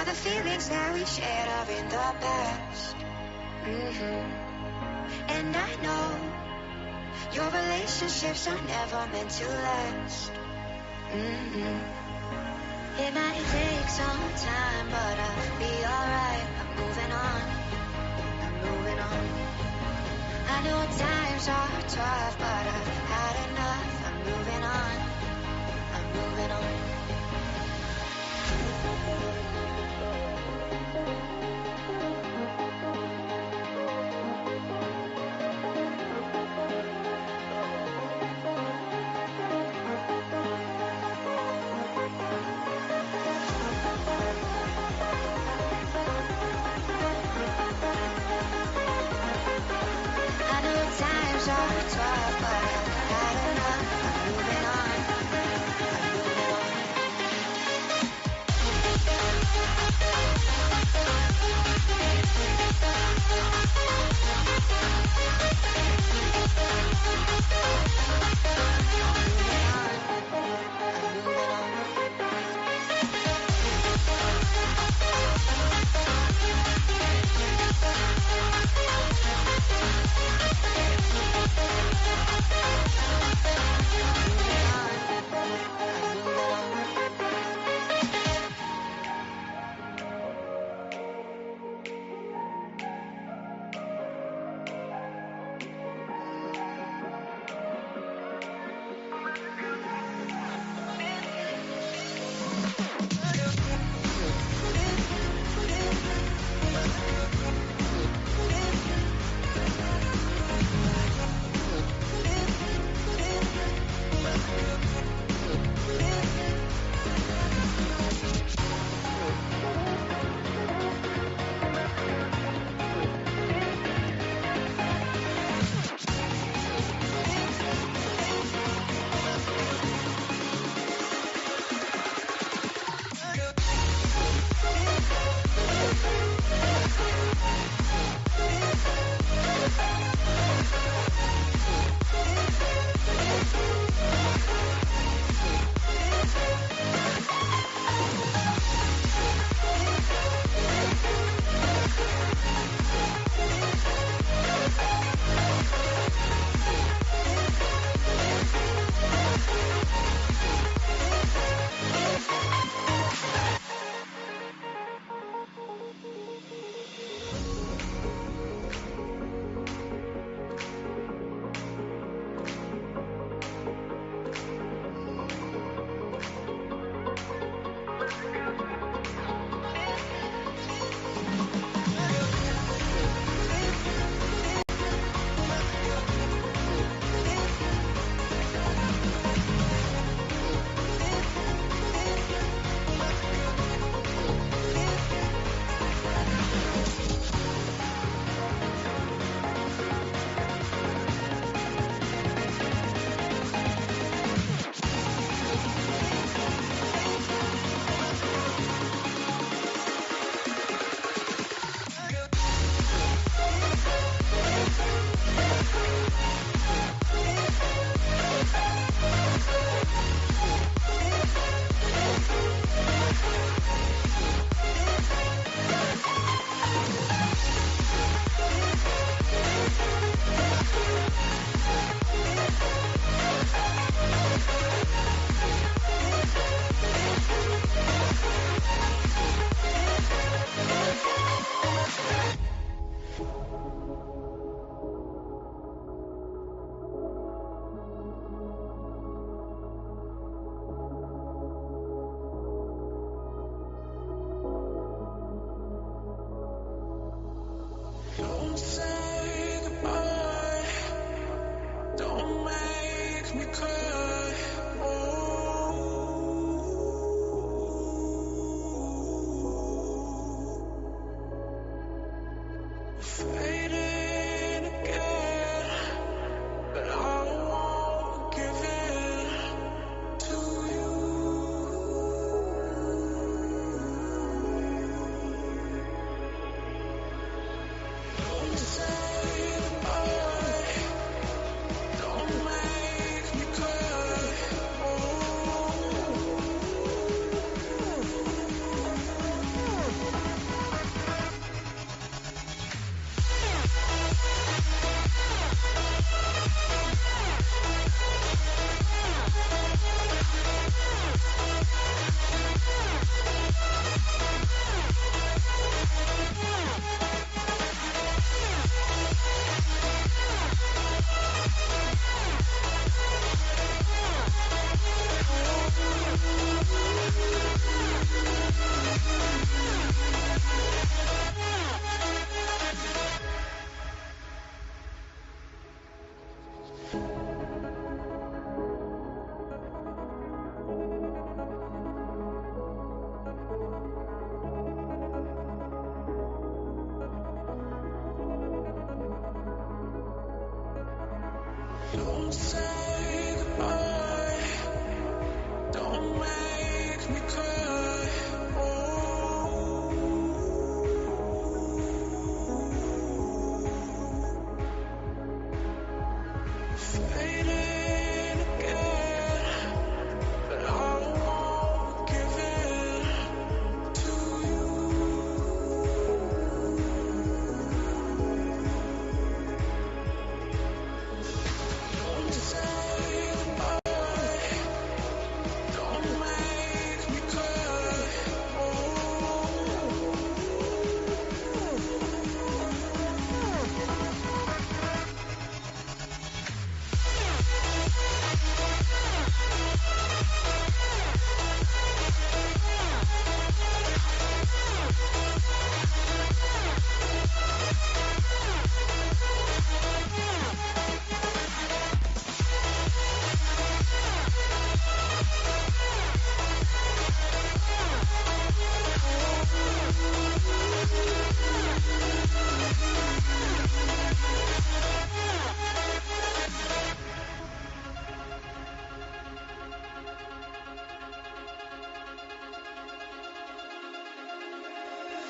all the feelings that we shared are in the past. And I know your relationships are never meant to last. It might take some time, but I'll be alright. I'm moving on. I know times are tough, but I've had enough. I'm moving on. say goodbye. Don't make me cry. Fading again, but I won't give in to you. Don't say goodbye. Don't make me cry.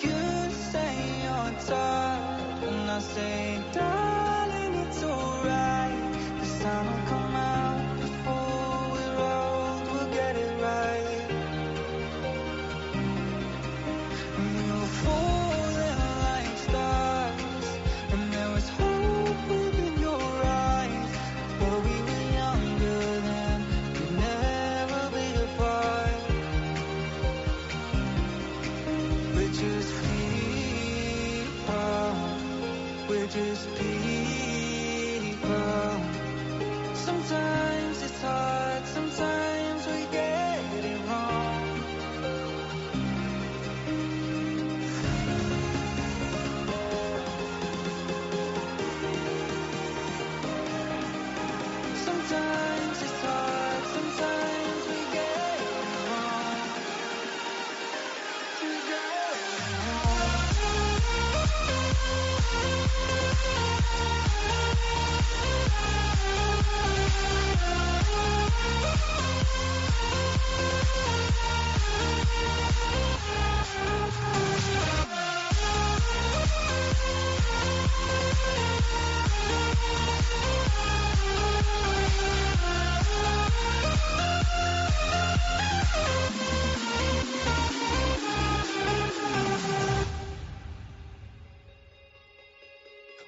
You say you're tired, and I say, darling, it's alright. The sun will come out before we're old, we'll get it right. And we'll fall in like stars, and there was hope within your eyes. But we were younger then, could never be apart. We're just people, we're just people. Sometimes it's hard, sometimes we get it wrong. Sometimes it's hard, sometimes we get it wrong. We get it wrong.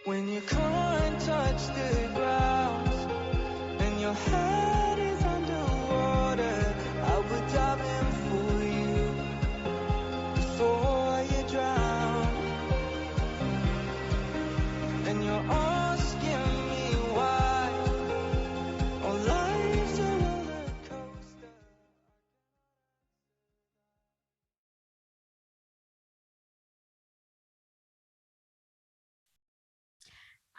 When you can't touch the ground and your head is underwater, I would dive in for you before you drown. And you're asking me why our lives are a roller coaster.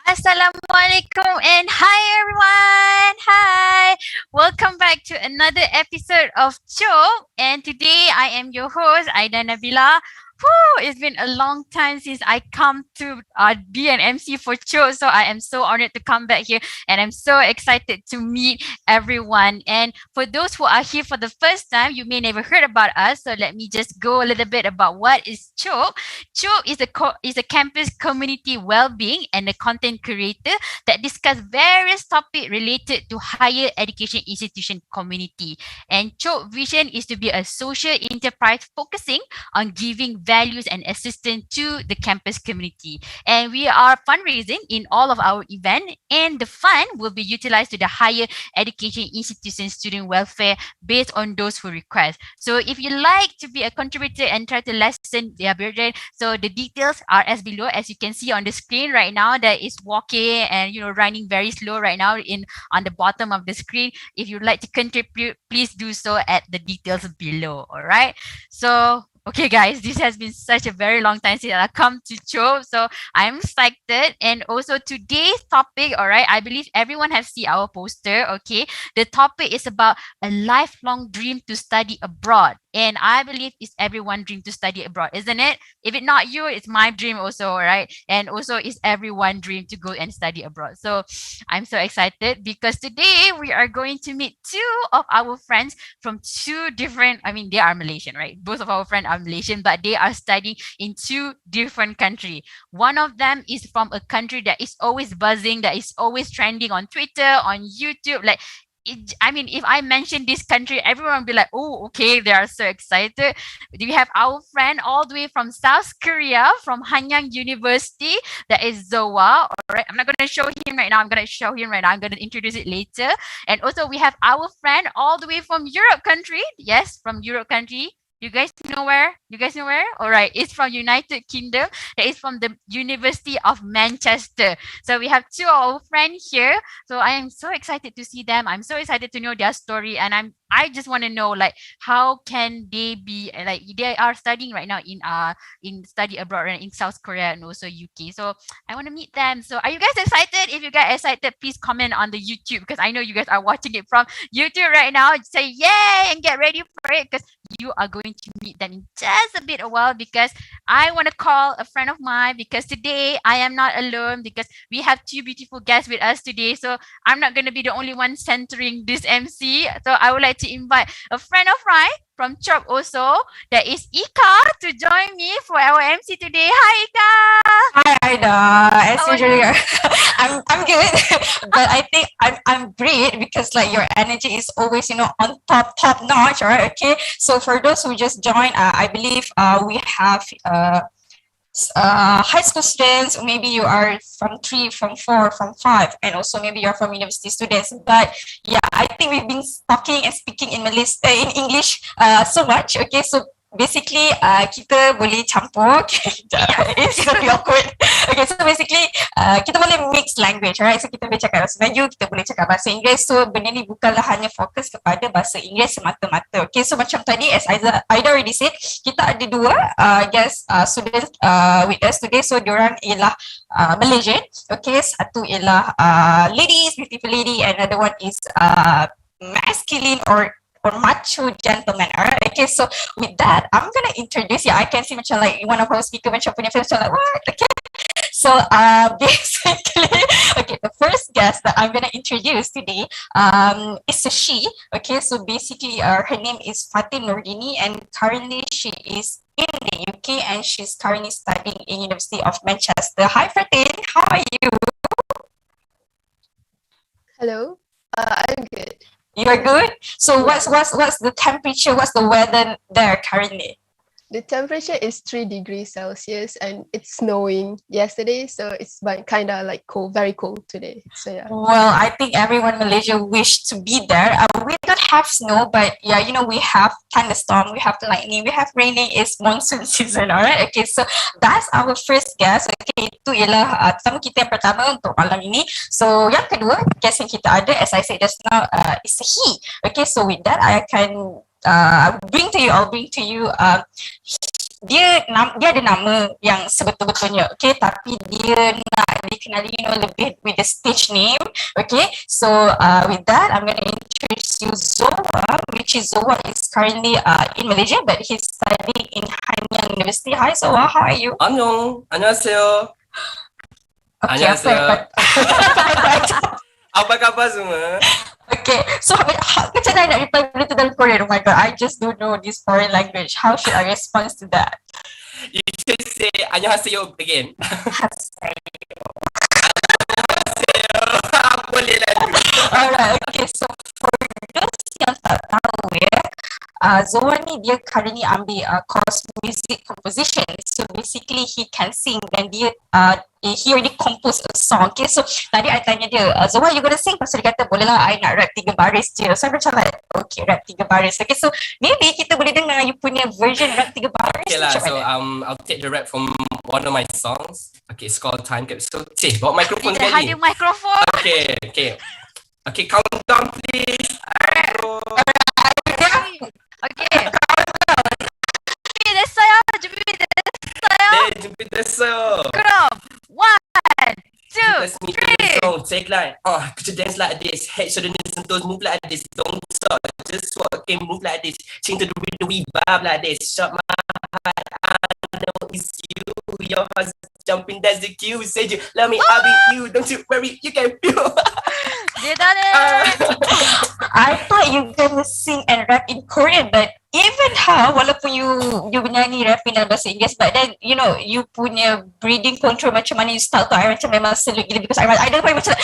Assalamualaikum and hi everyone. Hi. Welcome back to another episode of Cho. And today I am your host Aida Nabila. Whew, it's been a long time since I come to be an MC for Cho. So I am so honored to come back here and I'm so excited to meet everyone. And for those who are here for the first time, you may never heard about us. So let me just go a little bit about what is Cho. Cho is is a campus community well-being and a content creator that discuss various topics related to higher education institution community. And Cho vision is to be a social enterprise focusing on giving values and assistance to the campus community. And we are fundraising in all of our event, and the fund will be utilized to the higher education institution student welfare based on those who request. So if you like to be a contributor and try to lessen their burden, so the details are as below. As you can see on the screen right now, that is walking and running very slow right now in on the bottom of the screen. If you'd like to contribute, please do so at the details below. All right. So okay, guys, this has been such a very long time since I come to Cho, so I'm excited. And also today's topic, all right, I believe everyone has seen our poster. Okay, the topic is about a lifelong dream to study abroad. And I believe it's everyone's dream to study abroad, isn't it? If it's not you, it's my dream also, right? And also it's everyone's dream to go and study abroad. So I'm so excited because today we are going to meet two of our friends from two different, I mean, they are Malaysian, right? Both of our friends are Malaysian, but they are studying in two different countries. One of them is from a country that is always buzzing, that is always trending on Twitter, on YouTube. Like, I mean, if I mention this country, everyone will be like, oh, okay, they are so excited. We have our friend all the way from South Korea, from Hanyang University, that is Xowa. All right, I'm not going to show him right now. I'm going to show him right now. I'm going to introduce it later. And also, we have our friend all the way from Europe country. Yes, from Europe country. You guys know where? You guys know where? All right, it's from United Kingdom. That is from the University of Manchester. So we have two of our friends here. So I am so excited to see them. I'm so excited to know their story, and I just want to know, like, how can they be, like, they are studying right now in study abroad, right, in South Korea and also UK. So I want to meet them. So are you guys excited? If you guys excited, please comment on the YouTube, because I know you guys are watching it from YouTube right now. Say yay and get ready for it, because you are going to meet them in just a bit a while, because I want to call a friend of mine, because today I am not alone, because we have two beautiful guests with us today. So I'm not going to be the only one centering this MC. So I would like to invite a friend of mine from CHOP also, that is Ika, to join me for our MC today. Hi, Ika. Hi, Ida. As How are usual, you? I'm good, but I think I'm great because like your energy is always on top notch. All right, okay. So for those who just joined, I believe we have high school students, or maybe you are from 3, from 4, from 5, and also maybe you're from university students. But yeah, I think we've been talking and speaking in in English so much. Okay, so basically kita boleh campur. It's gonna be awkward. Okay, so basically kita boleh mix language, right? So kita boleh cakap bahasa Melayu, kita boleh cakap bahasa Inggeris. So benda ni bukanlah hanya fokus kepada bahasa Inggeris semata-mata. Okay, so macam tadi, as Aida already said, kita ada dua guest students with us today. So diorang ialah Malaysian. Okay, satu ialah ladies, beautiful lady, and another one is masculine or macho gentleman. Alright, okay, so with that, I'm gonna introduce you. I can see macam like one of our speaker macam punya face macam like what? Okay, so basically, okay, the first guest that I'm gonna introduce today is a she. Okay, so basically her name is Fatin Nurdini, and currently she is in the UK and she's currently studying in University of Manchester. Hi Fatin, how are you? Hello, I'm good. You're good? So what's the temperature, what's the weather there currently? The temperature is 3 degrees Celsius and it's snowing yesterday, so it's kind of like cold, very cold today. So yeah. Well, I think everyone in Malaysia wished to be there. We don't have snow, but yeah, we have thunderstorm, we have lightning, we have raining. It's monsoon season, alright? Okay, so that's our first guest. Okay, itu ialah tetamu kita yang pertama untuk malam ini. So yang kedua, guest yang kita ada, as I said just now, is a he. Okay, so with that, I'll bring to you dia ada nama yang sebetul-betulnya, okay, tapi dia nak dikenali lebih with the stage name. Okay, so with that, I'm going to introduce you Xowa, which is Xowa is currently in Malaysia, but he's studying in Hanyang University. Hi Xowa, how are you? 안녕하세요. Okay, 안녕하세요. Apa khabar semua? Okay, so macam mana nak reply benda tu dalam Korean? Oh my god, I just don't know this foreign language. How should I respond to that? You should say 안녕하세요 again. Boleh lah. Alright, okay, so for those yang tak tahu ya, Xowa ni dia currently ambil course music composition. So basically he can sing dan dia he already composed a song. Okay, so tadi I tanya dia, Xowa you gonna sing? Pasal dia kata boleh lah, I nak rap 3 baris je. So I macam like, okay, rap 3 baris. Okay, so maybe kita boleh dengar you punya version rap 3 baris. Okay lah, so I'll take the rap from one of my songs. Okay, it's called Time Capsule. Cik, bawa mikrofon Tidak sekali. ada mikrofon. Okay, countdown please. Okay. Jumpa desaya. Jumpa desaya. Krom. 1, 2, Let's meet the 3. song. tagline. Put your dance like this. Head, shoulder, knees, and toes move like this. Don't talk, just walk and move like this. Sing to the rhythm, we vibe like this. Shut my heart, I know it's you. Your heart's jumping, that's the cue. Said you love me, I'll be you. Don't you worry, you can feel. Dia done it. I thought you gonna sing and rap in Korean, but even how, walaupun you bernyanyi rapping dalam bahasa Inggeris, but then you know you punya breathing control macam mana you start tu, I macam memang salute gila because I don't know macam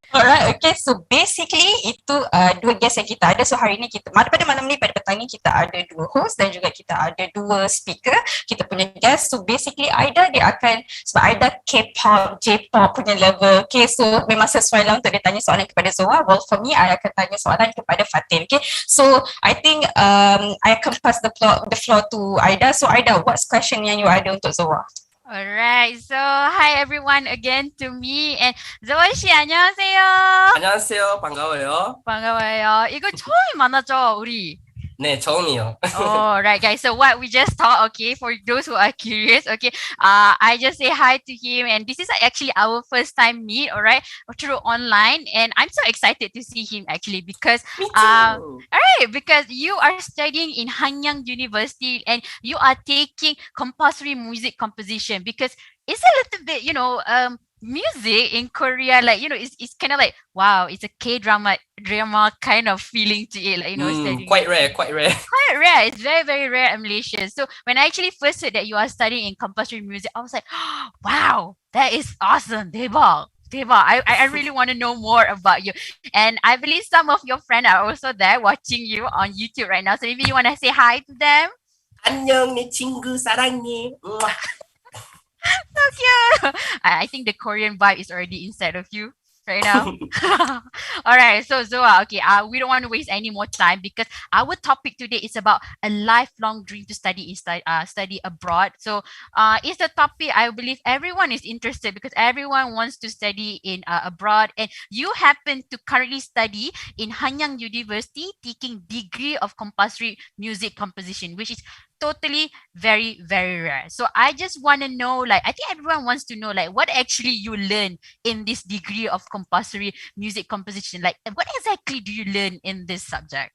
Alright, okay. So basically itu dua guest yang kita ada. So hari ni kita, pada malam ni, pada petang ni kita ada dua host dan juga kita ada dua speaker. Kita punya guest. So basically Aida dia akan, sebab Aida K-pop, J-pop punya level. Okay, so memang sesuai lah untuk dia tanya soalan kepada Xowa. Well for me, I akan tanya soalan kepada Fatin. Okay, so I think I akan pass the floor to Aida. So Aida, what's question yang you ada untuk Xowa? Alright, so hi everyone again to me and Xowa 씨 안녕하세요. 안녕하세요, 반가워요. 반가워요. 이거 처음 만나죠, 우리. 네, 처음이요. Oh, right, guys. So what we just thought, okay, for those who are curious, okay, I just say hi to him, and this is actually our first time meet, all right, through online, and I'm so excited to see him actually because, Me too. all right, because you are studying in Hanyang University and you are taking compulsory music composition because it's a little bit, you know, music in Korea, like, you know, it's kind of like, wow, it's a K-drama kind of feeling to it, like, you know, studying. Quite rare. Quite rare. It's very, very rare in Malaysia. So when I actually first heard that you are studying in compulsory music, I was like, wow, that is awesome. Debak. I really want to know more about you. And I believe some of your friends are also there watching you on YouTube right now. So maybe you want to say hi to them. 안녕, 내 친구 사랑해. So cute. I think the Korean vibe is already inside of you right now. All right, so Xowa, okay, we don't want to waste any more time because our topic today is about a lifelong dream to study abroad. So it's a topic I believe everyone is interested because everyone wants to study in abroad, and you happen to currently study in Hanyang University taking degree of compulsory music composition, which is totally very, very rare. So I just want to know, like, I think everyone wants to know, like, what actually you learn in this degree of compulsory music composition. Like, what exactly do you learn in this subject?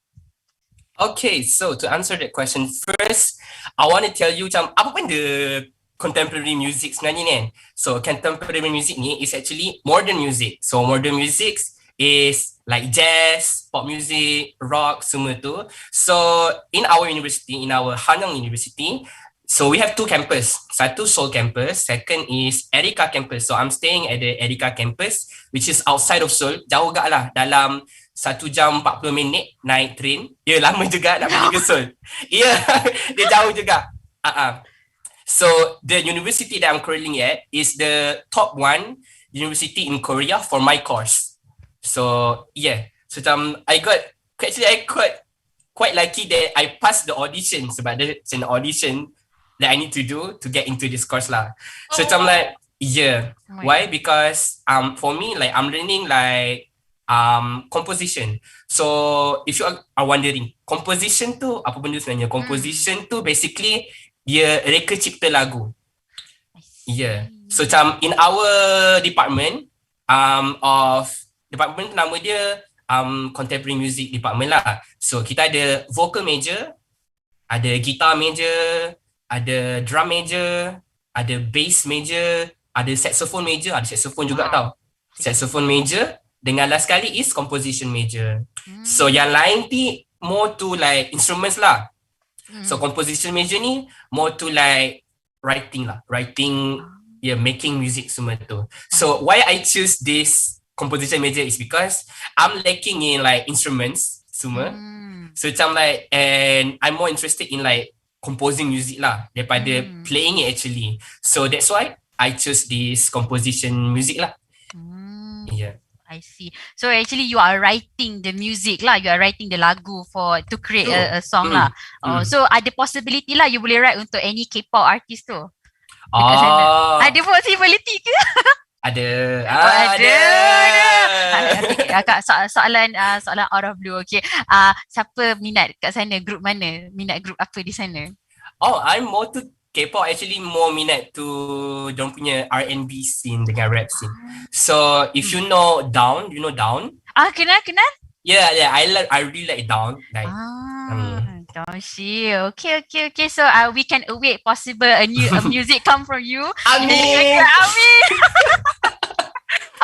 Okay, so to answer that question, first, I want to tell you macam apa benda contemporary music sebenarnya ni. So contemporary music ni is actually modern music. So modern music is like jazz, pop music, rock, semua tu. So in our university, in our Hanyang University, so we have two campus. Satu Seoul campus, second is Erika campus. So I'm staying at the Erika campus, which is outside of Seoul. Jauh gak lah, dalam 1 jam 40 minit naik train. Ya, lama juga nak pergi ke Seoul. Ya, dia jauh juga. So the university that I'm currently at is the top one university in Korea for my course. So yeah, so I got quite lucky that I passed the audition sebab it's an audition that I need to do to get into this course lah. So like yeah, why? Because for me, like, I'm learning like composition. So if you are wondering, composition tu apa benda sebenarnya? Composition tu basically dia reka cipta lagu. Yeah. So in our department of department nama dia contemporary music department lah. So kita ada vocal major, ada guitar major, ada drum major, ada bass major, ada saxophone major, ada saxophone juga tau. Saxophone major dengan last kali is composition major. So yang lain ti more to like instruments lah. So composition major ni more to like writing lah. Writing, yeah, making music semua tu. So why I choose this composition major is because I'm lacking in like instruments semua. So like, and I'm more interested in like composing music lah daripada playing it actually. So that's why I chose this composition music lah. Yeah. I see. So actually you are writing the music lah. You are writing the lagu to create a song lah. So ada possibility lah you boleh write untuk any K-pop artist tu. Ada possibility ke? Ada. Kak, soalan out of blue. Okay. Siapa minat kat sana? Group mana? Minat group apa di sana? Oh, I'm more to K-pop actually more minat to diorang punya R&B scene dengan rap scene. So if you know Down, you know Down? Kenal. Yeah, I really like Down. Like, Don't see. Okay. So we can await possible a music come from you. Amin. Amin.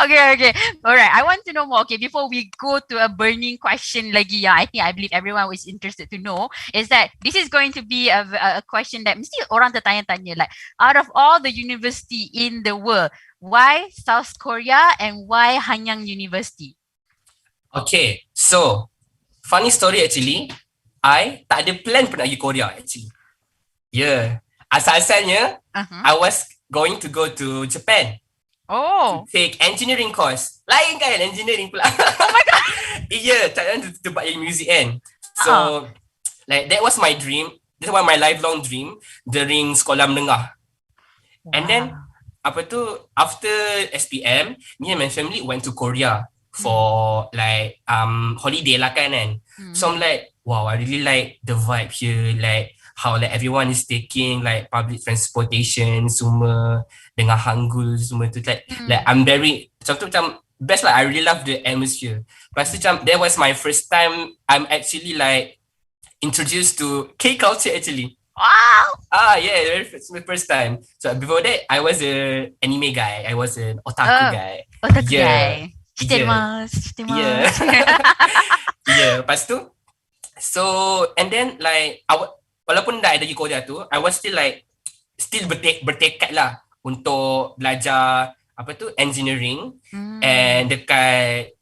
Okay. Alright. I want to know more. Okay, before we go to a burning question lagi, I believe everyone is interested to know is that this is going to be a question that mesti orang tertanya-tanya, like out of all the university in the world, why South Korea and why Hanyang University? Okay, so funny story actually, I tak ada plan pun nak pergi Korea actually. Yeah, asal-asalnya I was going to go to Japan. Oh, Take engineering course. Lain kan engineering pula. oh my god. Yeah, tak ada tempat yang music kan. So like that was my dream. That was my lifelong dream during sekolah menengah. And then after SPM, me and my family went to Korea for like holiday lah kan. So I'm like, wow, I really like the vibe here, like how like everyone is taking like public transportation semua dengan Hangul semua tu, like I'm very macam best lah. I really love the atmosphere. Lepas tu macam that was my first time I'm actually like introduced to K culture actually. Wow. Yeah, my first time. So before that, I was a anime guy. I was an otaku guy. Otaku Yeah. guy. Shitemasu. Yeah. Yeah. Lepas tu, so and then like walaupun dah ada di Korea tu, I was still bertekad lah untuk belajar engineering and dekat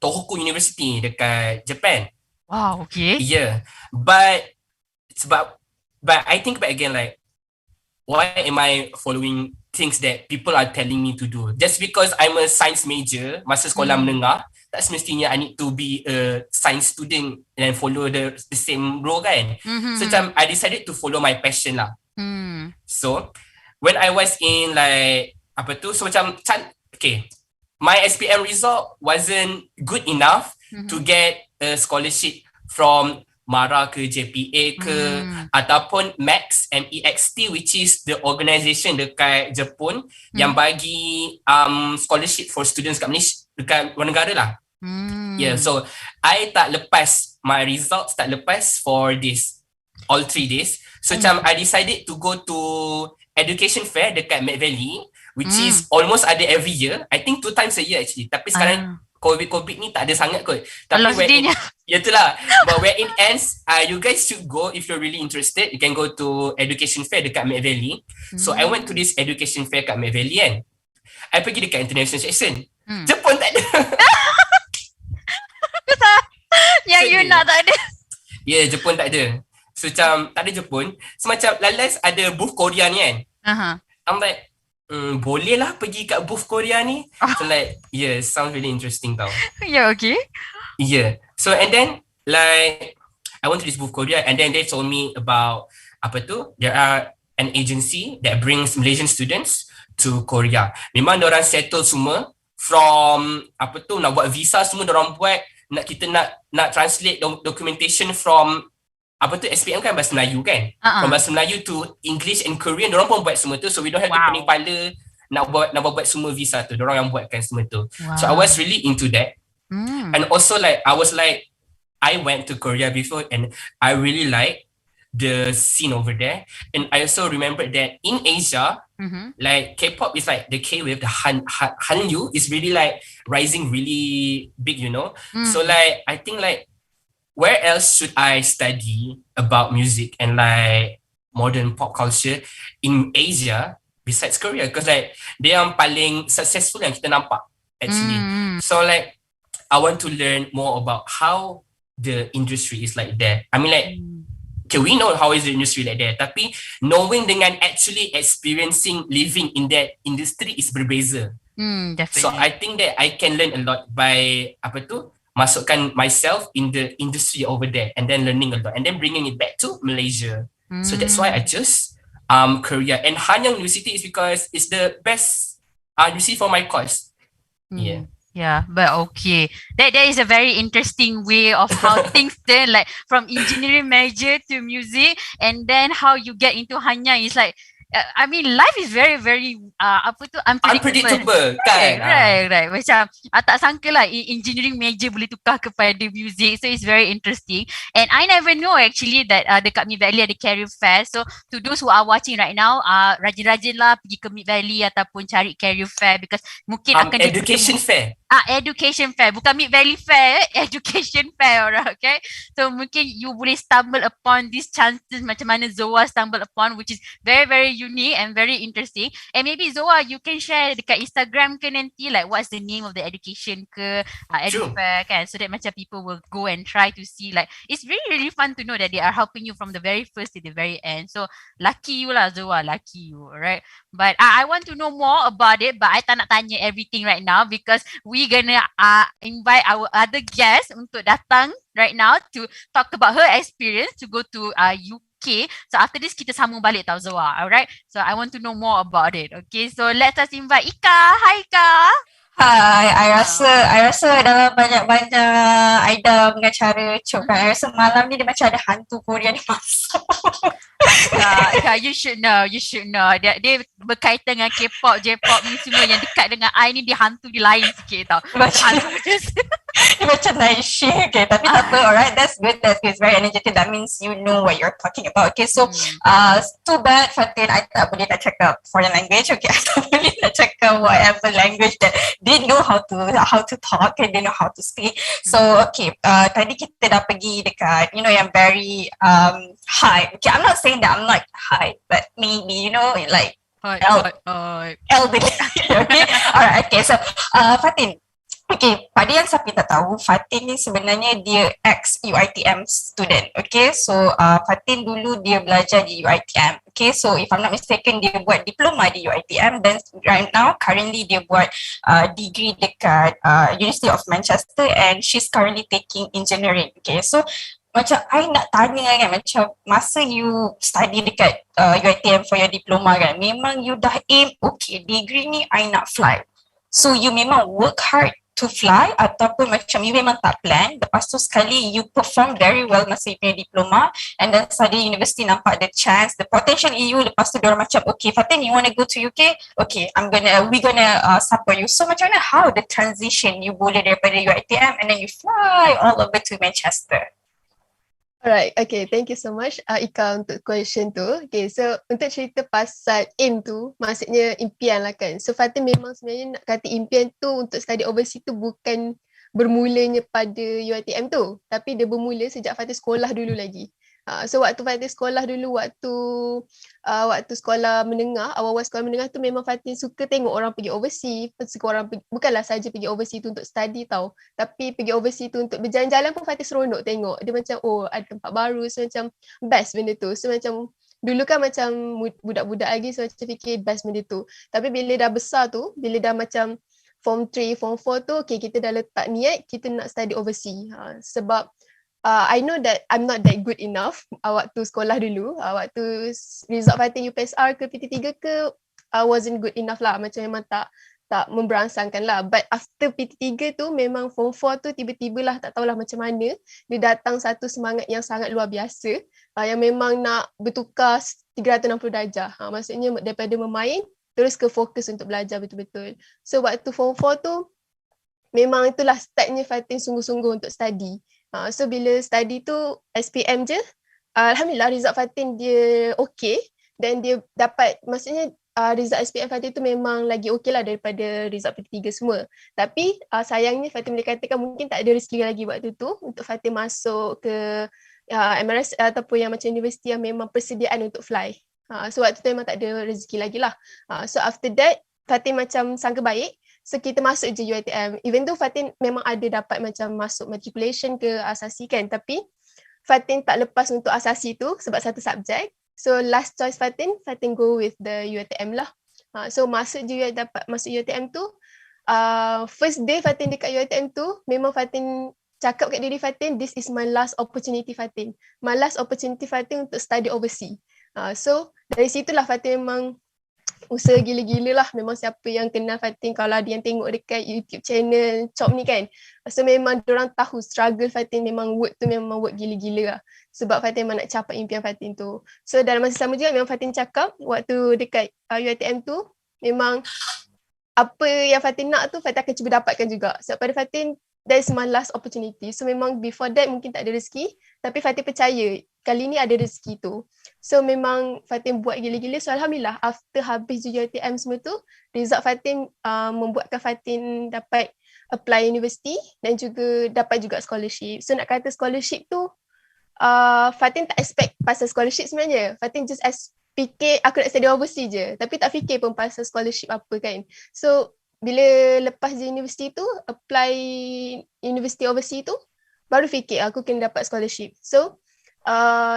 Tohoku University dekat Japan. Wow, okay. Yeah. But I think back again, like, why am I following things that people are telling me to do? Just because I'm a science major masa sekolah menengah, tak semestinya I need to be a science student and follow the same role kan. So macam I decided to follow my passion lah. So when I was in like so macam okay, my SPM result wasn't good enough to get a scholarship from MARA ke JPA ke ataupun MAX MEXT, which is the organisation dekat Jepun yang bagi scholarship for students kat Malaysia, dekat luar negara lah. Yeah, so I tak lepas, my results tak lepas for this all 3 days. So macam I decided to go to education fair dekat Mid Valley, which is almost ada every year. I think 2 times a year actually. Tapi sekarang COVID ni tak ada sangat kot. Tapi itulah. But where it ends, you guys should go if you're really interested. You can go to education fair dekat Mid Valley. So I went to this education fair kat Mid Valley kan. I pergi dekat international section. Jepun tak ada. Yang you nak tak ada. Yeah, Jepun tak ada. So macam tak ada Jepun. So macam last ada booth Korea ni kan. I'm like, boleh lah pergi kat booth Korea ni. So like, yeah, sounds really interesting tau. Yeah, okay. Yeah. So and then like I went to this booth Korea and then they told me about there are an agency that brings Malaysian students to Korea. Memang diorang settle semua from nak buat visa semua diorang buat, nak translate documentation from SPM kan bahasa Melayu kan. From bahasa Melayu to English and Korean, diorang pun buat semua tu. So we don't have to pening kepala nak buat semua visa tu. Diorang yang buatkan semua tu. So I was really into that. And also like I went to Korea before and I really like the scene over there. And I also remember that in Asia, like K-pop is like the K-wave, the Hallyu is really like rising really big, you know. So like I think like where else should I study about music and like modern pop culture in Asia besides Korea? Because like they are paling successful yang kita nampak actually. So like I want to learn more about how the industry is like there. I mean like, okay, we know how is the industry like there, tapi knowing dengan actually experiencing living in that industry is berbeza. Definitely. So I think that I can learn a lot by masukkan myself in the industry over there and then learning a lot and then bringing it back to Malaysia. So that's why I chose Korea. And Hanyang University is because it's the best university for my course. Yeah. Yeah, but okay. That is a very interesting way of how things turn, like from engineering major to music, and then how you get into Hanya is like, I mean, life is very very apa tu unpredictable. Unpredictable kan? Right. Macam tak sangka lah engineering major boleh tukar kepada music, so it's very interesting. And I never know actually that dekat Mid Valley ada career fair. So to those who are watching right now, rajin-rajin lah pergi ke Mid Valley ataupun cari career fair because mungkin akan Education fair. Education fair, bukan Mid Valley fair, education fair, alright, okay. So mungkin you boleh stumble upon these chances macam mana Xowa stumble upon, which is very very unique and very interesting. And maybe Xowa, you can share dekat Instagram ke nanti, like what's the name of the education ke edu fair kan, so that macam people will go and try to see, like it's really really fun to know that they are helping you from the very first to the very end. So lucky you lah Xowa, lucky you, alright. But I want to know more about it, but I tak nak tanya everything right now because we gonna invite our other guest untuk datang right now to talk about her experience to go to UK. So after this kita sambung balik tau Xowa, alright? So I want to know more about it. Okay, so let us invite Ika. Hi Ika. Hai, I rasa dalam banyak-banyak Aida punya cara cuk kan. I rasa malam ni dia macam ada hantu Korea ni masuk. Ika, you should know. Dia berkaitan dengan K-pop, J-pop ni semua yang dekat dengan I ni, dia hantu dia lain sikit tau. Hantu dia macam night shift, okay. Tapi tak apa, alright, that's good. It's very energetic. That means you know what you're talking about. Okay, so too bad Fatin, I tak boleh nak cakap foreign language. Okay, I tak boleh nak cakap whatever language that they know how to talk and they know how to speak. So okay, tadi kita dah pergi dekat, you know, yang very high. Okay, I'm not saying that I'm not high, but maybe, you know, like elderly. Okay, alright, okay. So Fatin, okay, pada yang siapa tak tahu, Fatin ni sebenarnya dia ex-UiTM student. Okay, so Fatin dulu dia belajar di UiTM. Okay, so if I'm not mistaken, dia buat diploma di UiTM. Then right now, currently dia buat degree dekat University of Manchester and she's currently taking engineering. Okay, so macam I nak tanya kan, macam masa you study dekat UiTM for your diploma kan, memang you dah aim, okay, degree ni I nak fly. So you memang work hard to fly ataupun macam you memang tak plan, lepas tu sekali you perform very well masa you punya diploma and then suddenly university nampak the chance, the potential in you, lepas tu diorang macam okay Fatin, you want to go to UK? Okay, we gonna support you. So macam mana, how the transition you boleh daripada UiTM and then you fly all over to Manchester? Alright, okay, thank you so much Ika untuk question tu. Okay, so untuk cerita pasal aim tu, maksudnya impian lah kan. So Fatin memang sebenarnya nak kata impian tu untuk study overseas tu bukan bermulanya pada UiTM tu, tapi dia bermula sejak Fatin sekolah dulu lagi. So waktu Fatin sekolah dulu, waktu sekolah menengah, awal-awal sekolah menengah tu memang Fatin suka tengok orang pergi overseas, bukanlah saja pergi overseas tu untuk study tau, tapi pergi overseas tu untuk berjalan-jalan pun Fatin seronok tengok. Dia macam oh ada tempat baru, so macam best benda tu. So macam dulu kan macam budak-budak lagi, so macam fikir best benda tu. Tapi bila dah besar tu, bila dah macam form 3, form 4 tu, okay, kita dah letak niat kita nak study overseas. Sebab I know that I'm not that good enough waktu sekolah dulu. Waktu result Fatin UPSR ke PT3 ke, wasn't good enough lah. Macam memang tak memberangsangkan lah. But after PT3 tu, memang form 4 tu tiba-tibalah tak tahulah macam mana, dia datang satu semangat yang sangat luar biasa, yang memang nak bertukar 360 darjah. Maksudnya daripada memain, terus ke fokus untuk belajar betul-betul. So waktu form 4 tu, memang itulah startnya Fatin sungguh-sungguh untuk study. So bila study tu SPM je, alhamdulillah result Fatin dia okay, dan dia dapat, maksudnya result SPM Fatin tu memang lagi okay lah daripada result PT3 semua. Tapi sayangnya Fatin boleh katakan mungkin tak ada rezeki lagi waktu tu untuk Fatin masuk ke MRS ataupun yang macam universiti yang memang persediaan untuk fly. So waktu tu memang tak ada rezeki lagi lah. So after that Fatin macam sangka baik, so kita masuk je UiTM. Even though Fatin memang ada dapat macam masuk matriculation ke asasi kan, tapi Fatin tak lepas untuk asasi tu sebab satu subjek. So last choice Fatin go with the UiTM lah. So masuk UiTM tu, first day Fatin dekat UiTM tu, memang Fatin cakap kat diri Fatin, this is my last opportunity Fatin. My last opportunity Fatin untuk study overseas. So dari situlah Fatin memang usaha gila-gila lah. Memang siapa yang kenal Fatin, kalau ada yang tengok dekat YouTube channel Chop ni kan, so memang diorang tahu struggle Fatin, memang work tu memang work gila-gila lah. Sebab Fatin memang nak capai impian Fatin tu. So dalam masa sama juga memang Fatin cakap waktu dekat UiTM tu, memang apa yang Fatin nak tu Fatin akan cuba dapatkan juga. Sebab pada Fatin, that is my last opportunity. So memang before that mungkin tak ada rezeki, tapi Fatin percaya kali ni ada rezeki tu. So memang Fatin buat gila-gila. So alhamdulillah after habis UiTM semua tu, result Fatin membuatkan Fatin dapat apply universiti dan juga dapat juga scholarship. So nak kata scholarship tu, Fatin tak expect pasal scholarship sebenarnya. Fatin just fikir aku nak study overseas je, tapi tak fikir pun pasal scholarship apa kan. So bila lepas di universiti tu, apply universiti overseas tu, baru fikir aku kena dapat scholarship. So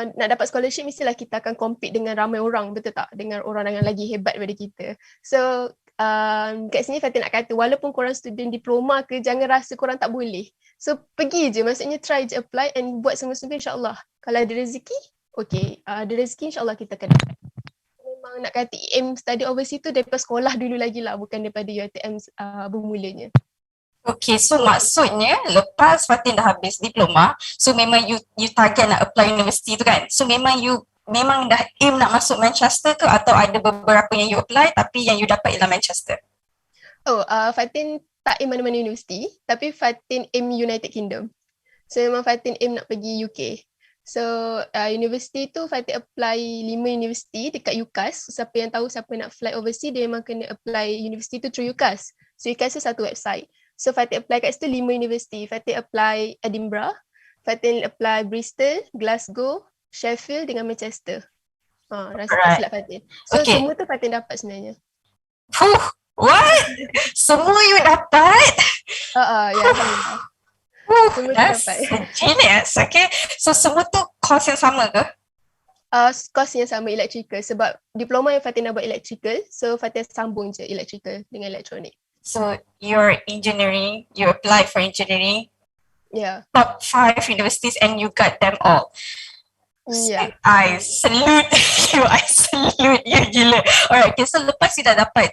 nak dapat scholarship mestilah kita akan compete dengan ramai orang, betul tak? Dengan orang yang lagi hebat daripada kita. So kat sini Fatin nak kata, walaupun korang student diploma ke, jangan rasa korang tak boleh. So pergi je, maksudnya try je apply and buat semua-semua, insyaAllah. Kalau ada rezeki, okay. Ada rezeki insyaAllah kita akan dapat. Memang nak kata aim study overseas tu daripada sekolah dulu lagi lah, bukan daripada UiTM bermulanya. Okay, so maksudnya lepas Fatin dah habis diploma, so memang you target nak apply universiti tu kan? So memang dah aim nak masuk Manchester ke, atau ada beberapa yang you apply tapi yang you dapat ialah Manchester? Fatin tak aim mana-mana universiti, tapi Fatin aim United Kingdom. So memang Fatin aim nak pergi UK. So universiti tu Fatin apply 5 universiti dekat UCAS. So, siapa yang tahu siapa nak fly overseas, dia memang kena apply universiti tu through UCAS. So UCAS tu satu website. So Fatin apply kat situ 5 universiti. Fatin apply Edinburgh, Fatin apply Bristol, Glasgow, Sheffield dengan Manchester. Rasa tak silap Fatin. So semua tu Fatin dapat sebenarnya. What? Semua you dapat? Ya, alhamdulillah. Semua tu dapat. Genius. Okay. So semua tu course yang sama ke? Course yang sama, electrical. Sebab diploma yang Fatin nak buat electrical, so Fatin sambung je electrical dengan elektronik. So you're engineering, you applied for engineering, top 5 universities and you got them all. Yeah. I salute you. I salute you gila. Alright, okay, so lepas you dah dapat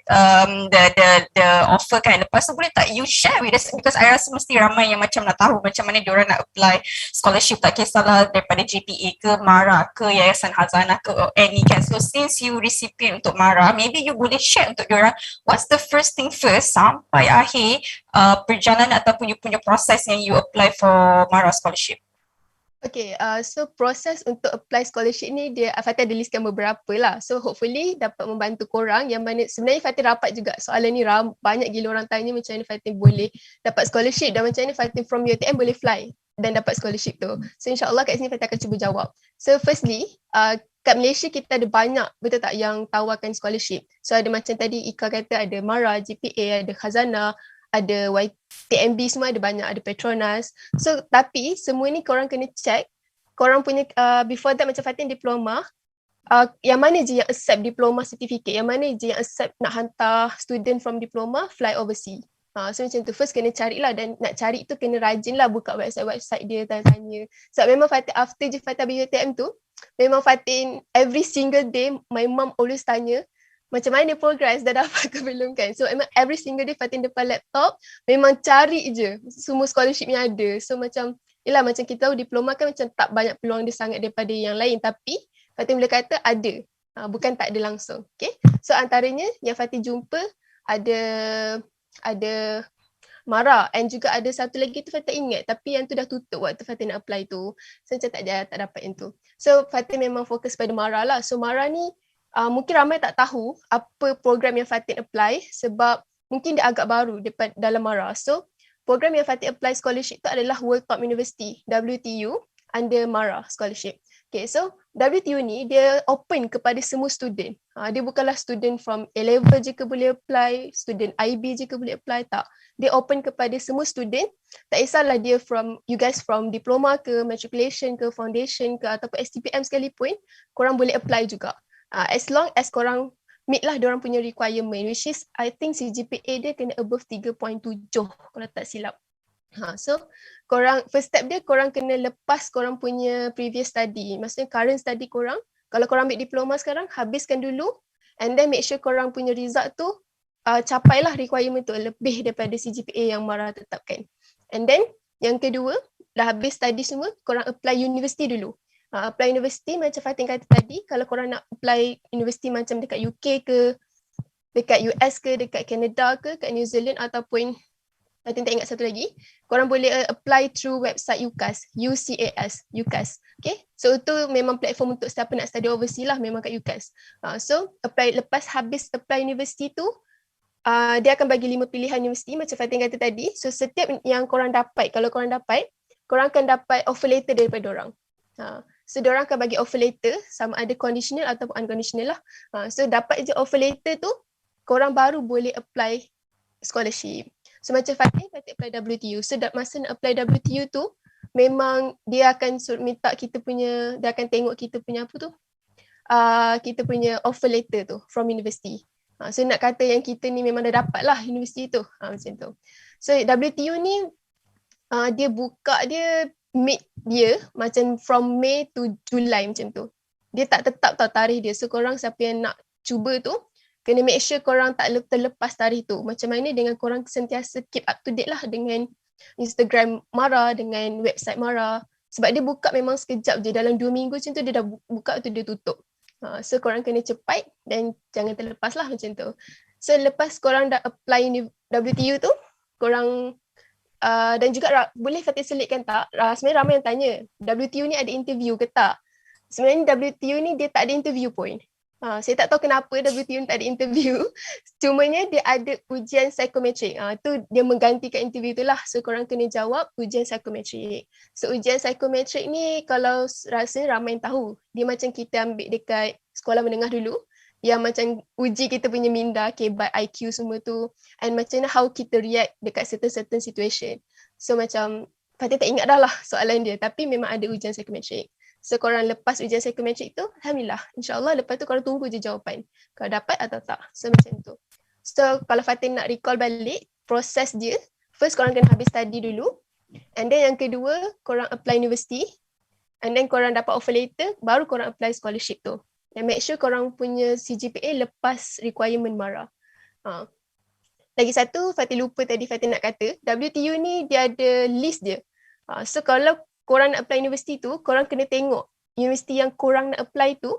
the offer kan, lepas tu boleh tak you share with us, because I rasa mesti ramai yang macam nak tahu macam mana diorang nak apply scholarship, tak kisahlah daripada JPA ke, MARA ke, Yayasan Hazanah ke, or any kan. So since you recipient untuk MARA, maybe you boleh share untuk diorang what's the first thing first sampai akhir perjalanan ataupun you punya proses yang you apply for MARA scholarship. Okay, so proses untuk apply scholarship ni dia Fatin ada listkan beberapa lah. So hopefully dapat membantu korang, yang mana sebenarnya Fatin rapat juga soalan ni, banyak gila orang tanya macam mana Fatin boleh dapat scholarship dan macam mana Fatin from UiTM boleh fly dan dapat scholarship tu. So insyaAllah kat sini Fatin akan cuba jawab. So firstly, kat Malaysia kita ada banyak, betul tak, yang tawarkan scholarship. So ada macam tadi Ika kata, ada MARA, JPA, ada Khazanah, ada CIMB, semua ada banyak, ada Petronas. So tapi semua ni korang kena check korang punya before that, macam Fatin diploma, yang mana je yang accept diploma certificate, yang mana je yang accept nak hantar student from diploma fly overseas. So macam tu, first kena carilah, dan nak cari tu kena rajin lah buka website dia, tanya-tanya. Sebab memang Fatin after je Fatin habis UiTM tu, memang Fatin every single day my mom always tanya macam mana progress, dah dapat ke belum kan. So memang every single day Fatin depan laptop memang cari je semua scholarship yang ada. So macam, yelah macam kita tahu diploma kan macam tak banyak peluang dia sangat daripada yang lain, tapi Fatin boleh kata ada, bukan tak ada langsung. Okay, so antaranya yang Fatin jumpa ada MARA, and juga ada satu lagi tu Fatin ingat, tapi yang tu dah tutup waktu Fatin nak apply tu. So macam tak dapat yang tu. So Fatin memang fokus pada MARA lah. So MARA ni mungkin ramai tak tahu apa program yang Fatin apply, sebab mungkin dia agak baru dalam MARA. So program yang Fatin apply scholarship tu adalah World Top University, WTU, under MARA scholarship. Okay, so WTU ni dia open kepada semua student. Dia bukanlah student from A-level je ke boleh apply, student IB je ke boleh apply, tak. Dia open kepada semua student, tak kisahlah dia you guys from diploma ke, matriculation ke, foundation ke, ataupun STPM sekalipun, korang boleh apply juga. As long as korang meet lah diorang punya requirement, which is I think CGPA dia kena above 3.7 kalau tak silap. So korang, first step dia korang kena lepas korang punya previous study, maksudnya current study korang. Kalau korang ambil diploma sekarang, habiskan dulu And then make sure korang punya result tu capailah requirement tu lebih daripada CGPA yang Mara tetapkan. And then yang kedua, dah habis study semua, korang apply universiti dulu. Apply universiti macam Fatin kata tadi, kalau korang nak apply universiti macam dekat UK ke, dekat US ke, dekat Canada ke, kat New Zealand ataupun Fatin tak ingat satu lagi, korang boleh apply through website UCAS. Okay, so tu memang platform untuk siapa nak study overseas lah, memang kat UCAS. So apply, lepas habis apply universiti tu, dia akan bagi 5 pilihan universiti macam Fatin kata tadi. So setiap yang korang dapat, kalau korang dapat, korang akan dapat offer letter daripada orang. So diorang akan bagi offer letter sama ada conditional ataupun unconditional lah. So dapat je offer letter tu, korang baru boleh apply scholarship. So macam Fatin apply WTU. So masa nak apply WTU tu, memang dia akan minta kita punya, dia akan tengok kita punya apa tu, kita punya offer letter tu from university. So nak kata yang kita ni memang dah dapat lah universiti tu, macam tu. So WTU ni dia buka dia mid dia macam from May to July macam tu. Dia tak tetap tau tarikh dia. So korang siapa yang nak cuba tu, kena make sure korang tak terlepas tarikh tu. Macam mana dengan korang sentiasa keep up to date lah dengan Instagram Mara, dengan website Mara. Sebab dia buka memang sekejap je, dalam 2 minggu macam tu dia dah buka tu dia tutup. So korang kena cepat dan jangan terlepas lah macam tu. So lepas korang dah apply WTU tu, korang dan juga boleh Fatin selitkan tak, sebenarnya ramai yang tanya WTU ni ada interview ke tak. Sebenarnya WTU ni dia tak ada interview pun. Saya tak tahu kenapa WTU ni tak ada interview. Cumanya dia ada ujian psikometrik. Tu dia menggantikan interview tu lah. So korang kena jawab ujian psikometrik. So ujian psikometrik ni kalau rasanya ramai yang tahu. Dia macam kita ambil dekat sekolah menengah dulu. Yang macam uji kita punya minda, kebat, IQ semua tu. And macam mana how kita react dekat certain situation. So macam Fatin tak ingat dah lah soalan dia. Tapi memang ada ujian psikometrik. So korang lepas ujian psikometrik tu, Alhamdulillah. InsyaAllah lepas tu korang tunggu je jawapan. Kalau dapat atau tak. So macam tu. So kalau Fatin nak recall balik, proses dia, first korang kena habis study dulu. And then yang kedua, korang apply universiti. And then korang dapat offer letter, baru korang apply scholarship tu. And make sure korang punya CGPA lepas requirement Mara. Lagi satu, Fatin lupa tadi Fatin nak kata, WTU ni dia ada list dia. So kalau korang nak apply universiti tu, korang kena tengok universiti yang korang nak apply tu,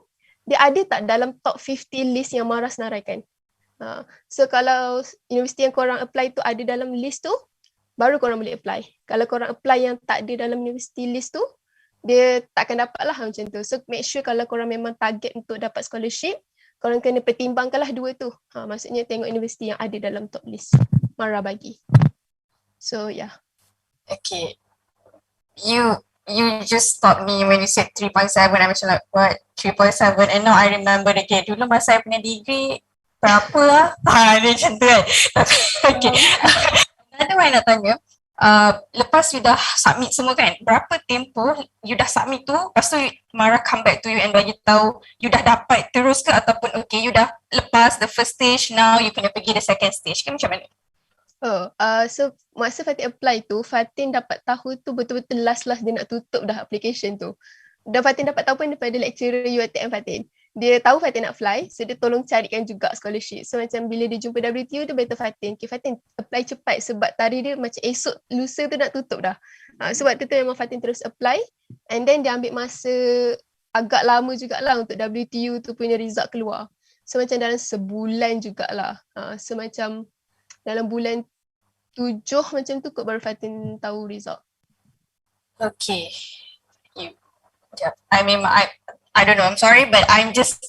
dia ada tak dalam top 50 list yang Mara senaraikan. So kalau universiti yang korang apply tu ada dalam list tu, baru korang boleh apply. Kalau korang apply yang tak ada dalam universiti list tu, dia takkan dapat lah macam tu. So make sure kalau korang memang target untuk dapat scholarship, korang kena pertimbangkanlah dua tu. Maksudnya tengok universiti yang ada dalam top list Mara bagi. So yeah. Okay. You just stopped me when you said 3.7. I macam like, what? 3.7? And now I remember again. Dulu masa saya punya degree, berapa lah? Dia macam tu kan. Okay. Another one nak tanya. Lepas you dah submit semua kan, berapa tempoh you dah submit tu, lepas tu Mara come back to you and bagi tahu you dah dapat terus ke ataupun okay you dah lepas the first stage, now you kena pergi the second stage ke macam mana? So masa Fatin apply tu, Fatin dapat tahu tu betul-betul last dia nak tutup dah application tu. Dan Fatin dapat tahu pun daripada lecturer UiTM Fatin. Dia tahu Fatin nak fly, so dia tolong carikan juga scholarship. So macam bila dia jumpa WTU tu, beritahu Fatin, okay Fatin apply cepat sebab tarikh dia macam esok lusa tu nak tutup dah. So waktu tu memang Fatin terus apply, and then dia ambil masa agak lama jugalah untuk WTU tu punya result keluar. So macam dalam sebulan jugalah. So macam dalam bulan 7 macam tu kot baru Fatin tahu result. Okay. I don't know, I'm sorry, but I'm just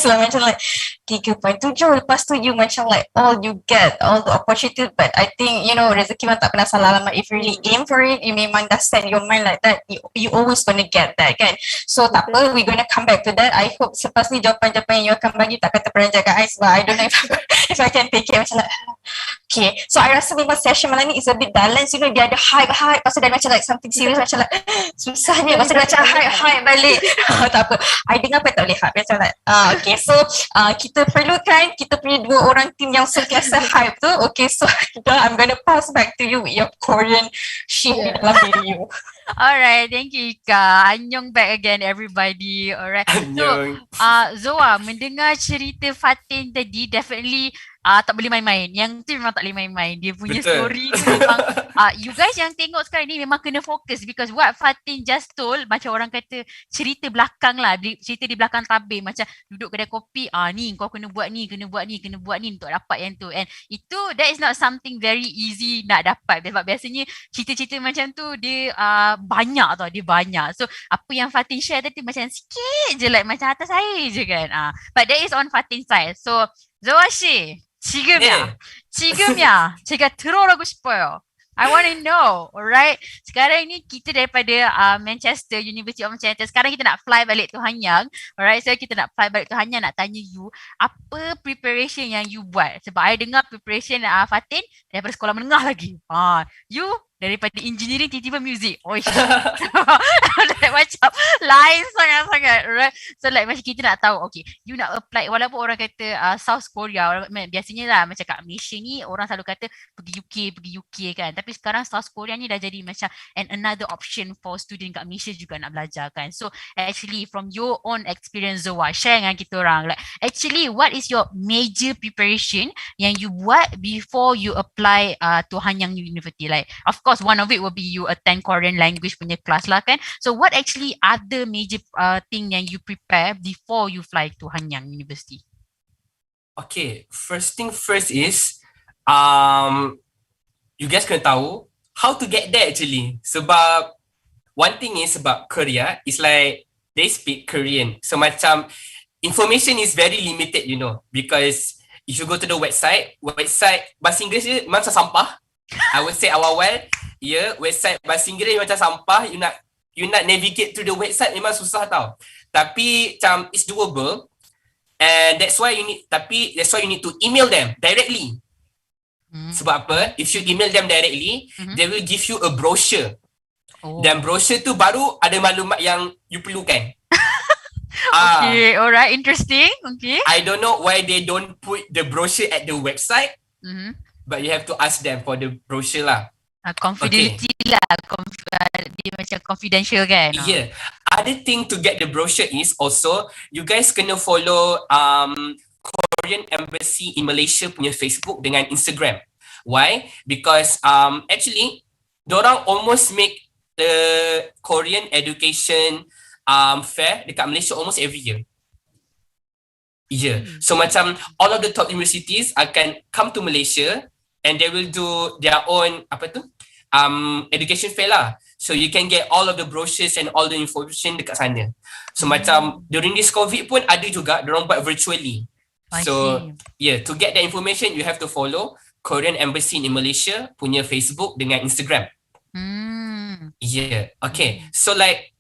so macam like 3.7 lepas tu you macam like you get all the opportunity, but I think you know rezeki memang tak pernah salah lama. If you really aim for it, you memang dah set your mind like that, you always gonna get that kan. So tak apa, we gonna come back to that. I hope selepas ni jawapan-jawapan yang you akan bagi tak kata peranjakan I, sebab I don't know if I can take it macam like okay. So I rasa memang session malam ni is a bit balance, you know, dia ada hype, lepas tu dia macam like something serious macam like susahnya, lepas tu dia macam hype balik. Tak apa, I dengar apa tak boleh hype macam like okay. So kita kita perlukan, kita punya dua orang team yang sentiasa hype tu. Okay, so I'm gonna pass back to you with your Korean shit di dalam video. Alright, thank you Ika. Annyeong back again everybody. Alright. Annyeong. So, Xowa, mendengar cerita Fatin tadi definitely tak boleh main-main. Yang tu memang tak boleh main-main. Dia punya Betul. story tu memang you guys yang tengok sekarang ni memang kena fokus because what Fatin just told macam orang kata cerita belakang lah, cerita di belakang tabir macam duduk kedai kopi, ni kau kena buat ni, kena buat ni, kena buat ni untuk dapat yang tu. And itu that is not something very easy nak dapat sebab biasanya cerita-cerita macam tu dia banyak tau, dia banyak. So apa yang Fatin share tadi macam sikit je like macam atas air je kan. But that is on Fatin side. So Xowa 씨, 지금이야. 지금이야. 제가 들어오라고 싶어요. I want to know, alright? Sekarang ni kita daripada Manchester, University of Manchester. Sekarang kita nak fly balik to Hanyang. Alright, so kita nak fly balik to Hanyang, nak tanya you, apa preparation yang you buat? Sebab I dengar preparation Fatin daripada sekolah menengah lagi. You daripada engineering tiba-tiba music. Oish. Like, macam lain sangat-sangat, right? So like macam kita nak tahu, okay, you nak apply walaupun orang kata South Korea, biasanya lah macam kat Malaysia ni orang selalu kata pergi UK kan. Tapi sekarang South Korea ni dah jadi macam another option for student kat Malaysia juga nak belajar kan. So actually from your own experience Xowa, share dengan kita orang like actually what is your major preparation yang you buat before you apply to Hanyang University? Like of course one of it will be you attend Korean language punya class lah kan. So what actually other major thing yang you prepare before you fly to Hanyang University? Okay, first thing first is you guys kena tahu how to get there actually. Sebab one thing is sebab Korea is like they speak Korean. So macam information is very limited, you know, because if you go to the website bahasa Inggeris dia macam sampah. I would say awal-awal, website bahasa Inggeris macam sampah. You nak navigate through the website memang susah tau. Tapi macam it's doable, and that's why you need to email them directly. Sebab apa? If you email them directly, they will give you a brochure. Dan brochure tu baru ada maklumat yang you perlukan. Okay, alright, interesting. Okay. I don't know why they don't put the brochure at the website, but you have to ask them for the brochure lah. Confidentiality lah, dia macam confidential kan. Yeah. Other thing to get the brochure is also you guys kena follow Korean Embassy in Malaysia punya Facebook dengan Instagram. Why? Because actually dorang almost make the Korean education fair dekat Malaysia almost every year. So macam all of the top universities akan come to Malaysia and they will do their own education fair lah. So you can get all of the brochures and all the information dekat sana. So macam during this COVID pun ada juga dorang buat virtually. So to get the information you have to follow Korean Embassy in Malaysia punya Facebook dengan Instagram. Okay. So like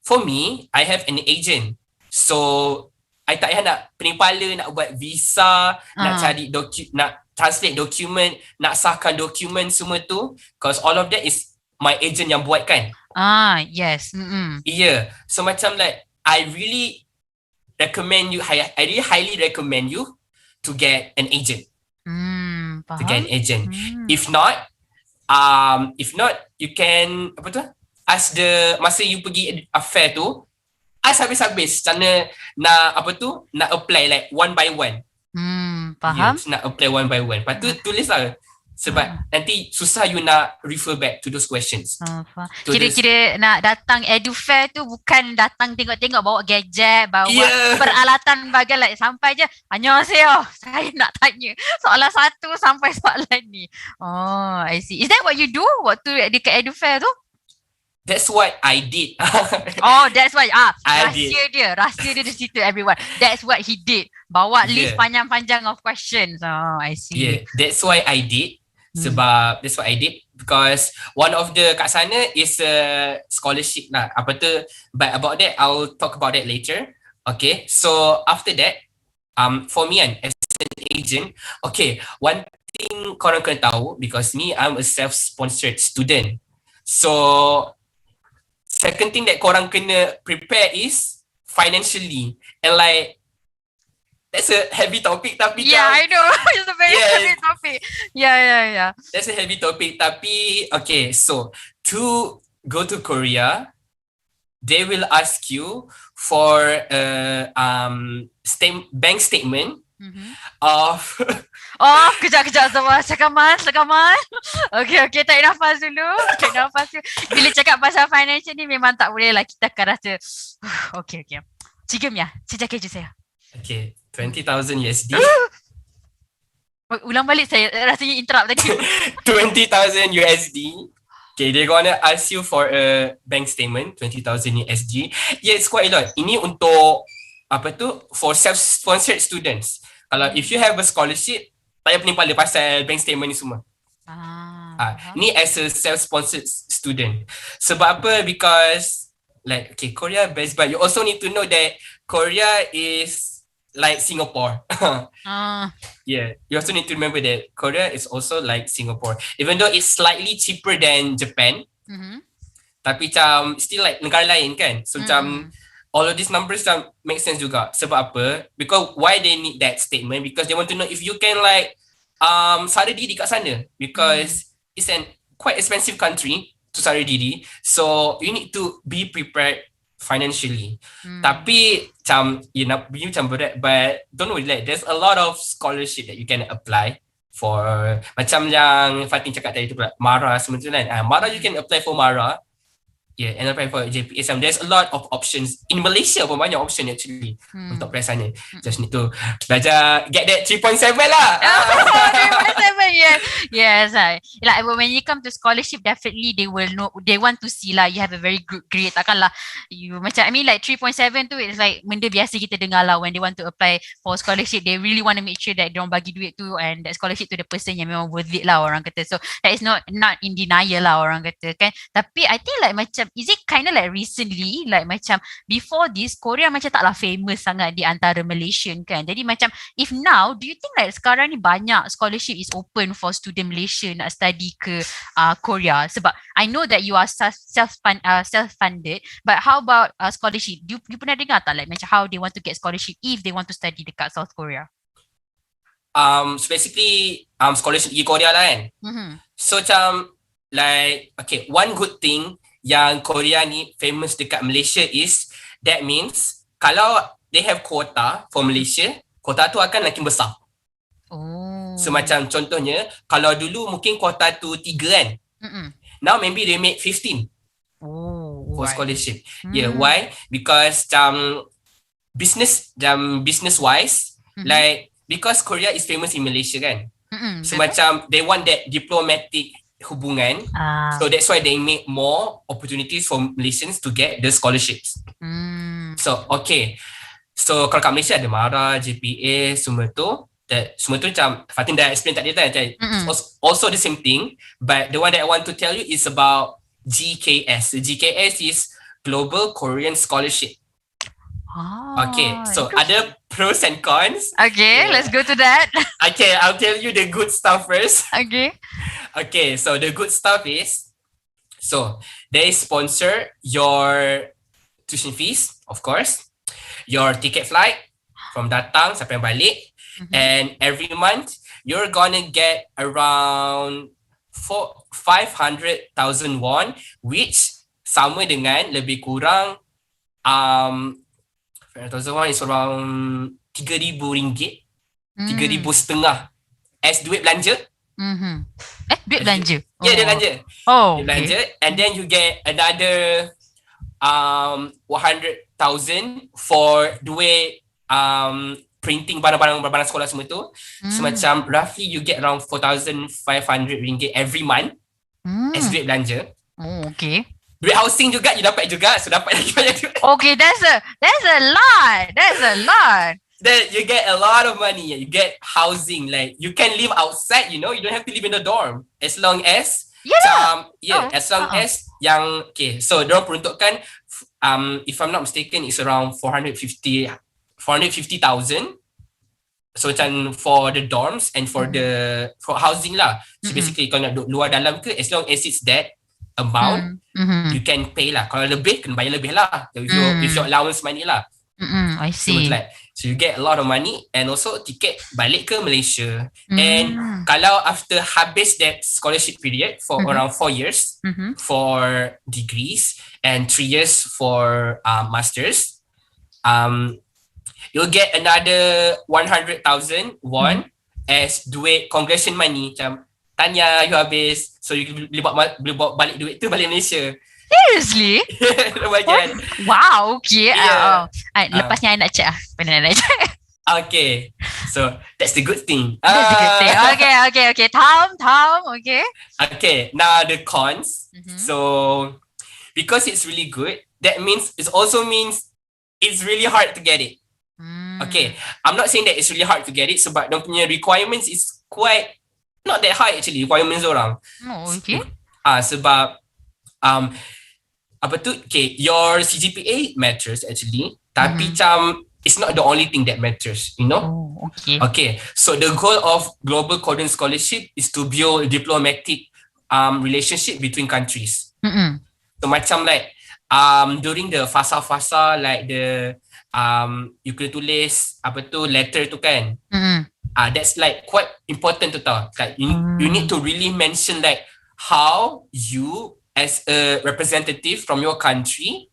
for me, I have an agent. So I tak payah nak pening kepala nak buat visa, nak cari nak translate dokumen, nak sahkan dokumen semua tu, because all of that is my agent yang buat kan. Yes. So macam like I really recommend you, I really highly recommend you to get an agent. To get an agent. If not you can ask the masa you pergi affair tu, ask habis-habis macam mana nak apply like one by one. Faham? Nak apply one by one. Lepas tu tulis lah. Sebab nanti susah you nak refer back to those questions. Kira-kira nak datang edu fair tu bukan datang tengok-tengok bawa gadget, bawa peralatan bagai like sampai je annyeonghaseyo, saya nak tanya soalan satu sampai soalan ni. I see. Is that what you do waktu dekat edu fair tu? That's what I did. That's why rahsia dia di situ everyone. That's what he did. Bawa list panjang-panjang of questions. I see. That's why I did. Sebab that's what I did because one of the kat sana is a scholarship lah. But about that I'll talk about that later. Okay. So after that, for me as an agent, okay, one thing korang kena tahu because me I'm a self-sponsored student. So second thing that korang kena prepare is financially, and like that's a heavy topic tapi Yeah, I know. It's a very Yeah. heavy topic. Yeah. that's a heavy topic tapi okay, so to go to Korea, they will ask you for a bank statement of Oh, kejap. Sekaman. Okay, tarik nafas dulu. Bila cakap pasal financial ni memang tak boleh lah. Kita akan rasa, okay. Cigam ya, sejak keju saya. okay, 20,000 USD. Ulang balik saya rasanya interrupt tadi. 20,000 USD. Okay, they're gonna ask you for a bank statement, 20,000 USD. Yeah, it's quite a lot. Ini untuk for self-sponsored students. Kalau if you have a scholarship, tak payah pening-pala pasal bank statement ni semua. Ni as a self-sponsored student. Sebab apa? Because like, okay, Korea best, but you also need to know that Korea is like Singapore. Yeah, you also need to remember that Korea is also like Singapore. Even though it's slightly cheaper than Japan, tapi macam still like negara lain kan. So macam all of these numbers make sense juga. Sebab apa? Because why they need that statement? Because they want to know if you can like sara diri kat sana. Because it's an quite expensive country to sara diri. So you need to be prepared financially. Tapi macam macam berat, but don't worry, like there's a lot of scholarship that you can apply for. Macam yang Fatin cakap tadi tu pula, MARA semua tu kan. MARA you can apply for MARA. Yeah, and apply for JPS. There's a lot of options. In Malaysia pun banyak option actually untuk apply sana. Just need to belajar, get that 3.7 lah. 3.7, yes. Like when you come to scholarship, definitely they will know, they want to see lah you have a very good grade. Takkanlah you macam, I mean like 3.7 tu is like benda biasa kita dengar lah when they want to apply for scholarship. They really want to make sure that diorang bagi duit tu and that scholarship to the person yang memang worth it lah, orang kata. So that is not in denial lah, orang kata kan. Tapi I think like macam, is it kind of like recently, like macam before this, Korea macam taklah famous sangat di antara Malaysian kan. Jadi macam if now, do you think like sekarang ni banyak scholarship is open for student Malaysia nak study ke Korea? Sebab I know that you are self-funded, but how about scholarship? You pernah dengar tak like macam how they want to get scholarship if they want to study dekat South Korea? So basically scholarship pergi Korea lah kan. So macam like, okay, one good thing yang Korea ni famous dekat Malaysia is, that means kalau they have quota for Malaysia, quota tu akan makin besar. So macam contohnya, kalau dulu mungkin quota tu 3 kan, now maybe they make 15 for scholarship. Yeah, why? Because business wise, like because Korea is famous in Malaysia kan, so macam they want that diplomatic hubungan, so that's why they make more opportunities for Malaysians to get the scholarships. So okay, so kalau kat Malaysia ada MARA, JPA, semua tu macam Fatin dah explain tadi kan, also the same thing, but the one that I want to tell you is about GKS. GKS is Global Korean Scholarship. Okay, so ada pros and cons. Okay, let's go to that. Okay, I'll tell you the good stuff first. Okay, so the good stuff is, so they sponsor your tuition fees, of course, your ticket flight from datang sampai balik, and every month you're gonna get around 500,000 won, which sama dengan lebih kurang 500,000 won is around 3,000 ringgit, 3,500 as duit belanja. Duit belanja? Yeah, duit belanja. Duit belanja, and then you get another 100,000 for duit printing barang-barang sekolah semua tu. So macam roughly you get around 4,500 ringgit every month as duit belanja. Okay. Duit housing juga you dapat juga, so dapat lagi banyak duit. Okay, that's a lot. Then you get a lot of money. You get housing, like you can live outside, you don't have to live in a dorm as long as as long as yang okay. So dorang peruntukkan if I'm not mistaken it's around 450,000. So macam for the dorms and for housing lah. So basically kalau nak duduk luar dalam ke, as long as it's that amount, you can pay lah. Kalau lebih, kena bayar lebih lah with your allowance money lah. I see. So you get a lot of money and also tiket balik ke Malaysia. And kalau after habis that scholarship period for around 4 years for degrees and 3 years for masters, you'll get another 100,000 won as duit congression money. Macam tanya you habis, so you boleh bawa balik duit tu balik Malaysia. Seriously? Bagian. Wow, okay. Yeah. Lepas ni I nak check Benar nak check. Okay, so that's the good thing. That's a good thing. Okay. Tom, okay. Okay, now the cons. So because it's really good, that means it also means it's really hard to get it. Okay, I'm not saying that it's really hard to get it sebab dia punya requirements is quite not that high actually, requirements orang. Oh, okay. Sebab apa tu, okay, your CGPA matters actually, tapi macam it's not the only thing that matters, you know. Oh, okay. Okay, so the goal of Global Korean Scholarship is to build diplomatic relationship between countries. So macam like during the fasa-fasa like the you kena tulis apa tu letter tu kan. That's like quite important to tahu. Like you need to really mention like how you as a representative from your country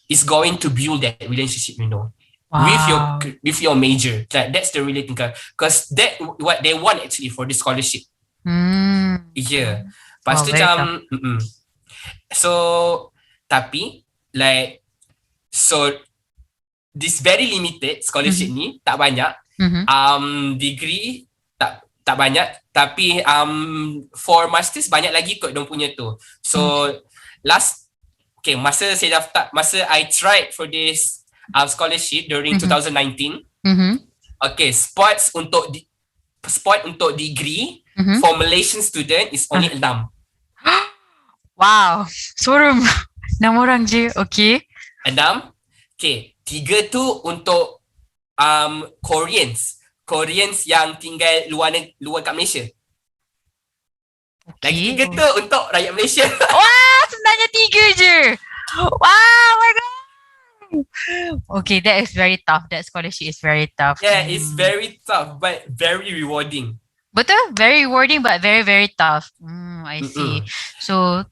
is going to build that relationship, you know. Wow. With your major. Like that's the really thing, because that what they want actually for this scholarship. Yeah. Lepas tu macam so tapi like so this very limited scholarship ni tak banyak. Degree tak banyak, tapi for masters banyak lagi kot dong punya tu. So masa saya daftar, masa I tried for this scholarship during 2019. Okay, spot untuk degree for Malaysian student is only 6. Wow, seorang 6 orang je. Okay. 6. Okay, 3 tu untuk Koreans yang tinggal luar kat Malaysia. Lagi 3 tu untuk rakyat Malaysia. Wah, sebenarnya 3 je. Wow, my God. Okay, that is very tough. That scholarship is very tough. Yeah, it's very tough but very rewarding. Betul, very rewarding but very very tough. I see. So,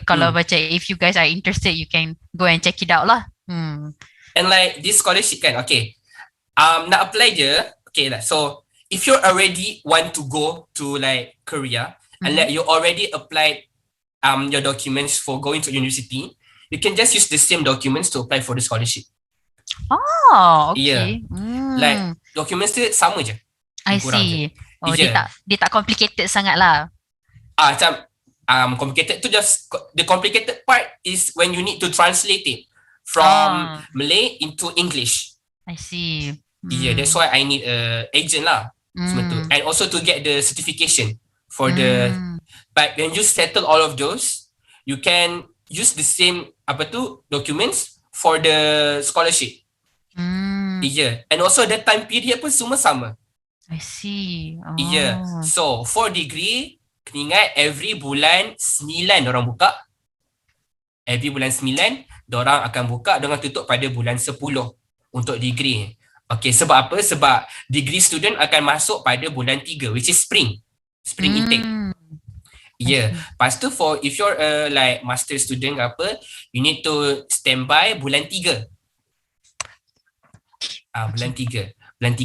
kalau macam if you guys are interested, you can go and check it out lah. And like this scholarship kan, okay, nak apply je, okay lah. So if you already want to go to like Korea and like you already applied your documents for going to university, you can just use the same documents to apply for the scholarship. Oh, okay. Yeah. Like documents tu sama je. I see. Oh, dia tak complicated sangat lah. Macam complicated tu just the complicated part is when you need to translate it from Malay into English. I see. Yeah, that's why I need a agent lah. Semua tu. And also to get the certification for the. But when you settle all of those, you can use the same documents for the scholarship. Yeah, and also the time period pun semua sama. I see. Yeah, so for degree, kena ingat every bulan 9 dorang buka. Every bulan 9 dorang akan buka, dorang tutup pada bulan 10 untuk degree. Okay, sebab apa? Sebab degree student akan masuk pada bulan 3, which is spring intake. Yeah. Lepas tu for if you're like master student ke apa, you need to standby bulan 3. Bulan 3.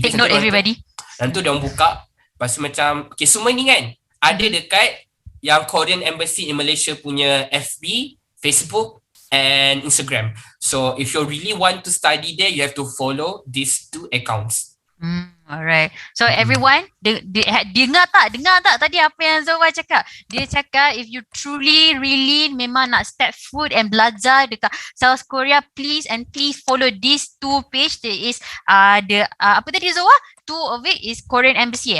Take note everybody. Dan tu diorang buka. Lepas tu macam, okay, semua ni kan ada dekat yang Korean Embassy in Malaysia punya FB, Facebook and Instagram. So if you really want to study there, you have to follow these 2 accounts. Alright. So everyone, dengar tak tadi apa yang Xowa cakap? Dia cakap if you truly really memang nak step foot and belajar dekat South Korea, please follow these 2 page. There is apa tadi Xowa? 2 of it is Korean Embassy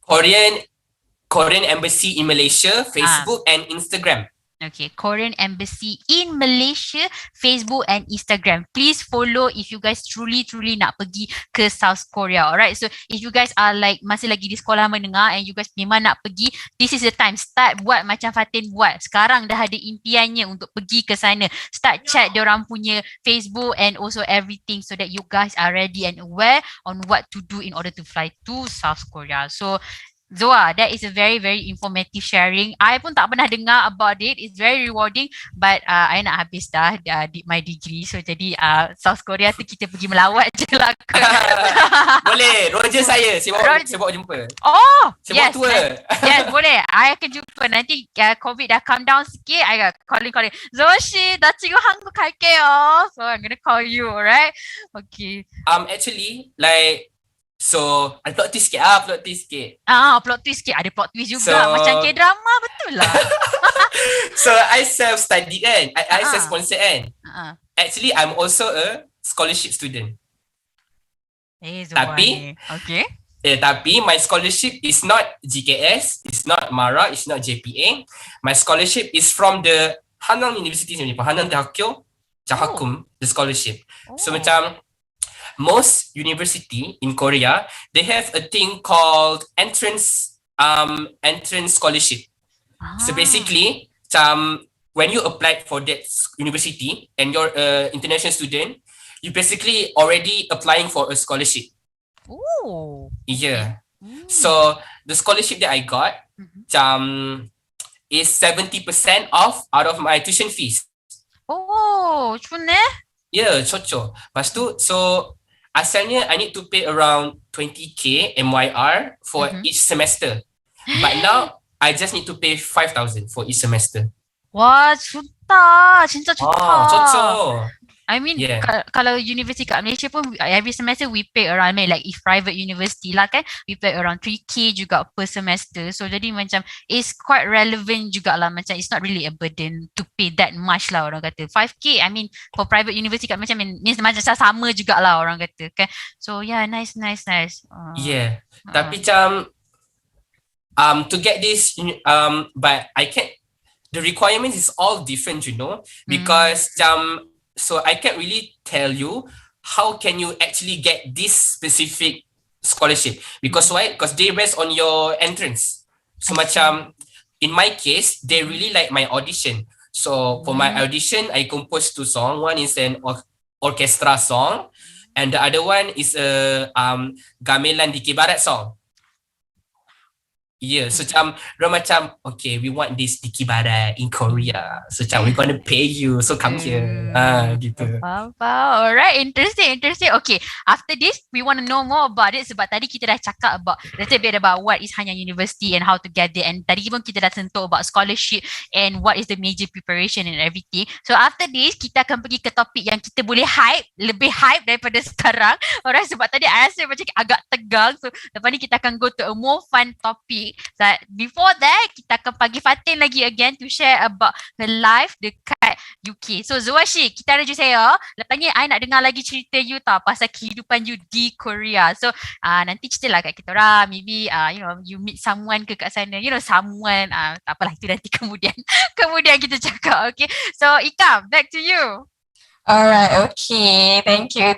Korean Embassy in Malaysia, Facebook and Instagram. Okay, Korean Embassy in Malaysia, Facebook and Instagram. Please follow if you guys truly nak pergi ke South Korea. Alright, so if you guys are like masih lagi di sekolah menengah and you guys memang nak pergi, this is the time. Start buat macam Fatin buat. Sekarang dah ada impiannya untuk pergi ke sana. Start chat diorang punya Facebook and also everything so that you guys are ready and aware on what to do in order to fly to South Korea. So Xowa, that is a very informative sharing. I pun tak pernah dengar about it. It's very rewarding. But I nak habis dah my degree. So jadi South Korea tu kita pergi melawat je lah. Boleh, Roger saya. Saya bawa jumpa. Oh, Saya yes. bawa tour. Yes, boleh. I akan jumpa. Nanti COVID dah calm down sikit. I got calling. Zoshi, 나 지금 한국 갈게요. So I'm gonna call you, alright? Okay. Actually, like, so, ada plot twist sikit. Plot twist sikit. Ada plot twist juga. So, macam K-drama, betul lah. So, I self-study kan. I self-sponsor kan. Actually, I'm also a scholarship student. Tapi, okay. Tapi my scholarship is not GKS, it's not MARA, it's not JPA. My scholarship is from the Hanang University, Hanang Jahakum, the scholarship. So macam most university in Korea, they have a thing called entrance scholarship. So basically, when you apply for that university and you're an international student, you basically already applying for a scholarship. Oh. Yeah. So the scholarship that I got is 70% off out of my tuition fees. Oh, 좋네. Yeah, cocok. Lepas tu, so asalnya I need to pay around 20k MYR for each semester. But now I just need to pay 5,000 for each semester. 와, 좋다. 진짜 좋다. cocok. I mean, kalau university kat Malaysia pun every semester we pay around, like if private university lah kan, we pay around 3k juga per semester. So jadi macam it's quite relevant jugalah, macam it's not really a burden to pay that much lah orang kata. 5k, I mean for private university kat Malaysia means macam sama jugalah orang kata kan. So yeah, nice. Yeah. Tapi macam to get this but I can't, the requirements is all different, you know, because so I can't really tell you how can you actually get this specific scholarship. Because why? Because they rest on your entrance. So macam in my case, they really like my audition. So for my audition, I composed 2 songs. One is an orchestra song, and the other one is a gamelan di Barat song. Yeah, so macam okay, we want this Diki Barat in Korea. So we're gonna pay you, so come here. Gitu. Wow. Alright, interesting. Okay, after this, we want to know more about it sebab tadi kita dah cakap about a little bit about what is Hanyang University and how to get there. And tadi pun kita dah sentuh about scholarship and what is the major preparation and everything. So after this, kita akan pergi ke topik yang kita boleh lebih hype daripada sekarang. Alright, sebab tadi I rasa macam agak tegang. So lepas ni kita akan go to a more fun topic. So before that, kita akan panggil Fatin lagi again to share about her life dekat UK. So Zoashi, kita ada saya. Lepas ni I nak dengar lagi cerita you tau pasal kehidupan you di Korea. So nanti ceritalah kat kita orang. Maybe you meet someone ke kat sana. Someone. Tak apalah, itu nanti kemudian kita cakap. Okay. So Ikam, back to you. Alright, okay. Thank you.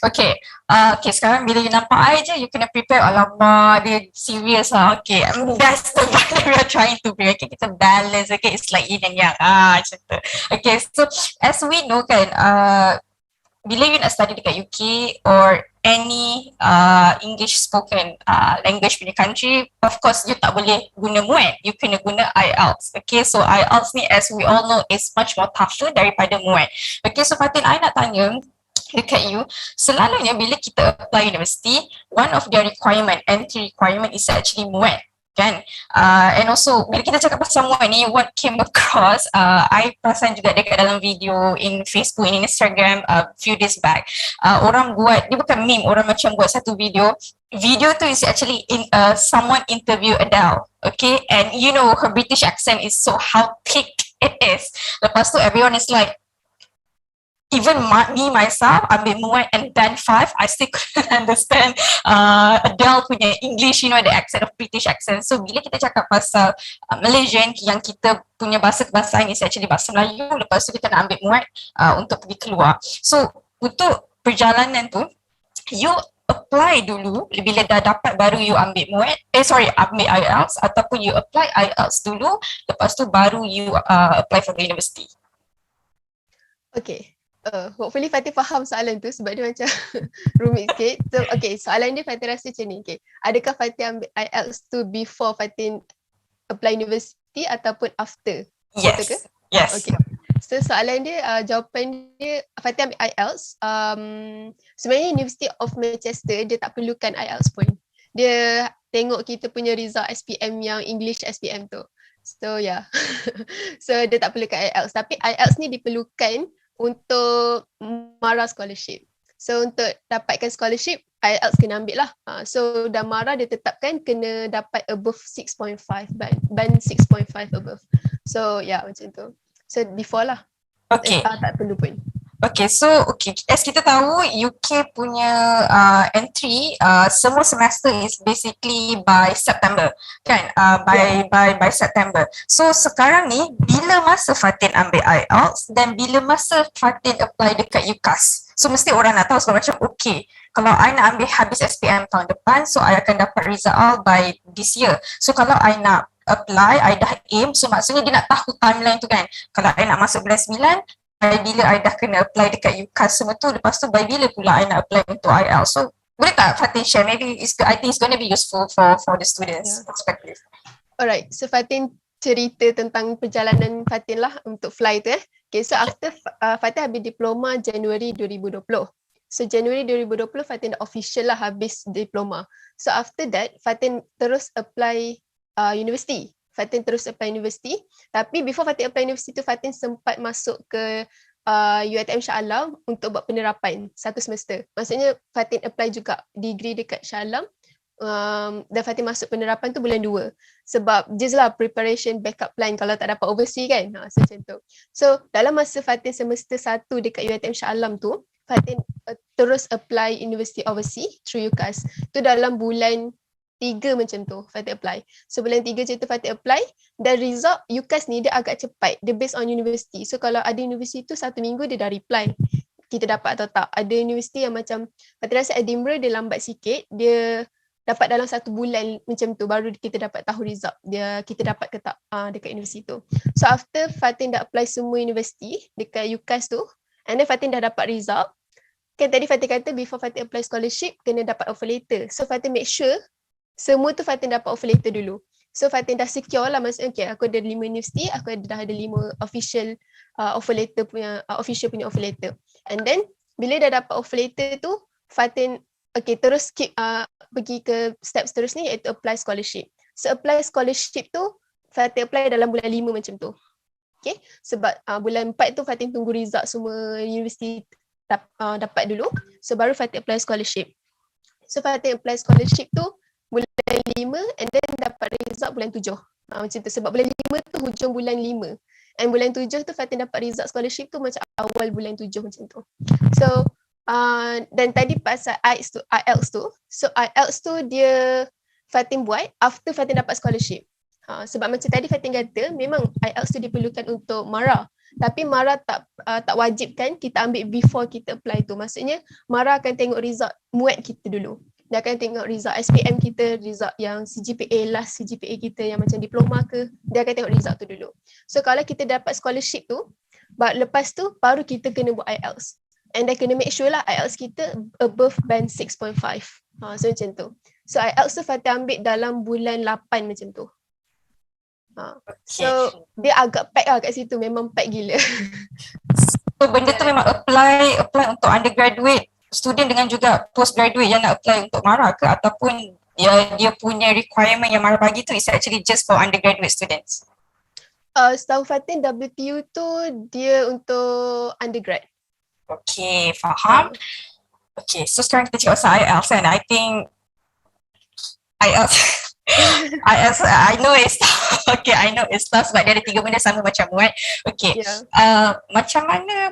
Okay. Okay, sekarang bila you nampak I je, you kena prepare. Alamak, dia serious lah. Okay, that's the part that we are trying to bring. Okay, kita balance. Okay, it's like yin and yang. Macam tu. Okay, so as we know kan, bila you nak study dekat UK or any English spoken language punya country, of course you tak boleh guna MUET, you kena guna IELTS. Okay, so IELTS ni as we all know is much more tougher daripada MUET. Okay, so Fatin, I nak tanya dekat you, selalunya bila kita apply university, one of their entry requirement is actually MUET. Kan? And also bila kita cakap pasal MUET ni, what came across, I perasan juga dekat dalam video in Facebook, in Instagram few days back, orang buat, dia bukan meme, orang macam buat satu video tu is actually someone interview Adele, okay, and you know her British accent is so how thick it is. Lepas tu everyone is like, even even me myself ambil muat and band 5, I still couldn't understand Adele punya English, you know, the accent of British accent. So bila kita cakap pasal Malaysian yang kita punya bahasa kebangsaan is actually bahasa Melayu, lepas tu kita nak ambil muat untuk pergi keluar. So untuk perjalanan tu, you apply dulu bila dah dapat baru you ambil muat, ambil IELTS, ataupun you apply IELTS dulu, lepas tu baru you apply for the university. Okay. Hopefully Fatin faham soalan tu sebab dia macam rumit sikit. So okay, soalan dia Fatin rasa macam ni. Okay. Adakah Fatin ambil IELTS tu before Fatin apply university ataupun after? Yes. Betul ke? Yes. Okay. So soalan dia, jawapan dia Fatin ambil IELTS. Sebenarnya University of Manchester dia tak perlukan IELTS pun. Dia tengok kita punya result SPM yang English SPM tu. So yeah. So dia tak perlukan IELTS. Tapi IELTS ni diperlukan untuk MARA scholarship. So untuk dapatkan scholarship, IELTS kena ambil lah. So dah MARA dia tetapkan kena dapat above 6.5, band 6.5 above. So yeah, macam tu. So before lah. Okay. Tak perlu pun. Okay, so as kita tahu UK punya entry semua semester is basically by September, kan? By September. So sekarang ni bila masa Fatin ambil IELTS dan bila masa Fatin apply dekat UCAS? So mesti orang nak tahu sebab macam okay, kalau I nak ambil habis SPM tahun depan, so I akan dapat result by this year. So kalau I nak apply, I dah aim, so maksudnya dia nak tahu timeline tu kan. Kalau I nak masuk bulan 9, by bila I dah kena apply dekat UCAS semua tu, lepas tu by bila pula I nak apply untuk IELTS. So boleh tak Fatin share? Maybe I think it's going to be useful for the students' perspective. Alright, so Fatin cerita tentang perjalanan Fatin lah untuk fly tu. Okay, so after Fatin habis diploma Januari 2020. So Januari 2020 Fatin dah official lah habis diploma. So after that Fatin terus apply universiti. Fatin terus apply universiti. Tapi before Fatin apply universiti tu, Fatin sempat masuk ke UiTM Shah Alam untuk buat penerapan satu semester. Maksudnya Fatin apply juga degree dekat Shah Alam. Dan Fatin masuk penerapan tu bulan 2. Sebab just lah preparation backup plan kalau tak dapat overseas kan. So macam tu. So dalam masa Fatin semester 1 dekat UiTM Shah Alam tu, Fatin terus apply university overseas through UCAS. Tu dalam bulan 3 macam tu Fatin apply. So bulan 3 macam tu Fatin apply dan result UCAS ni dia agak cepat. Dia based on university. So kalau ada university tu 1 minggu dia dah reply kita dapat atau tak. Ada university yang macam Fatin rasa Edinburgh dia lambat sikit. Dia dapat dalam 1 bulan macam tu baru kita dapat tahu result. Kita dapat ke tak dekat universiti tu. So after Fatin dah apply semua university dekat UCAS tu, and then Fatin dah dapat result. Kan tadi Fatin kata before Fatin apply scholarship kena dapat offer letter. So Fatin make sure semua tu Fatin dapat offer letter dulu. So Fatin dah secure lah, maksudnya okay, aku ada 5 universiti, aku dah ada 5 official offer letter punya official punya offer letter. And then bila dah dapat offer letter tu, Fatin okay terus pergi ke step seterusnya iaitu apply scholarship. So apply scholarship tu Fatin apply dalam bulan 5 macam tu. Okay, sebab bulan 4 tu Fatin tunggu result semua universiti dapat dulu. So baru Fatin apply scholarship. So Fatin apply scholarship tu bulan 5 and then dapat result bulan 7. Macam tu sebab bulan 5 tu hujung bulan 5. And bulan 7 tu Fatin dapat result scholarship tu macam awal bulan 7 macam tu. So dan tadi pasal IELTS tu. So IELTS tu dia Fatin buat after Fatin dapat scholarship. Sebab macam tadi Fatin kata memang IELTS tu diperlukan untuk MARA. Tapi MARA tak wajibkan kita ambil before kita apply tu. Maksudnya MARA akan tengok result muat kita dulu. Dia akan tengok result SPM kita, result yang CGPA, last CGPA kita yang macam diploma ke, dia akan tengok result tu dulu. So kalau kita dapat scholarship tu, lepas tu baru kita kena buat IELTS. And then kena make sure lah IELTS kita above band 6.5. So macam tu. So IELTS tu Fatin ambil dalam bulan 8 macam tu. So dia agak pack lah kat situ, memang pack gila. So benda tu memang apply untuk undergraduate student dengan juga postgraduate yang nak apply untuk MARA ke, ataupun dia punya requirement yang MARA bagi tu is actually just for undergraduate students? Setahu Fatin WTU tu dia untuk undergrad. Okay, faham. Okay, so sekarang kita cakap pasal IELTS kan. I think IELTS I know it's okay, I know it's tough sebab dia ada 3 benda sama macam Muat. Okay. Yeah. Macam mana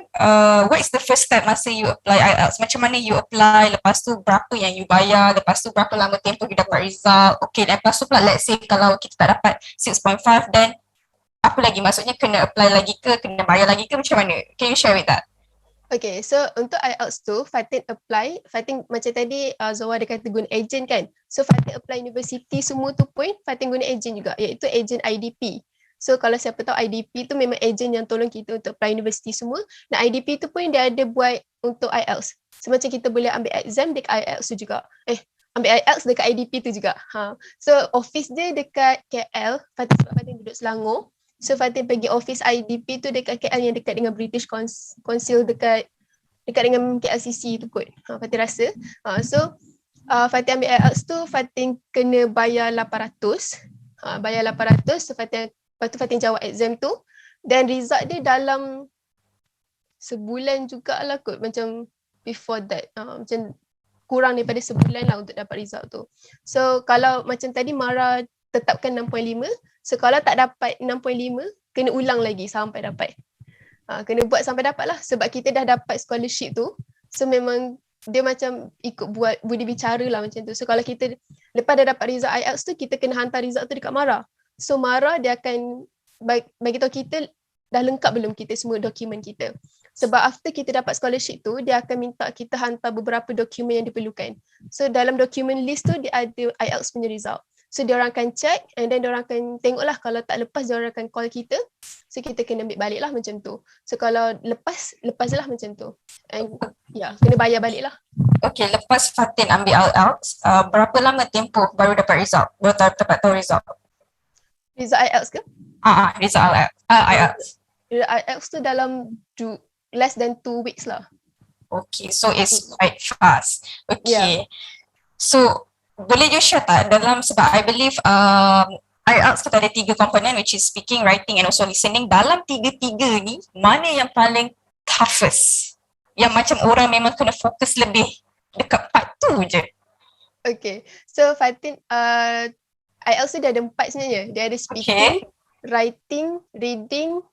what is the first step masa you apply IELTS? Macam mana you apply, lepas tu berapa yang you bayar, lepas tu berapa lama tempoh you dapat result. Okay, lepas tu pula let's say kalau kita tak dapat 6.5 then apa lagi? Maksudnya kena apply lagi ke, kena bayar lagi ke, macam mana? Can you share with that? Okay, so untuk IELTS tu, Fatin apply, Fatin macam tadi Xowa dia kata guna agent kan. So Fatin apply universiti semua tu pun Fatin guna agent juga, iaitu agent IDP. So kalau siapa tahu IDP tu memang agent yang tolong kita untuk apply universiti semua. Dan IDP tu pun dia ada buat untuk IELTS. So macam kita boleh ambil exam dekat IELTS tu juga. Ambil IELTS dekat IDP tu juga. So office dia dekat KL, Fatin sebab Fatin duduk Selangor. So Fatin pergi office IDP tu dekat KL yang dekat dengan British Council dekat dengan KLCC tu kot. Fatin rasa. So Fatin ambil IELTS tu, Fatin kena bayar 800. Bayar 800, so lepas tu Fatin jawab exam tu. Dan result dia dalam sebulan jugalah kot. Macam before that. Macam kurang daripada sebulan lah untuk dapat result tu. So kalau macam tadi Mara tetapkan 6.5. So kalau tak dapat 6.5, kena ulang lagi sampai dapat. Kena buat sampai dapat lah. Sebab kita dah dapat scholarship tu. So memang dia macam ikut buat budi bicara lah macam tu. So kalau kita lepas dah dapat result IELTS tu, kita kena hantar result tu dekat Mara. So Mara dia akan bagi tahu kita dah lengkap belum kita semua dokumen kita. Sebab after kita dapat scholarship tu, dia akan minta kita hantar beberapa dokumen yang diperlukan. So dalam dokumen list tu dia ada IELTS punya result. So diorang akan check and then diorang akan tengok lah, kalau tak lepas diorang akan call kita. So kita kena ambil balik lah macam tu. So kalau lepas je lah macam tu. And kena bayar balik lah. Okay, lepas Fatin ambil IELTS, berapa lama tempoh baru dapat result? Baru dapat tahu result? Result IELTS ke? Result IELTS. IELTS tu dalam less than 2 weeks lah. Okay, so it's quite fast. Okay. Yeah. So boleh you share tak dalam, sebab I believe IELTS kita ada 3 komponen, which is speaking, writing and also listening. Dalam 3-3 ni, mana yang paling toughest? Yang macam orang memang kena fokus lebih dekat part tu je. Okay, so Fatin, IELTS tu dia ada 4 sebenarnya. Dia ada speaking, writing, reading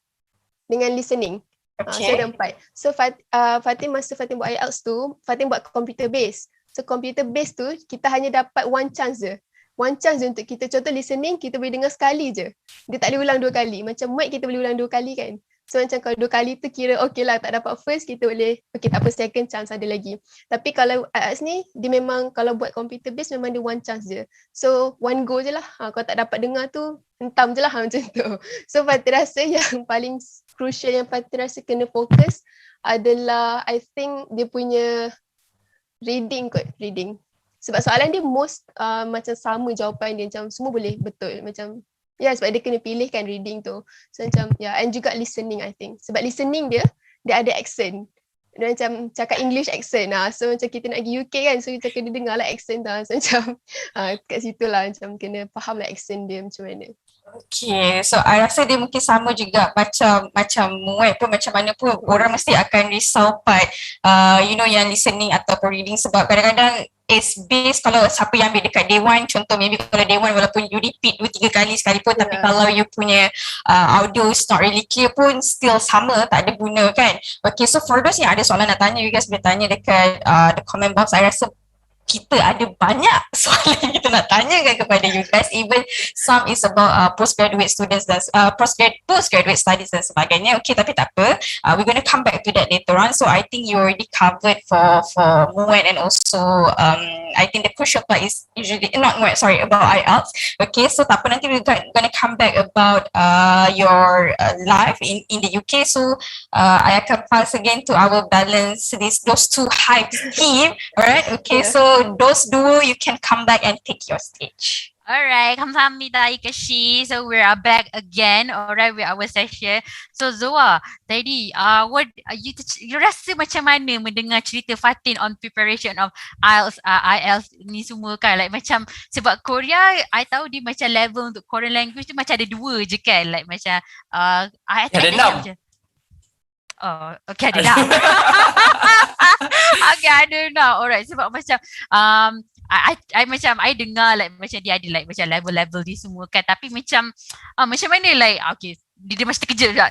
dengan listening. So ada 4. So Fatin masa Fatin buat IELTS tu, Fatin buat computer base. So computer base tu kita hanya dapat one chance je. One chance je untuk kita, contoh listening kita boleh dengar sekali je. Dia tak boleh ulang 2 kali. Macam mic kita boleh ulang 2 kali kan. So macam kalau 2 kali tu kira okey lah, tak dapat first kita boleh, okey tak apa, second chance ada lagi. Tapi kalau IELTS ni dia memang kalau buat computer base memang dia one chance je. So one go je lah. Kalau tak dapat dengar tu hentam je lah macam tu. So Fatin rasa yang paling crucial yang Fatin rasa kena fokus adalah I think dia punya reading. Sebab soalan dia most macam sama jawapan dia, macam semua boleh betul. Macam sebab dia kena pilih kan reading tu. So macam and juga listening I think. Sebab listening dia ada accent. Dia macam cakap English accent. So macam kita nak pergi UK kan, so kita kena dengar lah accent tu. So macam kat situ lah macam kena faham lah accent dia macam mana. Okay, so I rasa dia mungkin sama juga macam Muat pun, macam mana pun orang mesti akan risau part yang listening ataupun reading, sebab kadang-kadang it's based kalau siapa yang ambil dekat day 1, contoh maybe kalau day 1 walaupun you repeat 2-3 kali sekalipun, tapi kalau you punya audio is not really clear pun still sama, tak ada guna kan. Okay, so for those yang ada soalan nak tanya, you guys boleh tanya dekat the comment box. I rasa kita ada banyak soalan yang kita nak tanyakan kepada you guys, even some is about postgraduate students dan postgraduate studies dan sebagainya. Okay, tapi tak apa, we're going to come back to that later on. So I think you already covered for Muat, and also I think the crucial part is usually not Muat, sorry, about IELTS. Okay, so tak apa, nanti we're going to come back about your life in the UK. So I akan pass again to our balance those 2 hype team. Alright, okay, so those duo, you can come back and take your stage. Alright, kamsahamnida Ikashi. So we are back again, alright, with our session. So Xowa, tadi what you rasa macam mana mendengar cerita Fatin on preparation of IELTS ni semua kan, like macam sebab Korea I tahu dia macam level untuk Korean language tu macam ada 2 je kan, like macam I ada 6. Oh, okay, ada dah. Okay, I don't know. Alright, sebab macam I macam I dengar like macam dia ada like macam level-level ni semua kan, tapi macam macam mana like okay, dia masih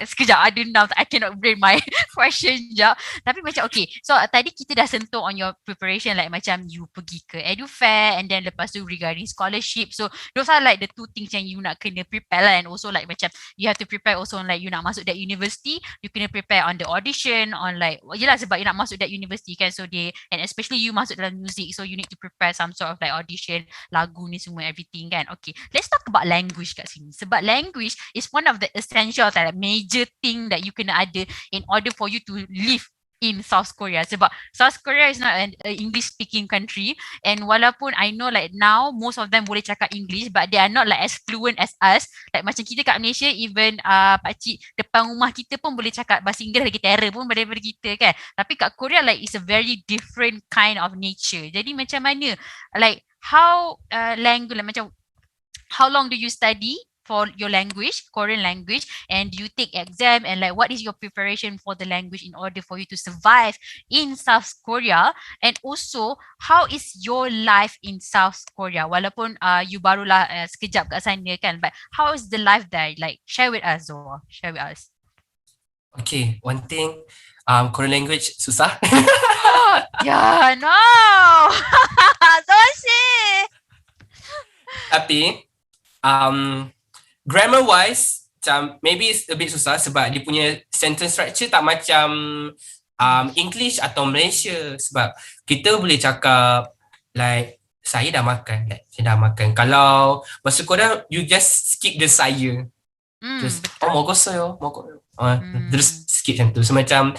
sekejap I don't know, I cannot brain my question sekejap. Tapi macam okay, so tadi kita dah sentuh on your preparation, like macam you pergi ke edu fair and then lepas tu regarding scholarship, so those are like the two things yang you nak kena prepare lah. And also like macam you have to prepare also on like you nak masuk that university, you kena prepare on the audition, on like yelah sebab you nak masuk that university kan, so they, and especially you masuk dalam music, so you need to prepare some sort of like audition, lagu ni semua everything kan. Okay, let's talk about language kat sini, sebab language is one of the essential like major thing that you kena ada in order for you to live in South Korea, sebab South Korea is not an English speaking country, and walaupun I know like now most of them boleh cakap English, but they are not like as fluent as us. Like macam kita kat Malaysia, even pakcik depan rumah kita pun boleh cakap bahasa Inggeris lagi terror pun daripada kita kan. Tapi kat Korea like it's a very different kind of nature. Jadi macam mana like how language, like macam how long do you study for your language, Korean language, and do you take exam, and like what is your preparation for the language in order for you to survive in South Korea? And also how is your life in South Korea, walaupun you barulah sekejap kat sana kan, but how is the life there? Like share with us, Xowa, share with us. Okay, one thing, Korean language susah. Yeah, no. So shit. Tapi grammar wise macam maybe it's a bit susah sebab dia punya sentence structure tak macam English atau Malaysia, sebab kita boleh cakap like saya dah makan, like saya dah makan. Kalau bahasa Korea you just skip the saya. Just 먹었어요. Terus skip macam tu. So macam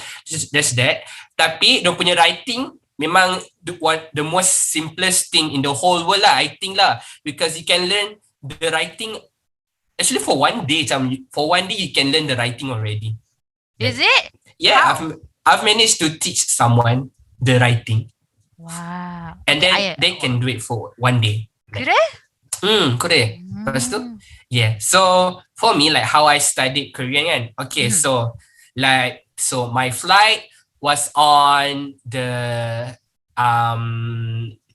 there's that. Tapi dia punya writing memang the most simplest thing in the whole world lah, I think lah, because you can learn the writing actually for one day. For one day you can learn the writing already. Is it? Yeah, I've managed to teach someone the writing. Wow. And then they can do it for one day. Correct? Correct. Lepas tu, yeah. So for me, like how I studied Korean kan. Okay, so my flight was on the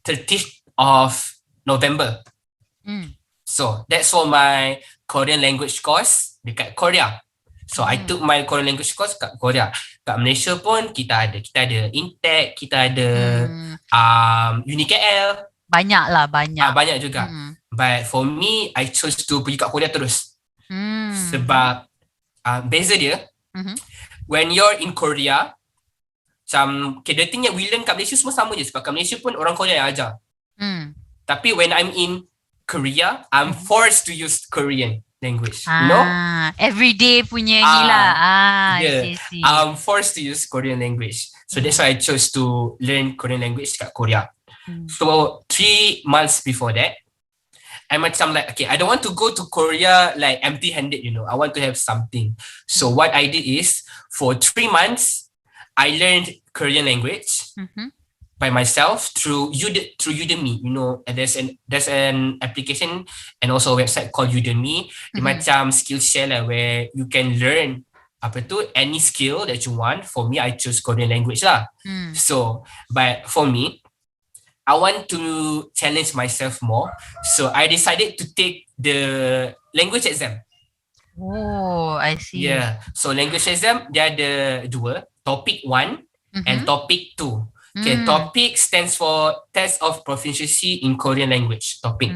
30th of November. So that's for my Korean language course dekat Korea. So I took my Korean language course kat Korea. Kat Malaysia pun kita ada Intech, kita ada UniKL. Banyak lah, banyak. Banyak juga. But for me, I chose to pergi kat Korea terus. Sebab beza dia, when you're in Korea, macam okay, the thing yang we learn kat Malaysia semua sama je, sebab kat Malaysia pun orang Korea yang ajar. Tapi when I'm in Korea, I'm forced to use Korean language. You know? Everyday punya ni lah. Yeah. I'm forced to use Korean language. So that's why I chose to learn Korean language kat Korea. So 3 months before that, I'm macam like, okay, I don't want to go to Korea like empty-handed, you know. I want to have something. So what I did is, for 3 months, I learned Korean language by myself through Udemy. You know, and there's an application and also a website called Udemy. Dia macam Skillshare lah, where you can learn any skill that you want. For me, I chose Korean language lah. So, but for me, I want to challenge myself more. So I decided to take the language exam. Oh, I see. Yeah. So language exam, dia ada dua. Topic 1 and topic 2. Okay, topic stands for Test of Proficiency in Korean Language. Topic.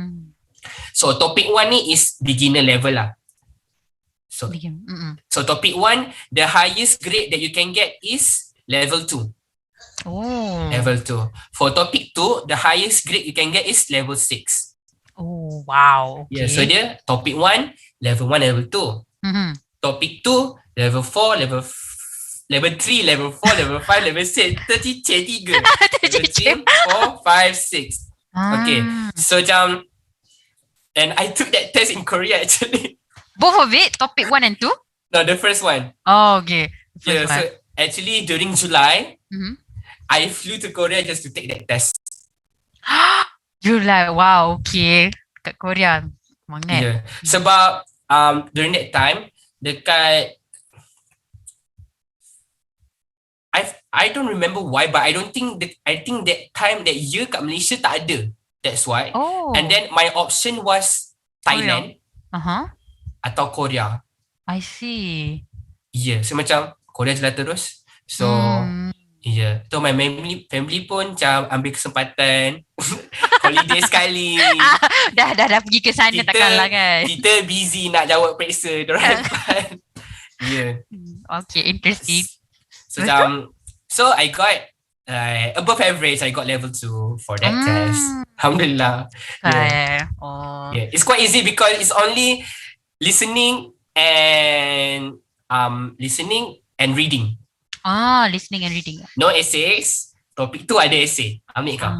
So topic 1 ni is beginner level lah. So topic 1, the highest grade that you can get is level 2. Oh. Level 2. For topic 2, the highest grade you can get is level 6. Oh, wow. Okay. Yeah, so dia topic 1, level 1, level 2. Topic 2, level 4, level 3, level 4, level 5, level 6, 33. Level 3, 4, 5, 6. Okay, so macam, and I took that test in Korea actually. Both of it? Topic 1 and 2? No, the first one. Oh, okay. Yeah, so actually during July, I flew to Korea just to take that test. You're like, wow, okay. Kat Korea, semangat. Yeah, sebab during that time, dekat I don't remember why, but I think that time that year kat Malaysia tak ada. That's why. Oh. And then my option was Thailand atau Korea. I see. Yeah, so macam Korea je lah terus. So yeah, so my family pun macam ambil kesempatan holiday sekali. dah pergi ke sana takkan lah kan. Kita busy nak jawab periksa dorang depan. Yeah. Okay, interesting. So I got above average. I got level 2 for that test. Alhamdulillah. Yeah. Yeah, it's quite easy because it's only listening and reading. Listening and reading. No essays. Topik tu ada essay. Ambil kau.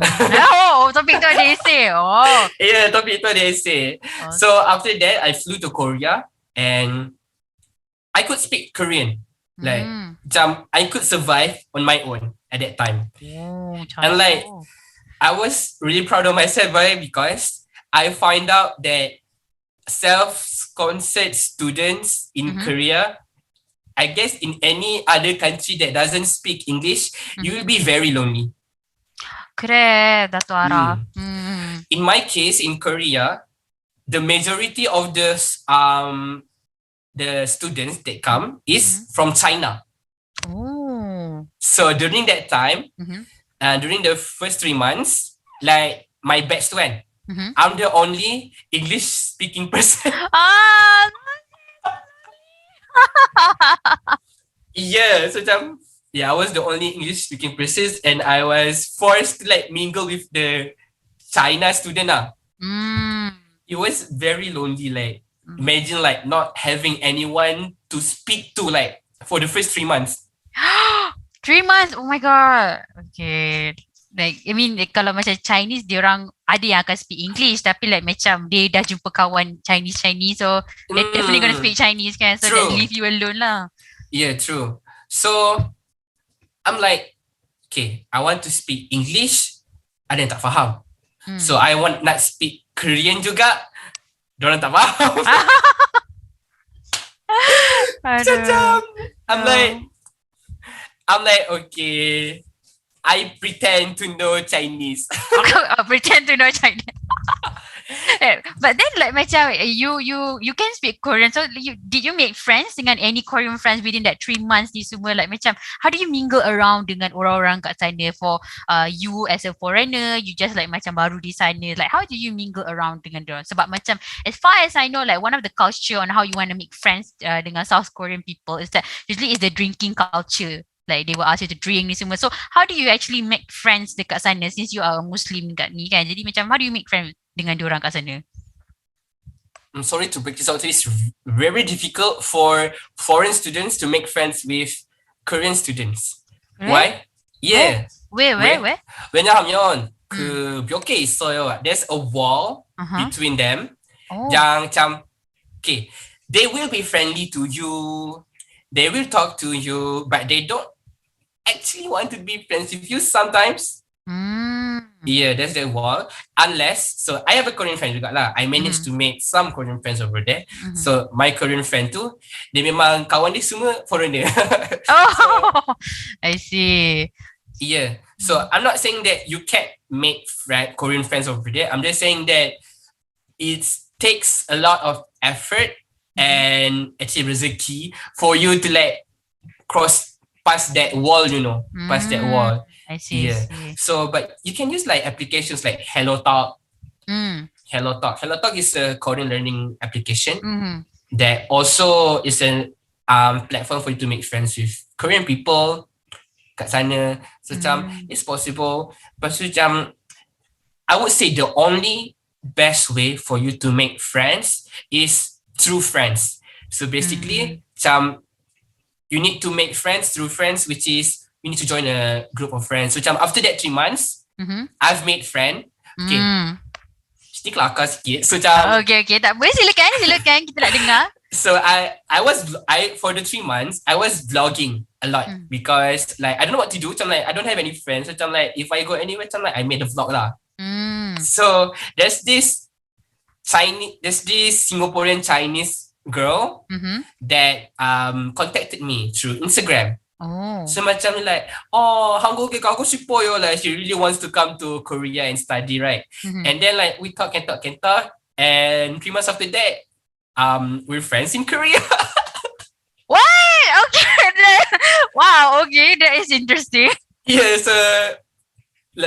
Topik tu ada essay. Yeah, topik tu ada essay. So after that, I flew to Korea and I could speak Korean. Like, I could survive on my own at that time. And like, I was really proud of myself, right? Because I find out that self-sponsored students in Korea, I guess in any other country that doesn't speak English, you will be very lonely. Correct, that's what In my case, in Korea, the majority of the students that come is from China. So during that time, during the first 3 months, like my batch one, I'm the only English speaking person. Yeah, so I was the only English speaking person and I was forced to like mingle with the China student. It was very lonely, like imagine like not having anyone to speak to like for the first 3 months. 3 months? Oh my god. Okay. Like, I mean, kalau macam Chinese, diorang ada yang akan speak English, tapi like macam dia dah jumpa kawan Chinese, so they're definitely gonna speak Chinese kan, so they leave you alone lah. Yeah, true. So, I'm like, okay, I want to speak English, ada yang tak faham. So, I want nak speak Korean juga, diorang tak faham. So, I'm like, okay, I pretend to know Chinese. Pretend to know Chinese. But then like macam you can speak Korean, so did you make friends dengan any Korean friends within that 3 months ni semua? Like macam how do you mingle around dengan orang-orang kat sana? For you as a foreigner, you just like macam baru di sana, like how do you mingle around dengan dia? Sebab macam as far as I know, like one of the culture on how you want to make friends dengan South Korean people is that usually is the drinking culture. Like they will ask you to drink ni semua. So how do you actually make friends dekat sana since you are a Muslim kat ni kan? Jadi macam how do you make friends dengan diorang kat sana? I'm sorry to break this out. It's very difficult for foreign students to make friends with Korean students. Why? Yeah. Where? 왜냐하면 그 벽에 있어요. There's a wall between them. yang macam, okay, they will be friendly to you, they will talk to you, but they don't actually want to be friends with you sometimes. Yeah, that's the wall. Unless, so I have a Korean friend juga lah. I managed to make some Korean friends over there. So my Korean friend tu, dia memang kawan dia semua foreigner. Oh, I see. Yeah. So I'm not saying that you can't make Korean friends over there. I'm just saying that it takes a lot of effort and actually rezeki for you to like cross past that wall, you know, past that wall. I see. Yeah. So, but you can use like applications like Hello Talk. Hello Talk is a Korean learning application that also is a platform for you to make friends with Korean people kat sana. So, it's possible. But so, I would say the only best way for you to make friends is through friends. So basically, you need to make friends through friends, which is you need to join a group of friends. So after that 3 months, I've made friend. Okay. Sedikit kelakar sikit. So okay. Tak boleh, silakan. Kita nak dengar. So for the 3 months, I was vlogging a lot because like I don't know what to do. Like I don't have any friends. So like if I go anywhere, like I made a vlog lah. So there's this Singaporean Chinese girl that contacted me through Instagram Oh. So macam like, oh, 한국에 가고 싶어요. Like she really wants to come to Korea and study, right? Mhm. And then like we talk, and 3 months after that, we're friends in Korea. What? Okay. Wow. Okay, that is interesting. Yeah,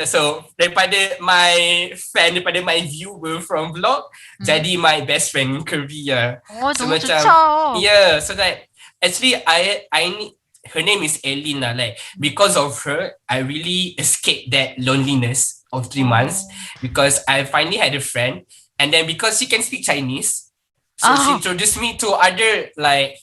so daripada my viewer from vlog, jadi my best friend in Korea. Oh, So tu macam, cocok. yeah, so like actually I need, her name is Eileen lah. Like because of her, I really escaped that loneliness of 3 months because I finally had a friend, and then because she can speak Chinese, so she Oh. introduced me to other like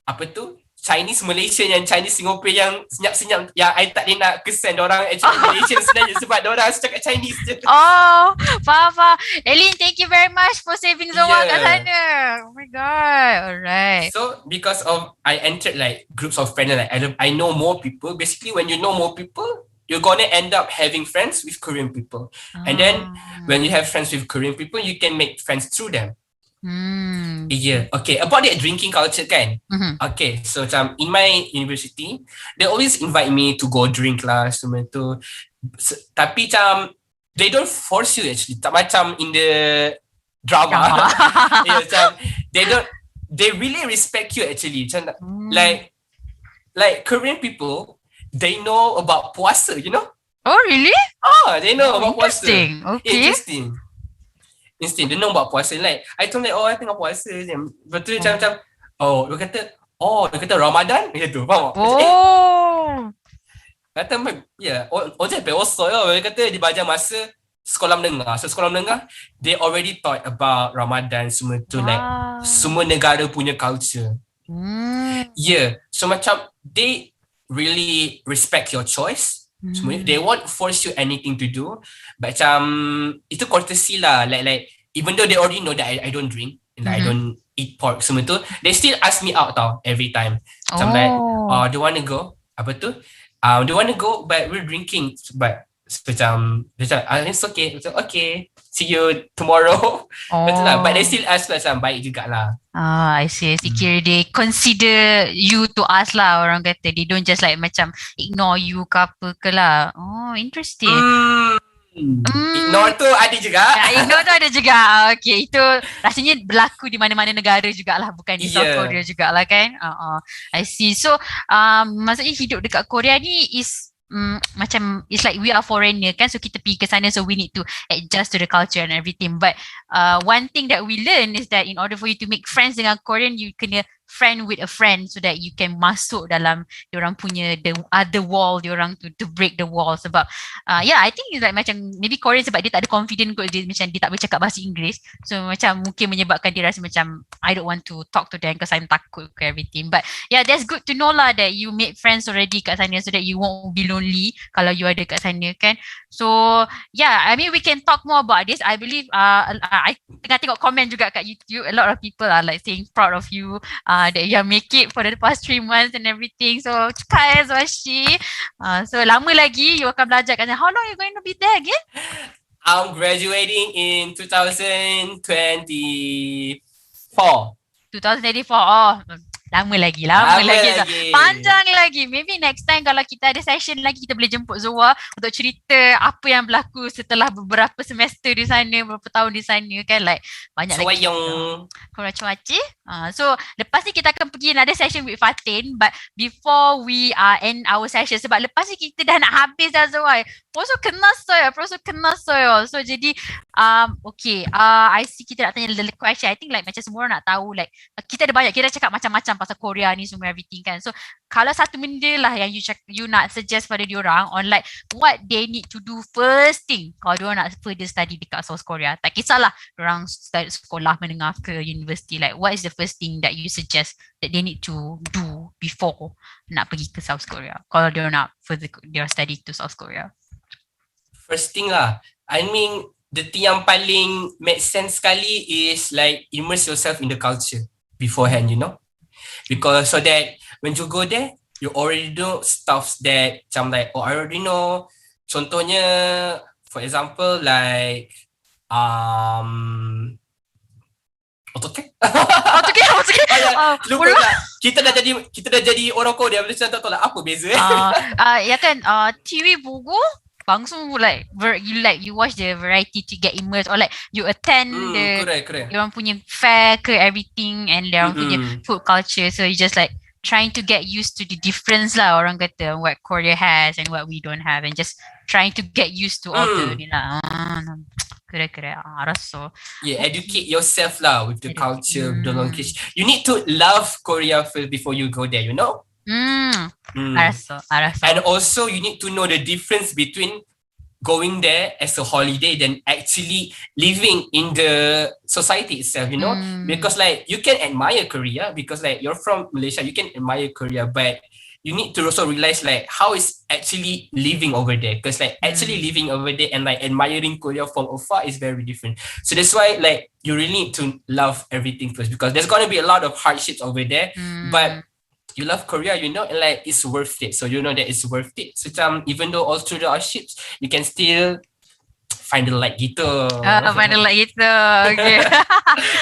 apa tu, Chinese Malaysian yang Chinese Singapore yang senyap-senyap, yang I tak boleh nak kesan diorang actually Malaysian sebenarnya sebab diorang cakap Chinese je. Oh, faham. Eileen, thank you very much for saving Xowa kat Yeah. sana. Oh my god. Alright. So because of I entered like groups of friends, like I know more people. Basically, when you know more people, you're gonna end up having friends with Korean people. And then when you have friends with Korean people, you can make friends through them. Yeah. Okay. About that drinking culture kan. Okay. So macam in my university, they always invite me to go drink lah semua tu. Tapi macam they don't force you actually. Tak macam in the drama. Yeah, macam they really respect you actually. Macam like Korean people, they know about puasa, you know? Oh, really? They know about puasa. Interesting. Okay. Interesting. Dia know about puasa. Like I told them, I tengah puasa je. Lepas tu macam dia kata Ramadan gitu. Faham tak? Oh. Kata yeah, 어제 배웠어요. Dia kata di belajar masa sekolah menengah. So sekolah menengah, they already thought about Ramadan semua tu, like semua negara punya culture. Yeah. So macam they really respect your choice. They won't force you anything to do. But macam itu courtesy lah. Like even though they already know that I don't drink and I don't eat pork semua tu, they still ask me out tau every time. Macam like, do you want to go? Apa tu? Do you want to go? But we're drinking. But macam it's okay. Macam okay. See you tomorrow. Betul lah. But they still ask macam baik jugalah. I see. Kira they consider you to ask lah, orang kata. They don't just like macam ignore you ke apa ke lah. Oh, interesting. Ignore tu ada juga. Ignore tu ada juga. Okay, itu rasanya berlaku di mana-mana negara jugalah. Bukan di South Korea jugalah kan. I see. So, maksudnya hidup dekat Korea ni is macam it's like we are foreigner kan, so kita pergi ke sana, so we need to adjust to the culture and everything. But one thing that we learn is that in order for you to make friends dengan Korean, you kena friend with a friend so that you can masuk dalam diorang punya the other wall diorang to break the wall. Sebab I think it's like macam maybe Korean sebab dia tak ada confident kot, dia macam dia tak boleh cakap bahasa Inggeris, so macam mungkin menyebabkan dia rasa macam I don't want to talk to them because I'm takut ke everything. But yeah, that's good to know lah that you made friends already kat sana so that you won't be lonely kalau you ada kat sana kan. So yeah, I mean we can talk more about this. I believe I tengah tengok komen juga kat YouTube, a lot of people are like saying proud of you that you have make it for the past 3 months and everything. So cakap Washi. So lama lagi you akan belajar kat sana. How long are you going to be there again? I'm graduating in 2024. 2024. Oh, lama lagi. Panjang lagi. Maybe next time kalau kita ada session lagi, kita boleh jemput Xowa untuk cerita apa yang berlaku setelah beberapa semester di sana, beberapa tahun di sana kan. Like banyak lagi. Korang cuaci. So lepas ni kita akan pergi another session with Fatin. But before we end our session, sebab lepas ni kita dah nak habis dah Xowa. Proso kena saya. So jadi okay, I see kita nak tanya little question. I think like macam semua orang nak tahu, like kita ada banyak, kita cakap macam-macam pasal Korea ni semua everything kan. So kalau satu benda lah yang you nak suggest pada diorang on like what they need to do first thing kalau diorang nak further study dekat South Korea, tak kisahlah diorang start sekolah menengah ke university, like what is the first thing that you suggest that they need to do before nak pergi ke South Korea kalau diorang nak further their study to South Korea? First thing lah, I mean the thing yang paling make sense sekali is like immerse yourself in the culture beforehand, you know, because so that when you go there you already know stuff that macam like I already know. Contohnya for example like AutoCAD? AutoCAD. Lupa pula. Kita dah jadi orang Korea. Macam tak tahu lah apa beza. Ya kan, TV buku langsung like you watch the variety to get immersed, or like you attend the correct. orang punya fair ke everything, and dia orang punya food culture, so you just like trying to get used to the difference lah, orang kata, what Korea has and what we don't have, and just trying to get used to all the ni lah. Correct. Rasa. Yeah, educate yourself lah with the culture, the language. You need to love Korea first before you go there, you know? Rasa. And also you need to know the difference between going there as a holiday than actually living in the society itself, you know? Because like you can admire Korea because like you're from Malaysia, you can admire Korea, but you need to also realize like how is actually living over there, because like actually living over there and like admiring Korea from afar is very different. So that's why like you really need to love everything first, because there's going to be a lot of hardships over there, but you love Korea, you know, and like it's worth it. So you know that it's worth it. So even though all through the hardships, you can still find the light gitu. Find the light gitu. Okay.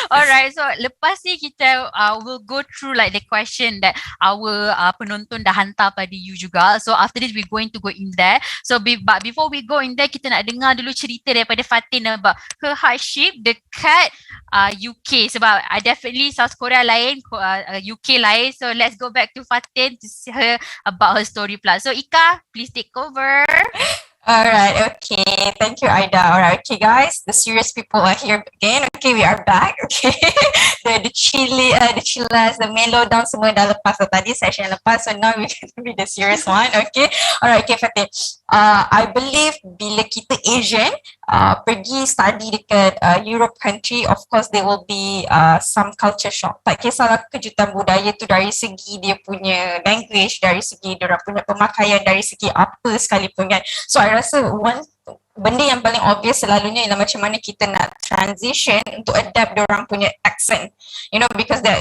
Alright, so lepas ni kita will go through like the question that our penonton dah hantar pada you juga. So after this we're going to go in there. So but before we go in there, kita nak dengar dulu cerita daripada Fatin about her hardship dekat UK, sebab definitely South Korea lain, UK lain. So let's go back to Fatin to see her about her story plus. So Ika, please take over. Alright, okay. Thank you, Aida. Alright, okay, guys. The serious people are here again. Okay, we are back. Okay. the chillas, the mellow down semua dah lepas tadi, session lepas. So now we're going to be the serious one. Okay. Alright, okay, Fatih. I believe bila kita Asian pergi study dekat Europe country, of course there will be some culture shock. Tak kisahlah kejutan budaya tu dari segi dia punya language, dari segi dia punya pemakaian, dari segi apa sekalipun kan. So I rasa benda yang paling obvious selalunya ialah macam mana kita nak transition untuk adapt diorang punya accent, you know, because they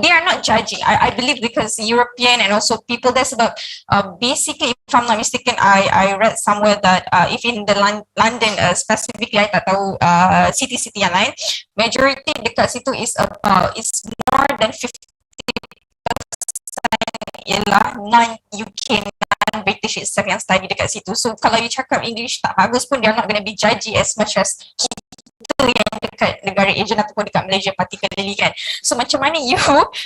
are not judging. I believe because European and also people that's about basically, if I'm not mistaken, I read somewhere that if in the London specifically, I tak tahu city-city yang lain, majority dekat situ is about, it's more than 50% ialah non-UK, non-British itself yang study dekat situ. So kalau you cakap English tak bagus pun, they're not going to be judgy as much as kita yang dekat negara Asian ataupun dekat Malaysia particularly kan. So macam mana you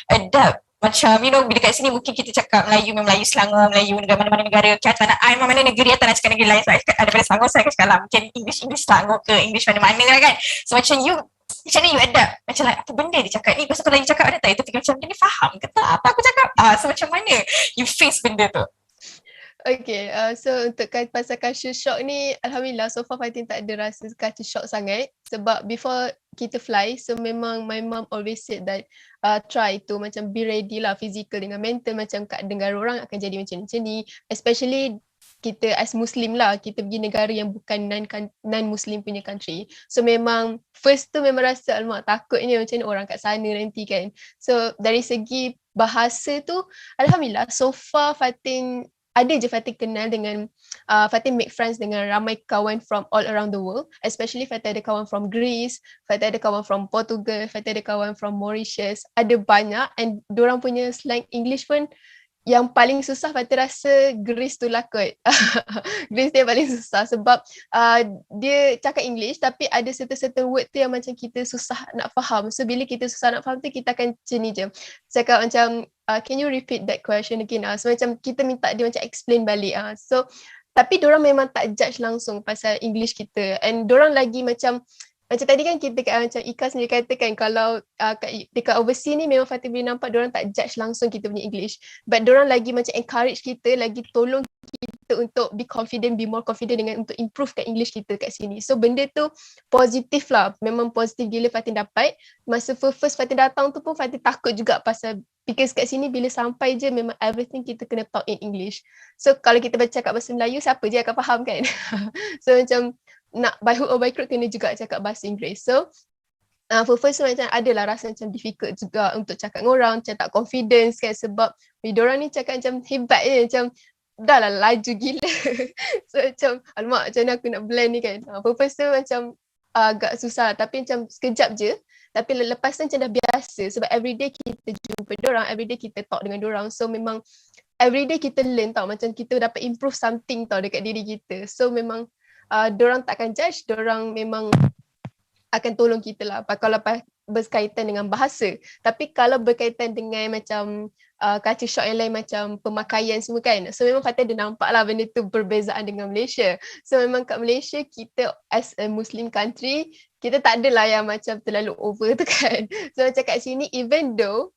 adapt? Macam, you know, bila kat sini mungkin kita cakap Melayu Selangor, Melayu mana-mana negara, okay, tak nak, mana-mana negeri atau nak cakap negeri lain, so daripada Selangor saya akan cakap lah, mungkin English Selangor ke English mana-mana kan. So macam mana you adapt? Macam like, apa benda dia cakap ni? Pasal kalau you cakap ada tak, itu fikir macam, dia ni faham ke tak apa aku cakap? So macam mana you face benda tu? Okay, so untuk pasal culture shock ni, Alhamdulillah so far Fatin tak ada rasa culture shock sangat, sebab before kita fly, so memang my mom always said that try to macam be ready lah, physical dengan mental, macam kat dengar orang akan jadi macam ni, especially kita as Muslim lah, kita pergi negara yang bukan non-Muslim punya country. So memang first tu memang rasa alamak takutnya macam ni orang kat sana nanti kan. So dari segi bahasa tu, Alhamdulillah so far Fatin kenal dengan Fatin make friends dengan ramai kawan from all around the world, especially Fatin ada kawan from Greece, Fatin ada kawan from Portugal, Fatin ada kawan from Mauritius, ada banyak, and diorang punya slang English pun yang paling susah Fatin rasa Greece tu lah kot. Greece dia paling susah sebab dia cakap English tapi ada certain word tu yang macam kita susah nak faham. So bila kita susah nak faham tu, kita akan macam ni je, cakap macam can you repeat that question again? So macam kita minta dia macam explain balik. So tapi diorang memang tak judge langsung pasal English kita, and diorang lagi macam tadi kan kita macam Ika sendiri katakan kalau dekat overseas ni memang Fatin boleh nampak diorang tak judge langsung kita punya English, but diorang lagi macam encourage kita, lagi tolong kita untuk be more confident dengan untuk improvekan English kita kat sini. So benda tu positif lah, memang positif gila Fatin dapat. Masa first Fatin datang tu pun Fatin takut juga pasal because kat sini bila sampai je memang everything kita kena talk in English. So kalau kita bercakap bahasa Melayu, siapa je akan faham kan? So macam nak by hook or by crook kena juga cakap bahasa Inggeris. So first macam adalah rasa macam difficult juga untuk cakap dengan orang, macam tak confidence kan, sebab diorang ni cakap macam hebat je, macam dah lah laju gila. So macam alamak macam mana aku nak blend ni kan. First tu macam agak susah, tapi macam sekejap je Tapi lepas tu macam dah biasa sebab everyday kita jumpa diorang, everyday kita talk dengan diorang. So memang everyday kita learn tau, macam kita dapat improve something tau dekat diri kita. So memang diorang takkan judge, diorang memang akan tolong kita lah kalau berkaitan dengan bahasa. Tapi kalau berkaitan dengan macam culture shock yang lain macam pemakaian semua kan, so memang Fatin ada nampak lah benda tu perbezaan dengan Malaysia. So memang kat Malaysia kita as a Muslim country, kita tak adalah yang macam terlalu over tu kan. So macam kat sini even though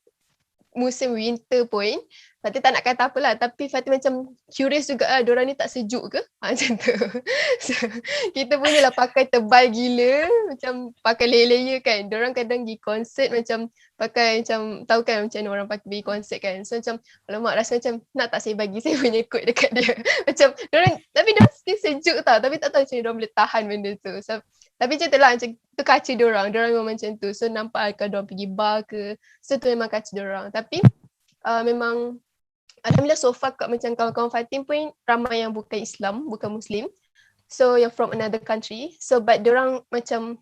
musim winter pun Fatin tak nak kata apa lah, tapi Fatin macam curious juga lah, diorang ni tak sejuk ke? Macam tu. So, kita punya lah pakai tebal gila, macam pakai layer-layer kan. Diorang kadang pergi konsert macam pakai macam, tahu kan macam mana orang pergi konsert kan. So macam, alamak rasa macam nak tak saya bagi saya punya coat dekat dia. Macam diorang, tapi diorang still sejuk tau, tapi tak tahu macam diorang boleh tahan benda tu. So, tapi macam tu lah, macam tu kaca diorang memang macam tu. So nampak kalau diorang pergi bar ke, so tu memang kaca diorang. Tapi memang alhamdulillah so far kat macam kawan-kawan Fatin pun ramai yang bukan Islam, bukan Muslim. So yang from another country. So but diorang macam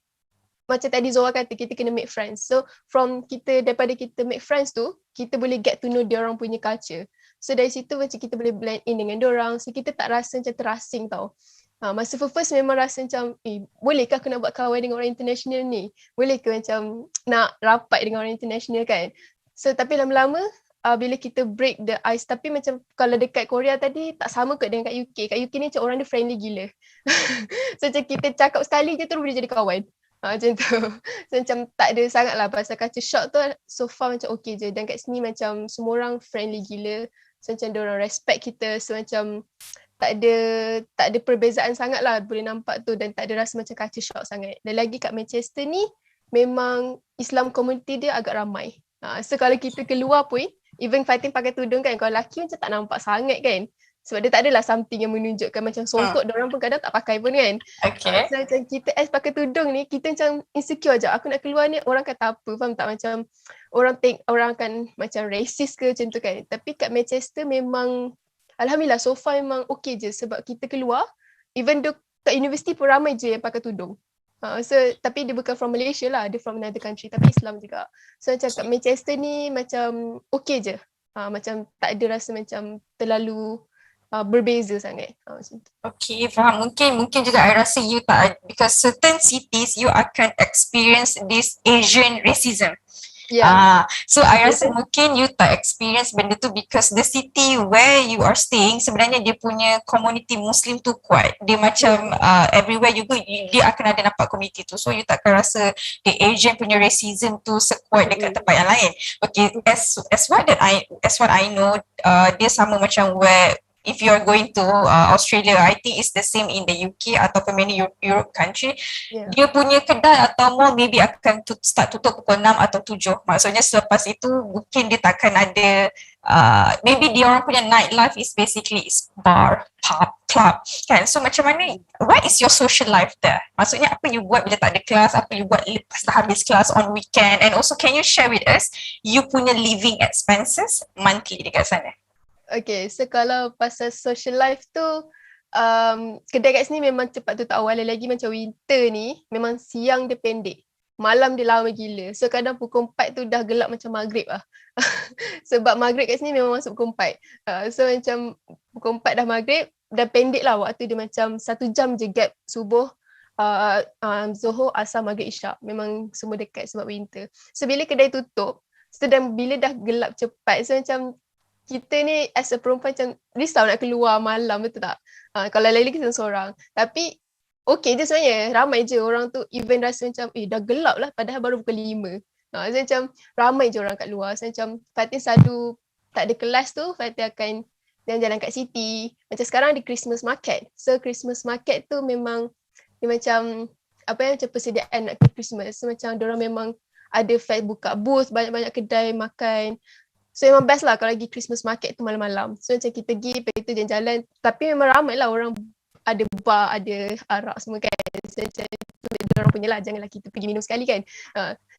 tadi Xowa kata kita kena make friends. So from daripada kita make friends tu, kita boleh get to know diorang punya culture. So dari situ macam kita boleh blend in dengan diorang. So kita tak rasa macam terasing tau. Masa first memang rasa macam bolehkah aku nak buat kawan dengan orang international ni? Boleh ke macam nak rapat dengan orang international kan? So tapi lama-lama bila kita break the ice, tapi macam kalau dekat Korea tadi tak sama kot dengan kat UK. Kat UK ni macam orang dia friendly gila. So macam kita cakap sekali je terus boleh jadi kawan. Macam tu. So macam tak ada sangat lah pasal culture shock tu so far macam okay je. Dan kat sini macam semua orang friendly gila. So macam diorang respect kita. So macam tak ada perbezaan sangat lah boleh nampak tu, dan tak ada rasa macam culture shock sangat. Dan lagi kat Manchester ni memang Islam community dia agak ramai. So kalau kita keluar pun, even Fatin pakai tudung kan, kalau lelaki macam tak nampak sangat kan. Sebab dia tak adalah something yang menunjukkan macam songkok, diorang pun kadang tak pakai pun kan. Okay. So macam kita as pakai tudung ni, kita macam insecure je. Aku nak keluar ni, orang kata apa, faham tak? Macam orang akan macam racist ke macam tu kan. Tapi kat Manchester memang, alhamdulillah so far memang okay je sebab kita keluar, even though kat universiti pun ramai je yang pakai tudung. So tapi dia bukan from Malaysia lah, dia from another country tapi Islam juga. So macam kat Manchester ni macam okay je. Macam tak ada rasa macam terlalu berbeza sangat. Macam tu. Okay, faham. Mungkin juga I rasa you tak, because certain cities you akan experience this Asian racism. Yeah. So I rasa mungkin you tak experience benda tu because the city where you are staying sebenarnya dia punya community Muslim tu kuat. Dia macam everywhere you go dia akan ada nampak community tu. So you takkan rasa the Asian punya racism tu sekuat dekat tempat yang lain. Okay, as what I know, dia sama macam where if you are going to Australia, I think it's the same in the UK ataupun many Europe country. Yeah. Dia punya kedai atau mall maybe akan start tutup pukul 6 atau 7. Maksudnya selepas itu mungkin dia takkan ada, maybe dia orang punya nightlife is basically bar, pub, club kan. So macam mana, what is your social life there? Maksudnya apa you buat bila tak ada kelas, apa you buat lepas dah habis kelas on weekend, and also can you share with us you punya living expenses monthly dekat sana? Okay, so kalau pasal social life tu, kedai kat sini memang cepat tutup awal. Lagi macam winter ni, memang siang dia pendek, malam dia lama gila. So kadang pukul 4 tu dah gelap macam maghrib lah. Sebab maghrib kat sini memang masuk pukul 4. So macam pukul 4 dah maghrib, dah pendek lah waktu dia, macam 1 jam je gap subuh, Zohor, Asar, Maghrib, Isyak. Memang semua dekat sebab winter. So bila kedai tutup, so dan bila dah gelap cepat, so macam kita ni as a perempuan macam risau nak keluar malam, betul tak? Kalau lagi kita seorang. Tapi okay je sebenarnya, ramai je orang tu even rasa macam dah gelap lah padahal baru pukul 5. So macam ramai je orang kat luar. So macam Fatin selalu tak ada kelas tu, Fatin akan jalan-jalan kat city. Macam sekarang ada Christmas market. So Christmas market tu memang dia macam macam persediaan nak ke Christmas. So macam diorang memang ada buka booth, banyak-banyak kedai makan. So memang best lah kalau lagi Christmas market tu malam-malam. So macam kita pergi, pergi tu jalan-jalan. Tapi memang ramai lah orang, ada bar, ada arak semua kan. So macam tu diorang punya lah, janganlah kita pergi minum sekali kan.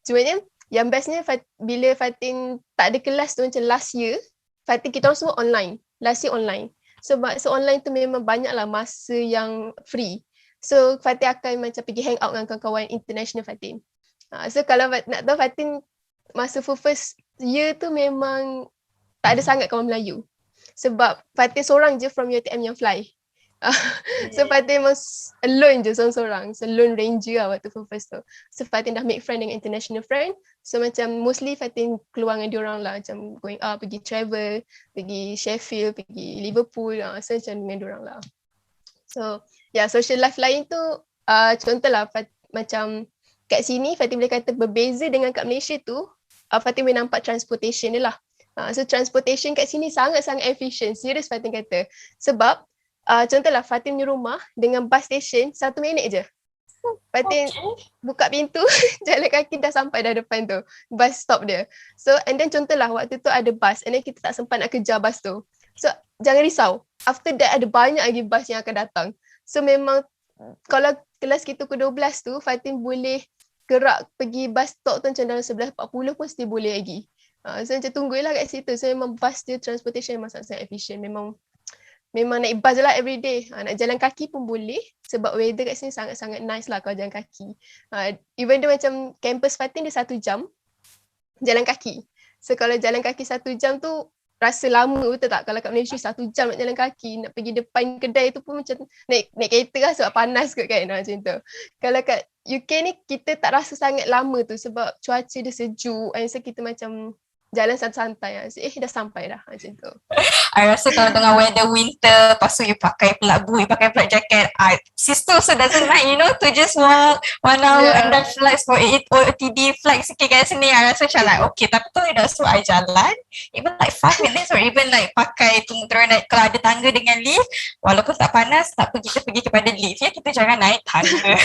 Cumanya yang bestnya bila Fatin tak ada kelas tu, macam last year, Fatin kita orang semua online. Last year online. So online tu memang banyak lah masa yang free. So Fatin akan macam pergi hang out dengan kawan-kawan international Fatin. So kalau nak tahu Fatin masa first year tu memang tak ada sangat kawan Melayu. Sebab Fatin seorang je from UiTM yang fly. So Fatin memang alone je seorang-seorang. So lone ranger lah waktu first tu. So Fatin dah make friend dengan international friend. So macam mostly Fatin keluar dengan diorang lah. Macam going out, pergi travel, pergi Sheffield, pergi Liverpool. So macam dengan diorang lah. So social life lain tu contohlah macam kat sini Fatin boleh kata berbeza dengan kat Malaysia tu. Fatin boleh nampak transportation dia lah. So transportation kat sini sangat-sangat efficient. Serius Fatin kata. Sebab contohlah Fatin punya rumah dengan bus station 1 minit je. Fatin buka pintu, jalan kaki dah sampai dah depan tu. Bus stop dia. So and then contohlah waktu tu ada bus and then kita tak sempat nak kejar bus tu. So jangan risau. After that ada banyak lagi bus yang akan datang. So memang kalau kelas kita ke 12 tu Fatin boleh gerak pergi bus stop tu macam dalam 11.40 pun still boleh lagi. So macam tunggulah kat situ. So memang bus dia transportation memang sangat efficient. Memang naik bus je lah everyday. Nak jalan kaki pun boleh sebab weather kat sini sangat-sangat nice lah kalau jalan kaki. Even though macam campus Fatin dia 1 jam jalan kaki. So kalau jalan kaki 1 jam tu rasa lama betul tak? Kalau kat Malaysia 1 jam nak jalan kaki, nak pergi depan kedai tu pun macam naik kereta lah sebab panas kot kan macam tu. Kalau kat UK ni kita tak rasa sangat lama tu sebab cuaca dia sejuk and so kita macam jalan santai-santai lah. So, dah sampai dah macam tu. I rasa kalau tengah weather winter, lepas tu you pakai pula boot, you pakai pula jacket. Sister also doesn't mind, to just walk 1 hour and then flights for OTD flight sikit kat sini. I rasa macam like, okay, tapi tu dah so I jalan, even like 5 minutes or even like pakai turun naik, kalau ada tangga dengan lift, walaupun tak panas, tak apa kita pergi kepada lift, ya kita jangan naik tangga.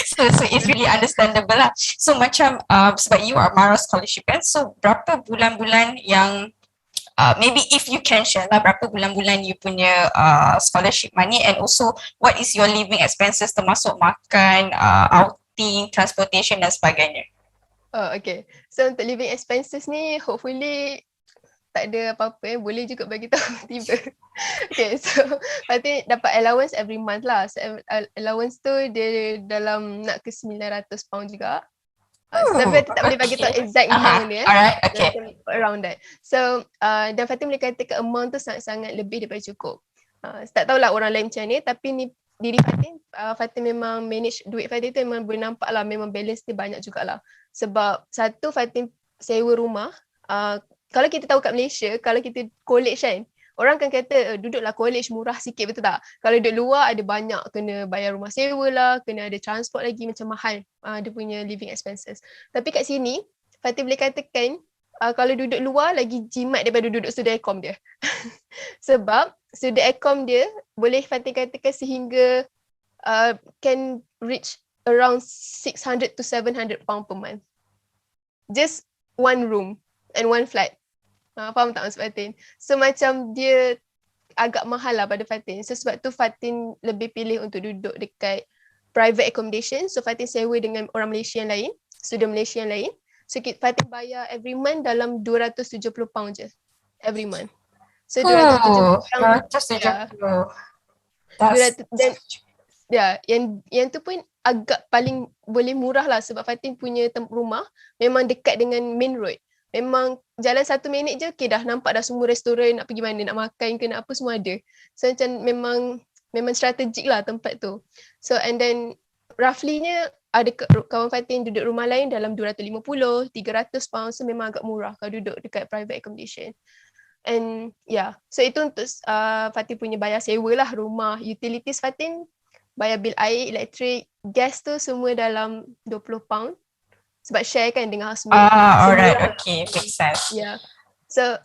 so it's really understandable lah. So macam, sebab you are Mara scholarship kan, so berapa bulan-bulan yang maybe if you can share lah berapa bulan-bulan you punya scholarship money and also what is your living expenses termasuk makan, outing, transportation dan sebagainya. Okay. So untuk living expenses ni hopefully tak ada apa-apa boleh juga bagi tahu tiba. Okay, so Fatin dapat allowance every month lah. So allowance tu dia dalam nak ke 900 pound juga. Tapi Fatin tak boleh bagi tahu exact amount dia. Alright, okay. Around that. So dan Fatin boleh kata amount tu sangat-sangat lebih daripada cukup. Tak tahulah orang lain macam ni tapi ni diri Fatin, Fatin memang manage duit Fatin tu memang boleh nampak lah memang balance dia banyak jugalah. Sebab satu Fatin sewa rumah. Kalau kita tahu kat Malaysia, kalau kita college kan, orang kan kata duduklah college murah sikit betul tak? Kalau duduk luar ada banyak kena bayar rumah sewa lah, kena ada transport lagi macam mahal dia punya living expenses. Tapi kat sini Fatin boleh katakan kalau duduk luar lagi jimat daripada duduk student accom dia. Sebab student accom dia boleh Fatin katakan sehingga can reach around 600 to 700 pound per month. Just one room and one flat. Faham tak maksud Fatin? So macam dia agak mahal lah pada Fatin. So sebab tu Fatin lebih pilih untuk duduk dekat private accommodation. So Fatin sewa dengan orang Malaysia yang lain, student Malaysia yang lain. So Fatin bayar every month dalam 270 pound je. Every month. So 270 pound. 270. Yang tu pun agak paling boleh murah lah sebab Fatin punya rumah memang dekat dengan main road. Memang jalan 1 minit je, okay dah nampak dah semua restoran, nak pergi mana, nak makan ke nak apa semua ada. So macam memang strategik lah tempat tu. So and then roughly-nya ada kawan Fatin duduk rumah lain dalam 250, 300 pound. So memang agak murah kalau duduk dekat private accommodation. And so itu untuk Fatin punya bayar sewa lah rumah. Utilities Fatin, bayar bil air, elektrik, gas tu semua dalam 20 pound. Sebab share kan dengan housemate. Alright, okay, makes sense. So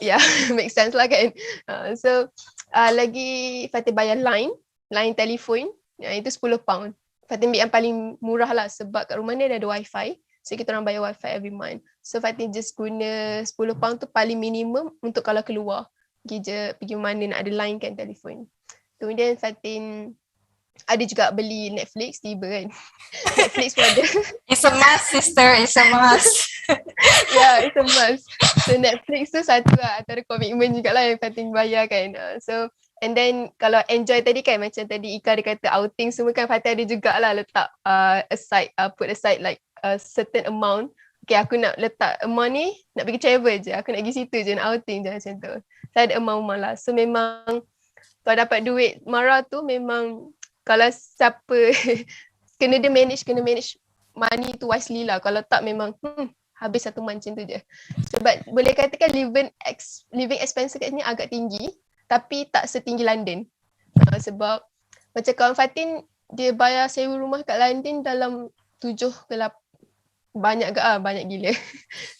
make sense lah kan. So lagi Fatin bayar line telefon, itu 10 pound. Fatin ambil yang paling murah lah sebab kat rumah ni ada wifi. So kita orang bayar wifi every month. So Fatin just guna 10 pound tu paling minimum untuk kalau keluar. Pergi mana nak ada line kan telefon. Kemudian Fatin ada juga beli Netflix tiba kan. Netflix pun ada. It's a must, sister. It's a must. It's a must. So Netflix tu satu lah antara komitmen jugalah yang Fatin bayar kan. So and then kalau enjoy tadi kan macam tadi Ika dia kata outing semua kan Fatin ada jugalah letak put aside like certain amount. Okay, aku nak letak amount ni, nak pergi travel je. Aku nak pergi situ je, nak outing je macam tu. Saya ada amount lah. So memang kalau dapat duit marah tu memang kalau siapa kena manage money tu wisely lah. Kalau tak memang habis satu month macam tu je. Sebab boleh katakan living expenses kat sini agak tinggi tapi tak setinggi London. Sebab macam kawan Fatin dia bayar sewa rumah kat London dalam 7 ke 8. Banyak banyak gila.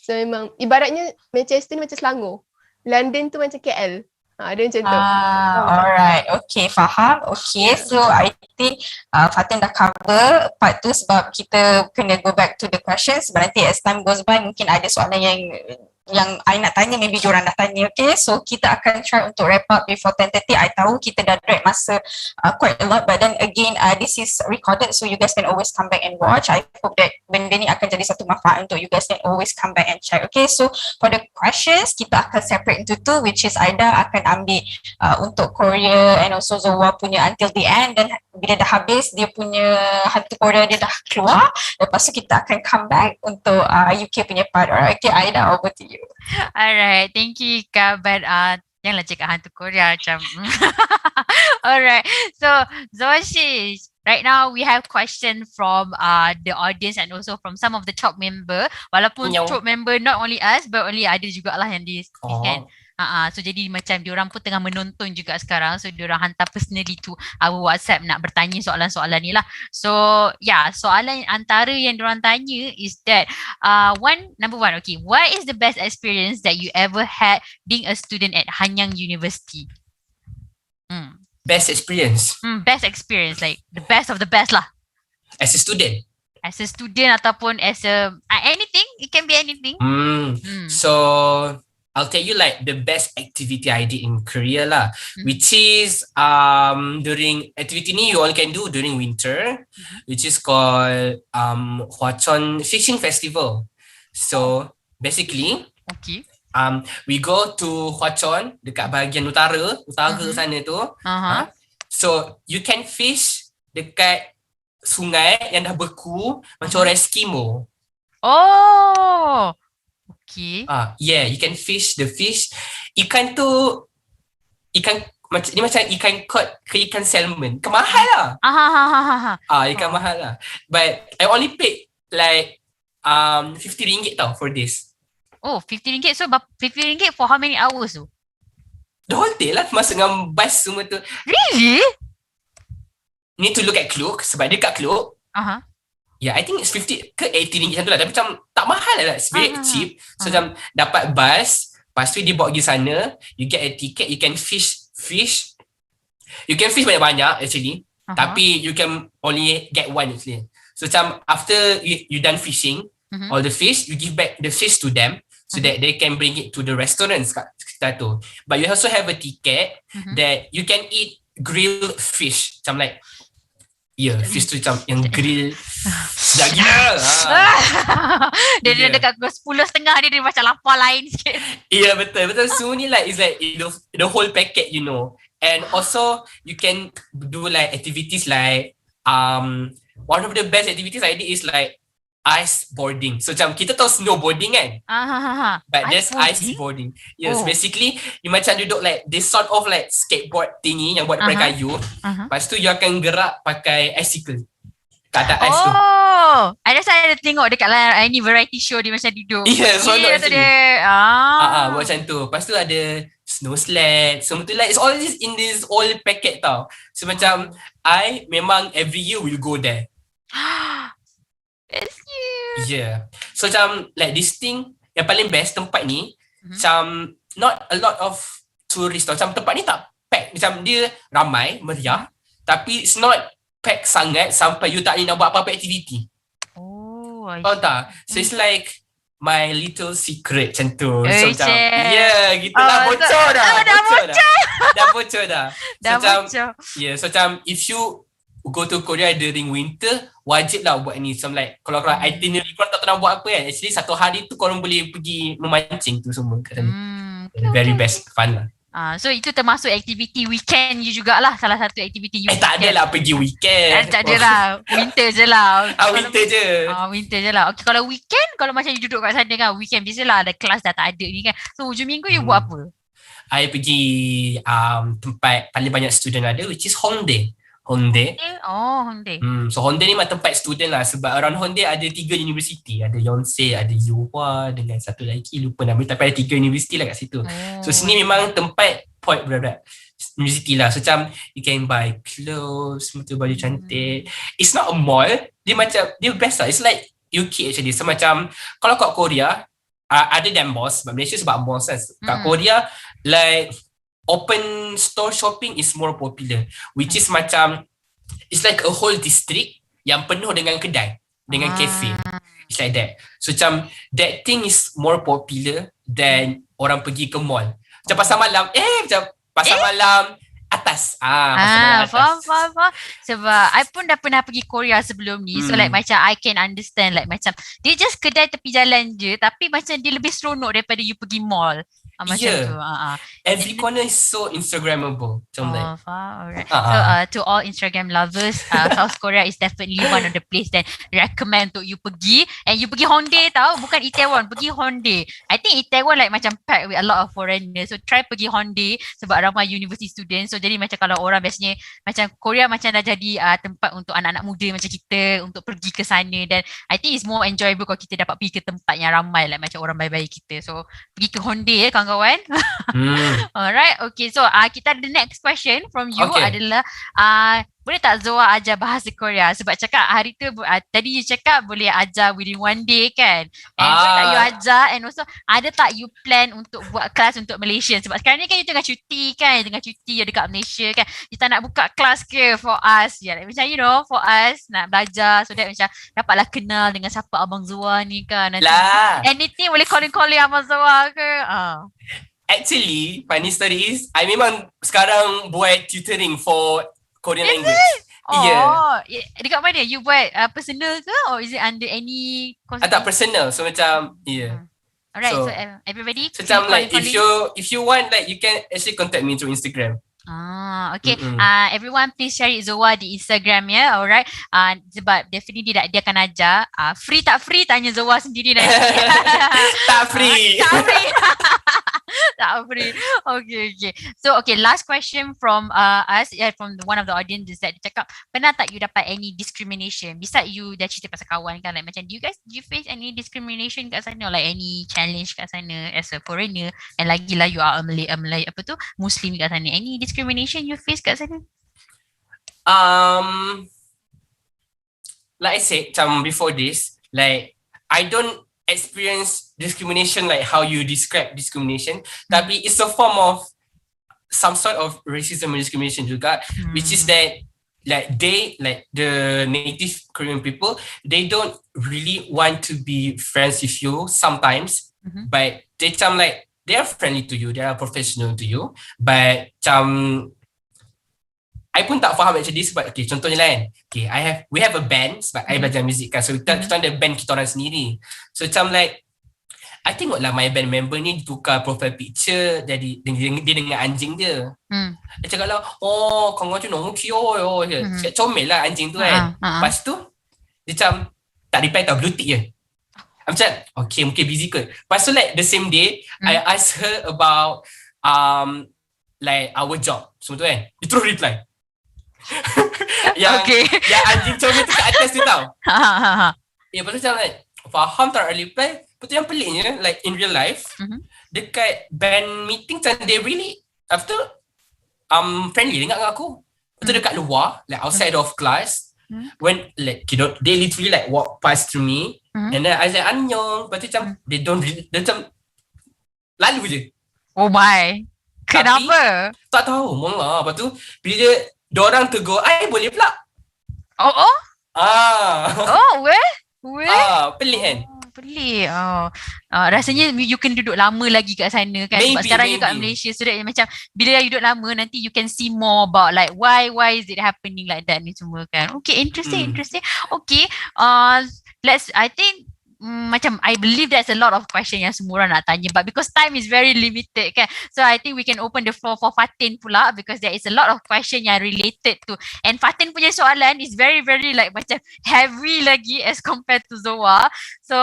So memang ibaratnya Manchester ni macam Selangor. London tu macam KL. Ada macam tu. Alright, okay, faham. Okay, so I think Fatin dah cover part tu sebab kita kena go back to the questions. Sebab nanti as time goes by mungkin ada soalan yang I nak tanya, maybe diorang dah tanya. Okay, so kita akan try untuk wrap up before 10:30. I tahu kita dah drag masa quite a lot, but then again this is recorded so you guys can always come back and watch. I hope that benda ni akan jadi satu manfaat untuk you guys can always come back and check. Okay, so for the questions kita akan separate into two, which is Aida akan ambil untuk Korea and also Xowa punya until the end, dan bila dah habis dia punya hantu Korea dia dah keluar, lepas tu kita akan come back untuk UK punya part. Alright, okay Aida, over to you. Alright, thank you Ika. But janganlah cakap hantu Korea macam. Alright, so Zoshi, right now we have question from the audience and also from some of the top member. Walaupun top member not only us but only ada jugalah yang di kan. So jadi macam diorang pun tengah menonton juga sekarang, so diorang hantar personally to our WhatsApp nak bertanya soalan-soalan ni lah. So yeah, soalan antara yang diorang tanya is that number one, okay, what is the best experience that you ever had being a student at Hanyang University? Best experience? Best experience, like the best of the best lah. As a student? As a student ataupun as a anything, it can be anything. So I'll tell you like the best activity I did in Korea lah, which is during activity ni you all can do during winter, which is called Hwacheon Fishing Festival. So basically, okay, we go to Hwacheon dekat bahagian utara sana tu. So you can fish dekat sungai yang dah beku macam orang Eskimo. Oh. Okay. Yeah, you can fish the fish. Ikan tu macam ikan cod ke ikan salmon. Ikan mahal lah. Ikan mahal lah. But I only paid like RM50 tau for this. Oh, RM50. So RM50 for how many hours tu? The whole day lah, masa dengan bus semua tu. Really? Need to look at Klook sebab dia kat Klook. Yeah, I think it's $50 ke $80 macam tu lah. Tapi macam tak mahal lah. It's very cheap. So macam dapat bus, lepas tu dia bawa pergi sana, you get a ticket, you can fish. You can fish banyak-banyak actually. Tapi you can only get one actually. So macam after you done fishing, all the fish, you give back the fish to them so that they can bring it to the restaurants kat sekitar tu. But you also have a ticket that you can eat grilled fish. Macam like fish tu macam yang grill sedap gila. Dia dekat pukul 10.30 dia macam lapar lain sikit. Betul. Semua ni like is like the whole packet, you know. And also you can do like activities like one of the best activities I did is like ice boarding. So macam kita tahu snowboarding kan? But there's ice boarding. Yes, basically you macam duduk like this sort of like skateboard thingy yang buat daripada kayu. Lepas tu you akan gerak pakai bicycle kat atas ice tu. I rasa ada tengok dekat any variety show dia macam duduk. So dia. Buat macam tu. Lepas tu ada snow sled. Semua tu like it's all this in this old packet tau. So macam I memang every year will go there. That's cute. Yeah. So macam like this thing yang paling best tempat ni, macam not a lot of tourists tau. Macam tempat ni tak pack. Macam dia ramai, meriah. Tapi it's not pack sangat sampai you tak boleh nak buat apa-apa aktiviti. Faham tak? So it's like my little secret macam tu. So macam gitu lah. Bocor dah. Dah bocor dah. So macam if you go to Korea during winter, wajib lah buat ni. Macam like kalau korang itinerary korang tak nak buat apa kan, actually satu hari tu korang boleh pergi memancing tu semua kat sana. Very best fun lah. So itu termasuk aktiviti weekend you jugalah. Salah satu aktiviti you Tak adalah pergi weekend. tak adalah. Winter je lah. Winter je. Winter je lah. Okay, kalau weekend, kalau macam you duduk kat sana kan, weekend biasalah ada kelas dah tak ada ni kan. So hujung minggu you buat apa? I pergi tempat paling banyak student ada, which is Hongdae. Hongdae. Hongdae. So Hongdae ni memang tempat student lah, sebab around Hongdae ada 3 universiti. Ada Yonsei, ada Xowa dengan satu lagi lupa nama, tapi ada 3 universiti lah kat situ. So sini memang tempat point budak-budak universiti lah. So macam you can buy clothes, semua baju cantik. It's not a mall. Dia best lah. It's like UK actually. So macam kalau kat Korea, other than malls, sebab Malaysia sebab malls kan. Kat Korea, like open store shopping is more popular, which is macam it's like a whole district yang penuh dengan kedai, dengan cafe. It's like that. So macam that thing is more popular than orang pergi ke mall. Macam pasar malam, macam pasar malam atas. Pasar malam atas. Faham. Sebab I pun dah pernah pergi Korea sebelum ni. So like macam I can understand, like macam dia just kedai tepi jalan je, tapi macam dia lebih seronok daripada you pergi mall. Macam tu. Every corner is so Instagrammable. Macam that. Alright. So to all Instagram lovers, South Korea is definitely one of the place that recommend untuk you pergi. And you pergi Hongdae tau, bukan Itaewon, pergi Hongdae. I think Itaewon like macam packed with a lot of foreigners. So try pergi Hongdae sebab ramai university students. So jadi macam kalau orang biasanya macam Korea macam dah jadi tempat untuk anak-anak muda macam kita untuk pergi ke sana, dan I think it's more enjoyable kalau kita dapat pergi ke tempat yang ramai like macam orang baik-baik kita. So pergi ke Hongdae kawan-kawan. Alright, okay. So kita ada the next question from you adalah boleh tak Xowa ajar bahasa Korea? Sebab cakap hari tu tadi you cakap boleh ajar within one day kan? And boleh tak you ajar, and also ada tak you plan untuk buat kelas untuk Malaysian? Sebab sekarang ni kan you tengah cuti kan? Tengah cuti dekat Malaysia kan? You tak nak buka kelas ke for us? Like, macam you know, for us nak belajar so that macam dapatlah kenal dengan siapa Abang Xowa ni kan? Nanti anything boleh calling Abang Xowa ke? Actually, funny story is I memang sekarang buat tutoring for Korean language. Dekat mana? You buat personal ke? Or is it under any course? Tak personal. So macam Alright, so everybody. So macam like if you want, like you can actually contact me through Instagram. Okay. Everyone please share it Xowa di Instagram ya. Alright. Sebab definitely dia akan ajar. Free tak free tanya Xowa sendiri nanti. Tak free. Tak free. Tak free. Okay. So last question from us, from one of the audience is that dia cakap, pernah tak you dapat any discrimination? Besides you dah cerita pasal kawan kan, like macam do you face any discrimination kat sana, or like any challenge kat sana as a foreigner, and lagilah you are a Malay Muslim kat sana, any discrimination you face kat sana? Like I said, macam before this, like I don't experience discrimination like how you describe discrimination, tapi it's a form of some sort of racism and discrimination juga, which is that like the native Korean people, they don't really want to be friends with you sometimes, but they macam like they are friendly to you, they are professional to you, but macam I pun tak faham actually sebab contohnya lah kan, we have a band sebab I belajar muzik kan, so kita ada band kita orang sendiri. So macam like I tengok lah my band member ni tukar profile picture jadi dia dengan anjing dia. Dia cakap lah, kau macam nong kio yo. Cakap comel lah anjing tu kan. Lepas tu dia macam tak reply tau, blue tick je. Macam okay mungkin busy kot. Lepas tu like the same day I asked her about like our job semua tu kan. Dia terus reply. yang anjing comel tu kat atas tu tau. Lepas tu macam like faham tak reply. Lepas tu yang peliknya like in real life dekat band meeting macam they really after friendly dengan aku. Lepas tu dekat luar like outside of class when like they literally like walk past through me and then I say annyeong. Lepas tu macam they macam lalu je. Oh my, kenapa? Tapi, tak tahu mula. Lepas tu bila diorang tegur I boleh pula. Pelik kan? Pelik. Rasanya you can duduk lama lagi kat sana kan. Sebab sekarang you kat Malaysia, so that macam bila you duduk lama nanti you can see more about like why is it happening like that ni semua kan. Okay, interesting. Okay, I think macam I believe there's a lot of question yang semua orang nak tanya, but because time is very limited kan, so I think we can open the floor for Fatin pula, because there is a lot of question yang related to, and Fatin punya soalan is very like macam heavy lagi as compared to Xowa. So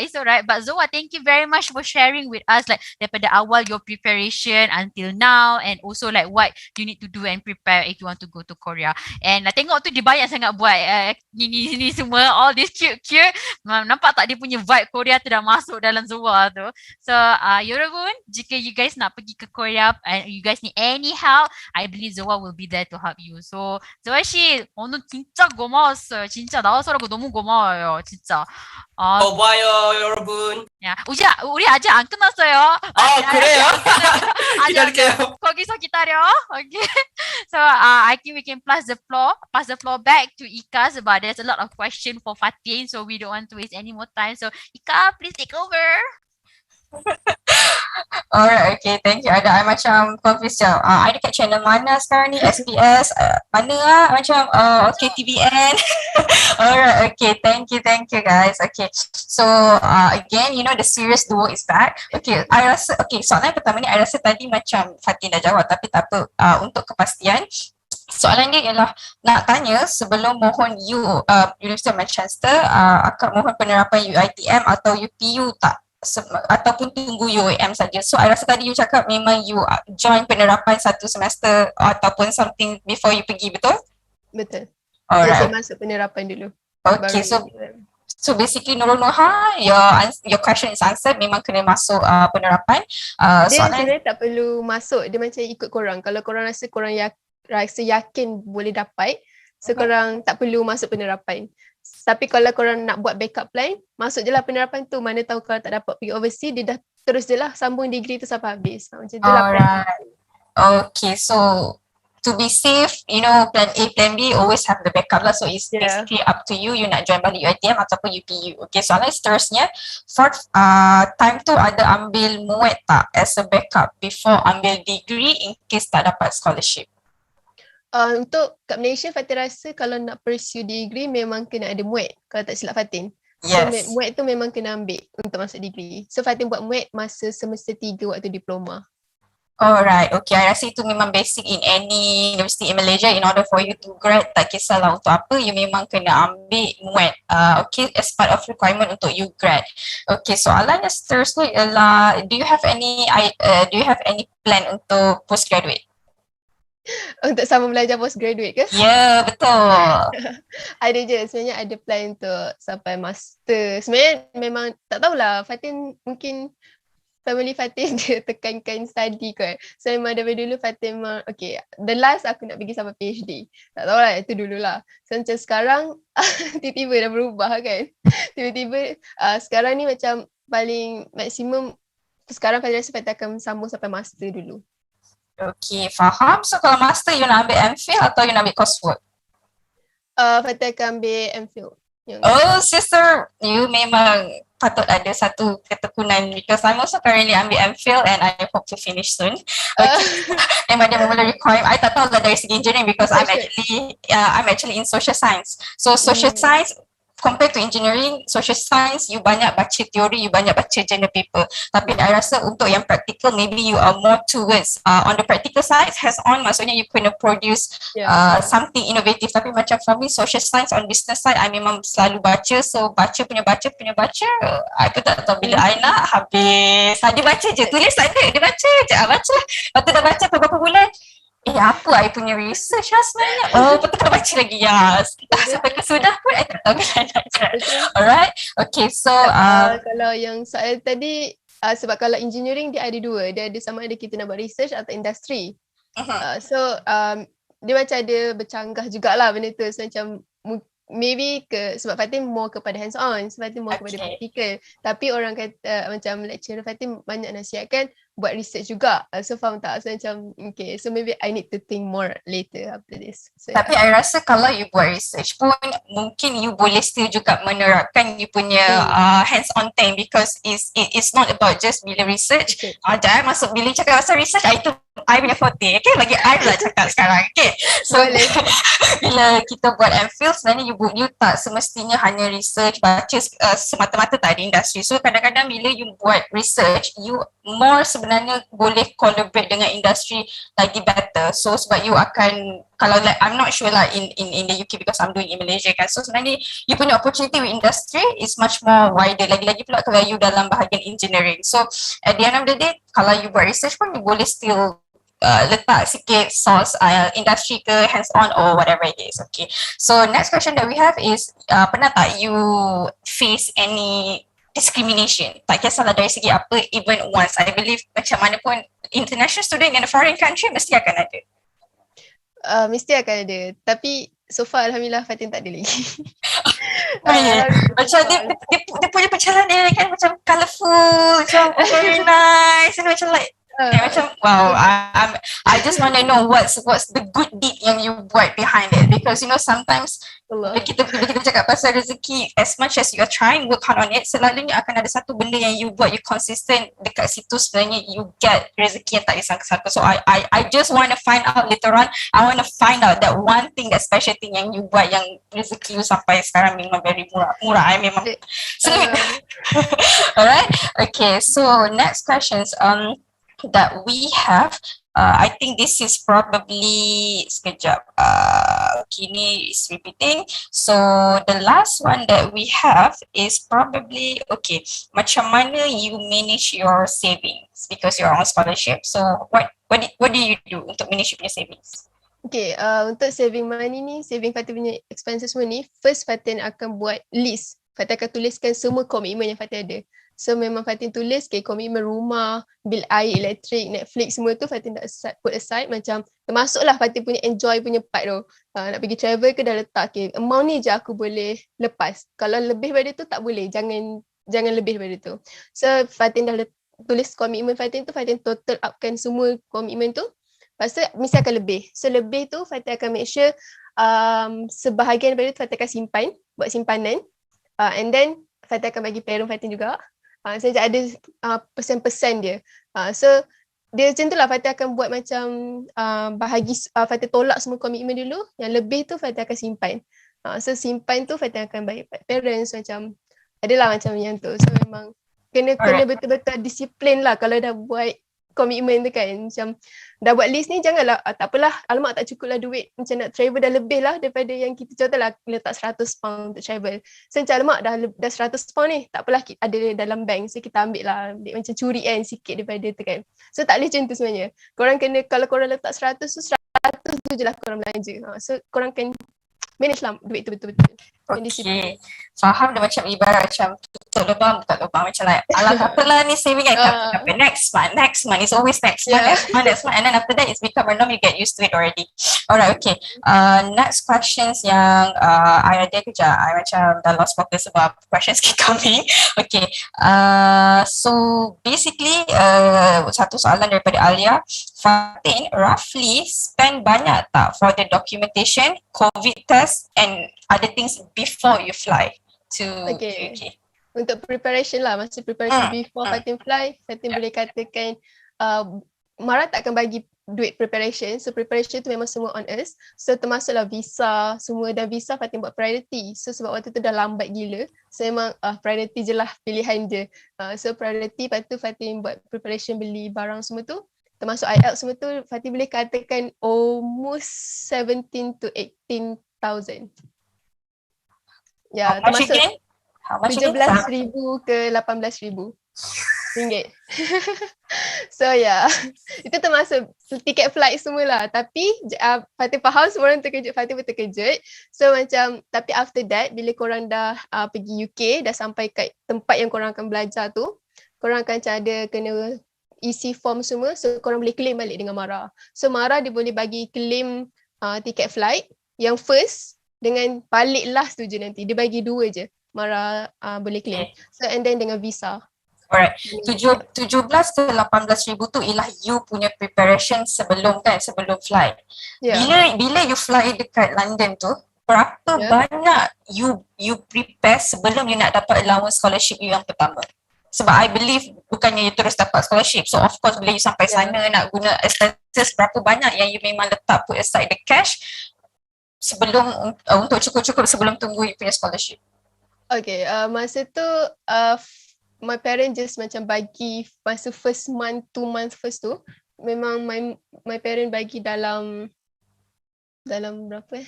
it's alright, but Xowa, thank you very much for sharing with us like daripada awal your preparation until now, and also like what you need to do and prepare if you want to go to Korea. And tengok tu dia banyak sangat buat ni semua, all this cute. Nampak tak dia punya vibe Korea tu dah masuk dalam Xowa tu. So 여러분, jika you guys nak pergi ke Korea and you guys need any help, I believe Xowa will be there to help you. So Xowa 씨 오늘 진짜 고마웠어요. 진짜 나와서라고 너무 고마워요. 진짜. 고마워요, 여러분. 야, 우리 아직 안 끝났어요. 그래요? 기다릴게요. 거기서 기다려. Okay. So I think we can pass the floor back to Ika, but there's a lot of questions for Fatin, so we don't want to waste any more time. So Ika, please take over. Alright, okay, thank you. I macam confused je. I dekat channel mana sekarang ni? SBS? Mana lah? Macam, okay, TVN. Alright, okay, thank you guys. Okay, so again, the serious duo is back. Okay, soalan pertama ni, I rasa tadi macam Fatin dah jawab, tapi tak apa, untuk kepastian. Soalan dia ialah nak tanya sebelum mohon University of Manchester akan mohon penerapan UiTM atau UPU tak? Ataupun tunggu UAM saja. So I rasa tadi you cakap memang you join penerapan satu semester ataupun something before you pergi, betul? Betul. Alright. Saya masuk penerapan dulu. Okay, so basically Nurul Noha, your question is answered, memang kena masuk penerapan. Dia sebenarnya tak perlu masuk, dia macam ikut korang. Kalau korang rasa korang rasa yakin boleh dapat, so korang tak perlu masuk penerapan. Tapi kalau korang nak buat backup plan, masuk je lah penerapan tu. Mana tahu kalau tak dapat pergi overseas, dia dah terus je lah sambung degree tu sampai habis. Macam tu lah. Alright. Okay, so to be safe, plan A, plan B, always have the backup lah. So it's basically up to you nak join balik UiTM ataupun UPU. Okay, soalan seterusnya, fourth time tu ada ambil MUET tak as a backup before ambil degree in case tak dapat scholarship? Untuk kat Malaysia, Fatin rasa kalau nak pursue degree memang kena ada MUET, kalau tak silap Fatin. Yes. So MUET tu memang kena ambil untuk masuk degree. So Fatin buat MUET masa semester 3 waktu diploma. Alright, okay. I rasa itu memang basic in any university in Malaysia. In order for you to grad, tak kisahlah untuk apa, you memang kena ambil MUET. Okay, as part of requirement untuk you grad. Okay, soalannya seterusnya ialah, do you have any plan untuk postgraduate? Untuk sama belajar postgraduate ke? Ya, betul. Ada je, sebenarnya ada plan untuk sampai master. Sebenarnya memang tak tahulah, Fatin mungkin family Fatin dia tekankan study kot. So memang daripada dulu Fatin memang, okay, the last aku nak pergi sampai PhD. Tak tahulah, itu dululah. So macam sekarang, tiba-tiba dah berubah kan. Tiba-tiba sekarang ni macam paling maksimum, sekarang Fatin rasa Fatin akan sambung sampai master dulu. Okay, faham. So kalau master, you nak ambil MPhil atau you nak ambil coursework? Fatin akan ambil MPhil. Oh, sister, you memang patut ada satu ketekunan because I'm also currently ambil MPhil and I hope to finish soon. Okay. Memang dia memang require. I tak tahu dari segi engineering because I'm actually in social science. So social science compared to engineering, social science, you banyak baca teori, you banyak baca journal paper. Tapi I rasa untuk yang practical, maybe you are more towards on the practical side, hands-on, maksudnya you kena produce something innovative. Tapi macam for me, social science on business side, I memang selalu baca. So baca, I pun tak tahu bila I nak habis. Dia baca je, tulis tak ada, dia baca je, baca. Lepas tu dah baca beberapa bulan, apa I punya research lah sebenarnya? Betul kena baca lagi ya. Sampai ke sudah pun I tak tahu bila nak. Alright, okay, so kalau yang soal tadi, sebab kalau engineering dia ada dua, dia ada sama ada kita nak buat research atau industri. So dia macam ada bercanggah jugalah benda tu. So macam maybe sebab Fatin more kepada hands on, sebab Fatin more kepada practical. Tapi orang kata macam lecturer Fatin banyak nasihatkan buat research juga. So faham tak? So macam okay, so maybe I need to think more later after this. So, tapi I rasa kalau you buat research pun mungkin you boleh still juga menerapkan you punya hands on thing because it's not about just bila research. Jangan masuk bila cakap pasal research, itu I punya forte. Okay, lagi I pula cakap sekarang. Okay, so Boleh. bila kita buat MPhil sebenarnya you tak semestinya hanya research baca semata-mata tak ada industri. So kadang-kadang bila you buat research, you more sebenarnya boleh collaborate dengan industri lagi better. So sebab you akan, kalau like I'm not sure lah in the UK because I'm doing in Malaysia kan. So sebenarnya you punya opportunity with industry is much more wider. Lagi-lagi pula kalau you dalam bahagian engineering. So at the end of the day, kalau you buat research pun you boleh still letak sikit source industry ke hands on or whatever it is. Okay, so next question that we have is pernah tak you face any discrimination, tak kisahlah dari segi apa, even once? I believe macam mana pun international student in a foreign country mesti akan ada. Mesti akan ada. Tapi so far Alhamdulillah Fatin tak ada lagi. Macam dia punya perjalanan dia kan macam colourful, macam very nice, and macam like macam wow, I just want to know what's the good deed yang you buat behind it, because you know sometimes bila kita cakap pasal rezeki, as much as you are trying work hard on it, selalunya akan ada satu benda yang you buat, you consistent dekat situ, sebenarnya you get rezeki yang tak disangka-sangka. So I just want to find out later on, I want to find out that one thing, that special thing yang you buat yang rezeki you sampai sekarang memang very murah. I memang alright, okay, so next questions that we have, I think this is probably sekejap. Okay, ni is repeating. So the last one that we have is probably okay. Macam mana you manage your savings because you're on scholarship? So what do you do untuk manage your savings? Okay, untuk saving money ni, saving Fatin punya expenses semua ni, first Fatin akan buat list. Fatin akan tuliskan semua komitmen yang Fatin ada. So memang Fatin tulis komitmen rumah, bil air, elektrik, Netflix, semua tu Fatin dah put aside. Macam termasuklah Fatin punya enjoy punya part tu. Nak pergi travel ke dah letak amount ni je aku boleh lepas. Kalau lebih daripada tu tak boleh, jangan lebih daripada tu. So Fatin dah tulis komitmen Fatin tu, Fatin total upkan semua komitmen tu. Lepas tu mesti akan lebih. So lebih tu Fatin akan make sure sebahagian daripada tu Fatin akan simpan, buat simpanan. And then Fatin akan bagi parent Fatin juga. Saya ada persen-persen dia. So dia macam tu lah, Fatin akan buat macam bahagi, Fatin tolak semua komitmen dulu, yang lebih tu Fatin akan simpan. So simpan tu Fatin akan bagi parents, macam adalah macam yang tu. So memang kena betul-betul disiplin lah kalau dah buat komitmen tu kan. Macam dah buat list ni, janganlah tak apalah, alamak tak cukup lah duit, macam nak travel dah lebih lah daripada yang kita contohlah letak 100 pound untuk travel. So macam alamak dah 100 pound ni, tak apalah ada dalam bank, so kita ambil lah, macam curi kan sikit daripada tu kan. So tak boleh macam tu sebenarnya. Korang kena, kalau korang letak 100 tu 100 tu je lah korang belanja. So korang kan manage lah duit tu betul-betul. Okay, faham dah, macam ibarat macam tutup lubang, buka lubang, macam like alah takpelah ni saving kan, tapi next month, it's always next month, and then after that it's become a norm, you get used to it already. Alright, okay, next questions yang I ada kejap, I macam dah lost focus sebab questions keep coming. Okay, so basically satu soalan daripada Alia, Fatin roughly spend banyak tak for the documentation, COVID test and other things before you fly to UK? Untuk preparation lah, masa preparation before Fatin fly, Fatin boleh katakan Mara tak akan bagi duit preparation. So preparation tu memang semua on us. So termasuklah visa semua, dan visa Fatin buat priority. So sebab waktu tu dah lambat gila, so memang priority je lah pilihan je. So priority, lepas tu Fatin buat preparation, beli barang semua tu, termasuk IELTS semua tu, Fatin boleh katakan almost 17 to 18,000. Ya, termasuk 17,000 ke 18,000 ringgit. So ya, itu termasuk tiket flight semualah. Tapi Fatin faham semua orang terkejut, Fatin pun terkejut. So macam, tapi after that, bila korang dah pergi UK, dah sampai kat tempat yang korang akan belajar tu, korang akan macam ada kena isi form semua, so korang boleh claim balik dengan Mara. So Mara dia boleh bagi claim tiket flight yang first dengan balik last tu je nanti. Dia bagi dua je Mara boleh claim. So and then dengan visa. Alright, 17 ke 18,000 tu ialah you punya preparation sebelum flight. Bila you fly dekat London tu, berapa banyak you prepare sebelum you nak dapat allowance scholarship you yang pertama? Sebab I believe bukannya you terus dapat scholarship. So of course bila you sampai sana nak guna expenses berapa banyak yang you memang letak put aside the cash sebelum untuk cukup-cukup sebelum tunggu you punya scholarship. Okay, masa tu my parents just macam bagi masa first month, 2 months first tu, memang my parents bagi dalam berapa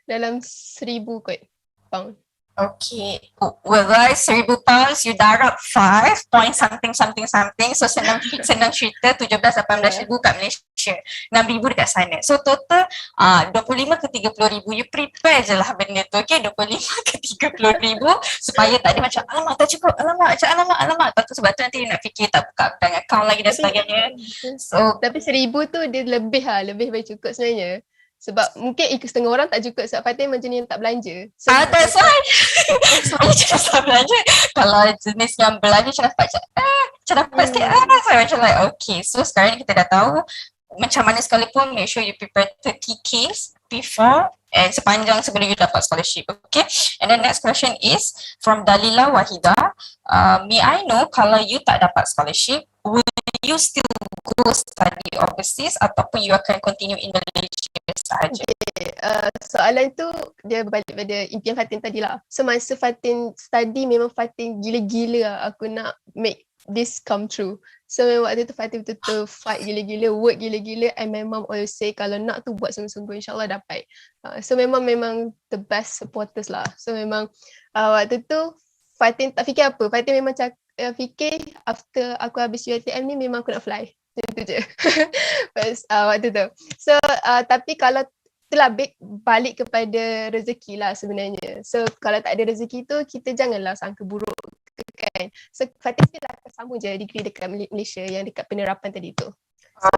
dalam 1,000 kot pound. Okay. Well guys, 1,000 pounds, you darab 5 point something. So senang cerita 17-18 ribu kat Malaysia. 6,000 dekat sana. So total 25 ke 30,000. You prepare je lah benda tu. Okay, 25 ke 30,000 supaya tak ada macam alamak tak cukup, alamak. Lepas tu sebab tu nanti nak fikir tak buka bank account lagi dan sebagainya. So Tapi 1,000 tu dia lebih baik cukup sebenarnya. Sebab mungkin setengah orang tak cukup sebab Fatin macam ni yang tak belanja. So, that's right. Sebenarnya macam tak belanja. Kalau jenis yang belanja macam dapat sikit. So macam like okay. So sekarang ni kita dah tahu macam mana sekalipun make sure you prepare 30k before and sepanjang sebelum you dapat scholarship. Okay. And then next question is from Dalila Wahida. May I know kalau you tak dapat scholarship, will you still go study overseas ataupun you akan continue in Malaysia sahaja? Okay, soalan tu dia berbalik pada impian Fatin tadi lah. So masa Fatin study memang Fatin gila-gila lah aku nak make this come true. So memang waktu tu Fatin betul-betul fight gila-gila, work gila-gila, and my mom always say kalau nak tu buat sungguh-sungguh insyaAllah dapat. So memang the best supporters lah. So memang waktu tu Fatin tak fikir apa. Fatin memang fikir after aku habis UiTM ni memang aku nak fly. Macam tu je. Waktu tu. So tapi kalau itulah balik kepada rezeki lah sebenarnya. So kalau tak ada rezeki tu kita janganlah sangka buruk kan. So Fatin still akan sambung je degree dekat Malaysia yang dekat penerapan tadi tu. So,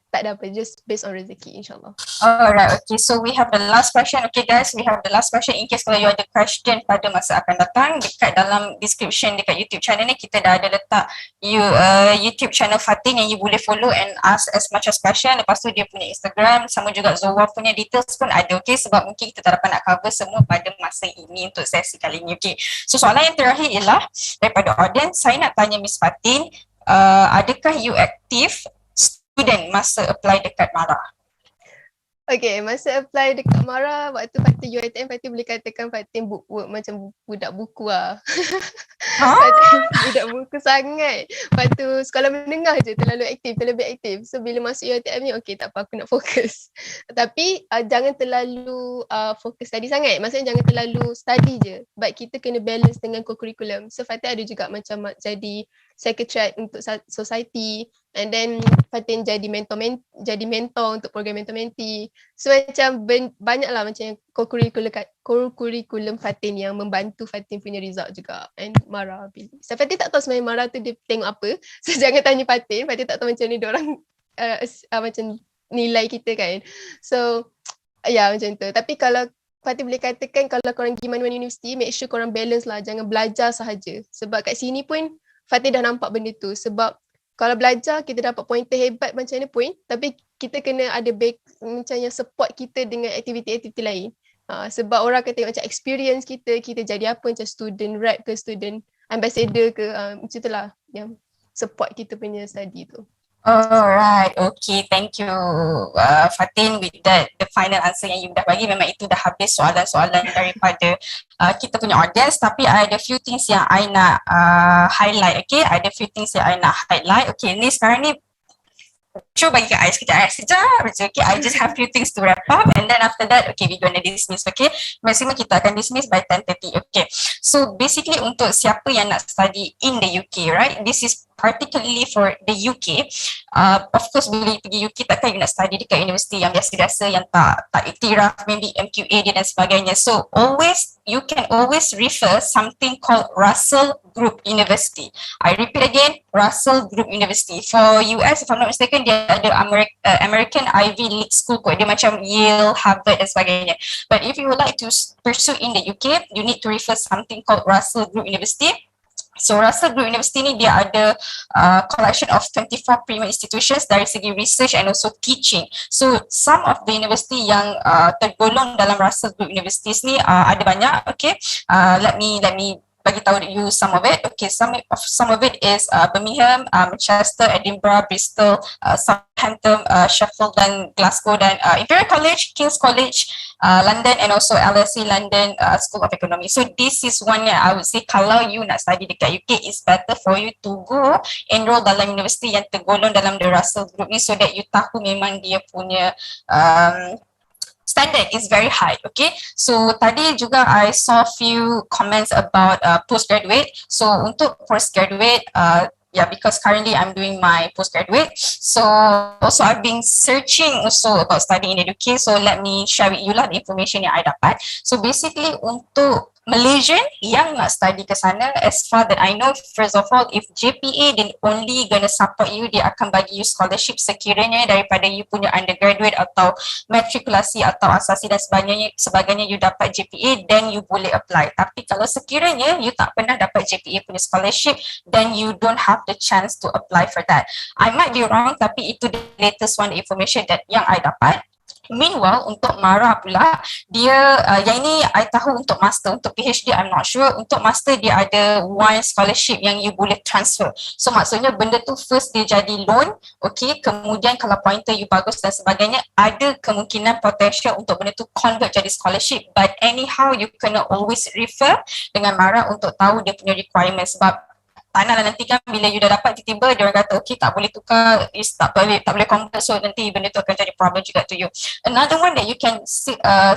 tak ada apa, just based on rezeki insyaAllah. Alright, okay, so we have the last question. Okay guys, we have the last question in case kalau you ada question pada masa akan datang. Dekat dalam description dekat YouTube channel ni kita dah ada letak YouTube channel Fatin yang you boleh follow and ask as much as question. Lepas tu dia punya Instagram sama juga Xowa punya details pun ada, okay, sebab mungkin kita tak dapat nak cover semua pada masa ini untuk sesi kali ni, okay. So soalan yang terakhir ialah daripada audience, saya nak tanya Miss Fatin, adakah you aktif student masa apply dekat MARA? Okay, masa apply dekat MARA, waktu Fatin UiTM, Fatin boleh katakan Fatin bookwork macam budak buku lah. Fatin budak buku sangat. Waktu sekolah menengah je terlebih aktif. So bila masuk UiTM ni, okay tak apa aku nak fokus. Tapi jangan terlalu fokus study sangat. Maksudnya jangan terlalu study je. But kita kena balance dengan co-curriculum. So Fatin ada juga macam jadi secretariat untuk society, and then Fatin jadi mentor untuk program mentor-mentee. So macam banyak lah macam co-curriculum Fatin yang membantu Fatin punya result juga. And MARA pilih. So Fatin tak tahu sebenarnya MARA tu dia tengok apa. So jangan tanya Fatin tak tahu macam ni diorang macam nilai kita kan. So macam tu. Tapi kalau Fatin boleh katakan kalau korang pergi mana-mana universiti, make sure korang balance lah. Jangan belajar sahaja. Sebab kat sini pun Fatin dah nampak benda tu. Sebab kalau belajar kita dapat pointer hebat macam mana pun, tapi kita kena ada macam yang support kita dengan aktiviti-aktiviti lain. Sebab orang akan tengok macam experience kita jadi apa, macam student rep ke student ambassador ke, macam itulah yang support kita punya study tu. Alright, okay, thank you Fatin, with that the final answer yang you dah bagi, memang itu dah habis soalan-soalan daripada kita punya audience. Tapi ada few things yang I nak highlight, okay, ada few things yang I nak highlight. Okay, ni sekarang ni cuba bagi ke I sekejap, okay, I just have few things to wrap up and then after that, okay, we're gonna dismiss, okay. Maximum kita akan dismiss by 10:30, okay. So basically untuk siapa yang nak study in the UK, right, this is particularly for the UK. Of course bila you pergi UK takkan you nak study dekat universiti yang biasa-biasa yang tak iktiraf, maybe MQA dia dan sebagainya. So you can always refer something called Russell Group University. I repeat again, Russell Group University. For US, if I'm not mistaken, dia ada American Ivy League school kot. Dia macam Yale, Harvard dan sebagainya. But if you would like to pursue in the UK, you need to refer something called Russell Group University. So Russell Group University ni dia ada collection of 24 premier institutions dari segi research and also teaching. So some of the university yang tergolong dalam Russell Group Universities ni ada banyak, okay. Let me bagi tahu you some of it. Okay, some of it is Birmingham, Manchester, Edinburgh, Bristol, Southampton, Sheffield dan Glasgow dan Imperial College, King's College, London and also LSE London School of Economics. So this is one yang I would say kalau you nak study dekat UK, it's better for you to go enroll dalam universiti yang tergolong dalam the Russell Group ni, so that you tahu memang dia punya standard is very high. Okay, so tadi juga I saw few comments about postgraduate. So untuk postgraduate, yeah, because currently I'm doing my postgraduate, so also I've been searching also about studying in the UK. So let me share with you lah the information yang I dapat. So basically untuk Malaysian yang nak study ke sana, as far that I know, first of all, if JPA then only gonna support you, dia akan bagi you scholarship sekiranya daripada you punya undergraduate atau matrikulasi atau asasi dan sebagainya you dapat JPA, then you boleh apply. Tapi kalau sekiranya you tak pernah dapat JPA punya scholarship, then you don't have the chance to apply for that. I might be wrong, tapi itu the latest one information that yang I dapat. Meanwhile, untuk Mara pula, dia yang ini I tahu untuk master, untuk PhD I'm not sure. Untuk master dia ada one scholarship yang you boleh transfer. So maksudnya benda tu first dia jadi loan, okay, kemudian kalau pointer you bagus dan sebagainya, ada kemungkinan potential untuk benda tu convert jadi scholarship. But anyhow, you kena always refer dengan Mara untuk tahu dia punya requirement, sebab tak nak lah nanti kan bila you dah dapat tiba-tiba dia orang kata okay tak boleh tukar, tak boleh convert, so nanti benda tu akan jadi problem juga to you. Another one that you can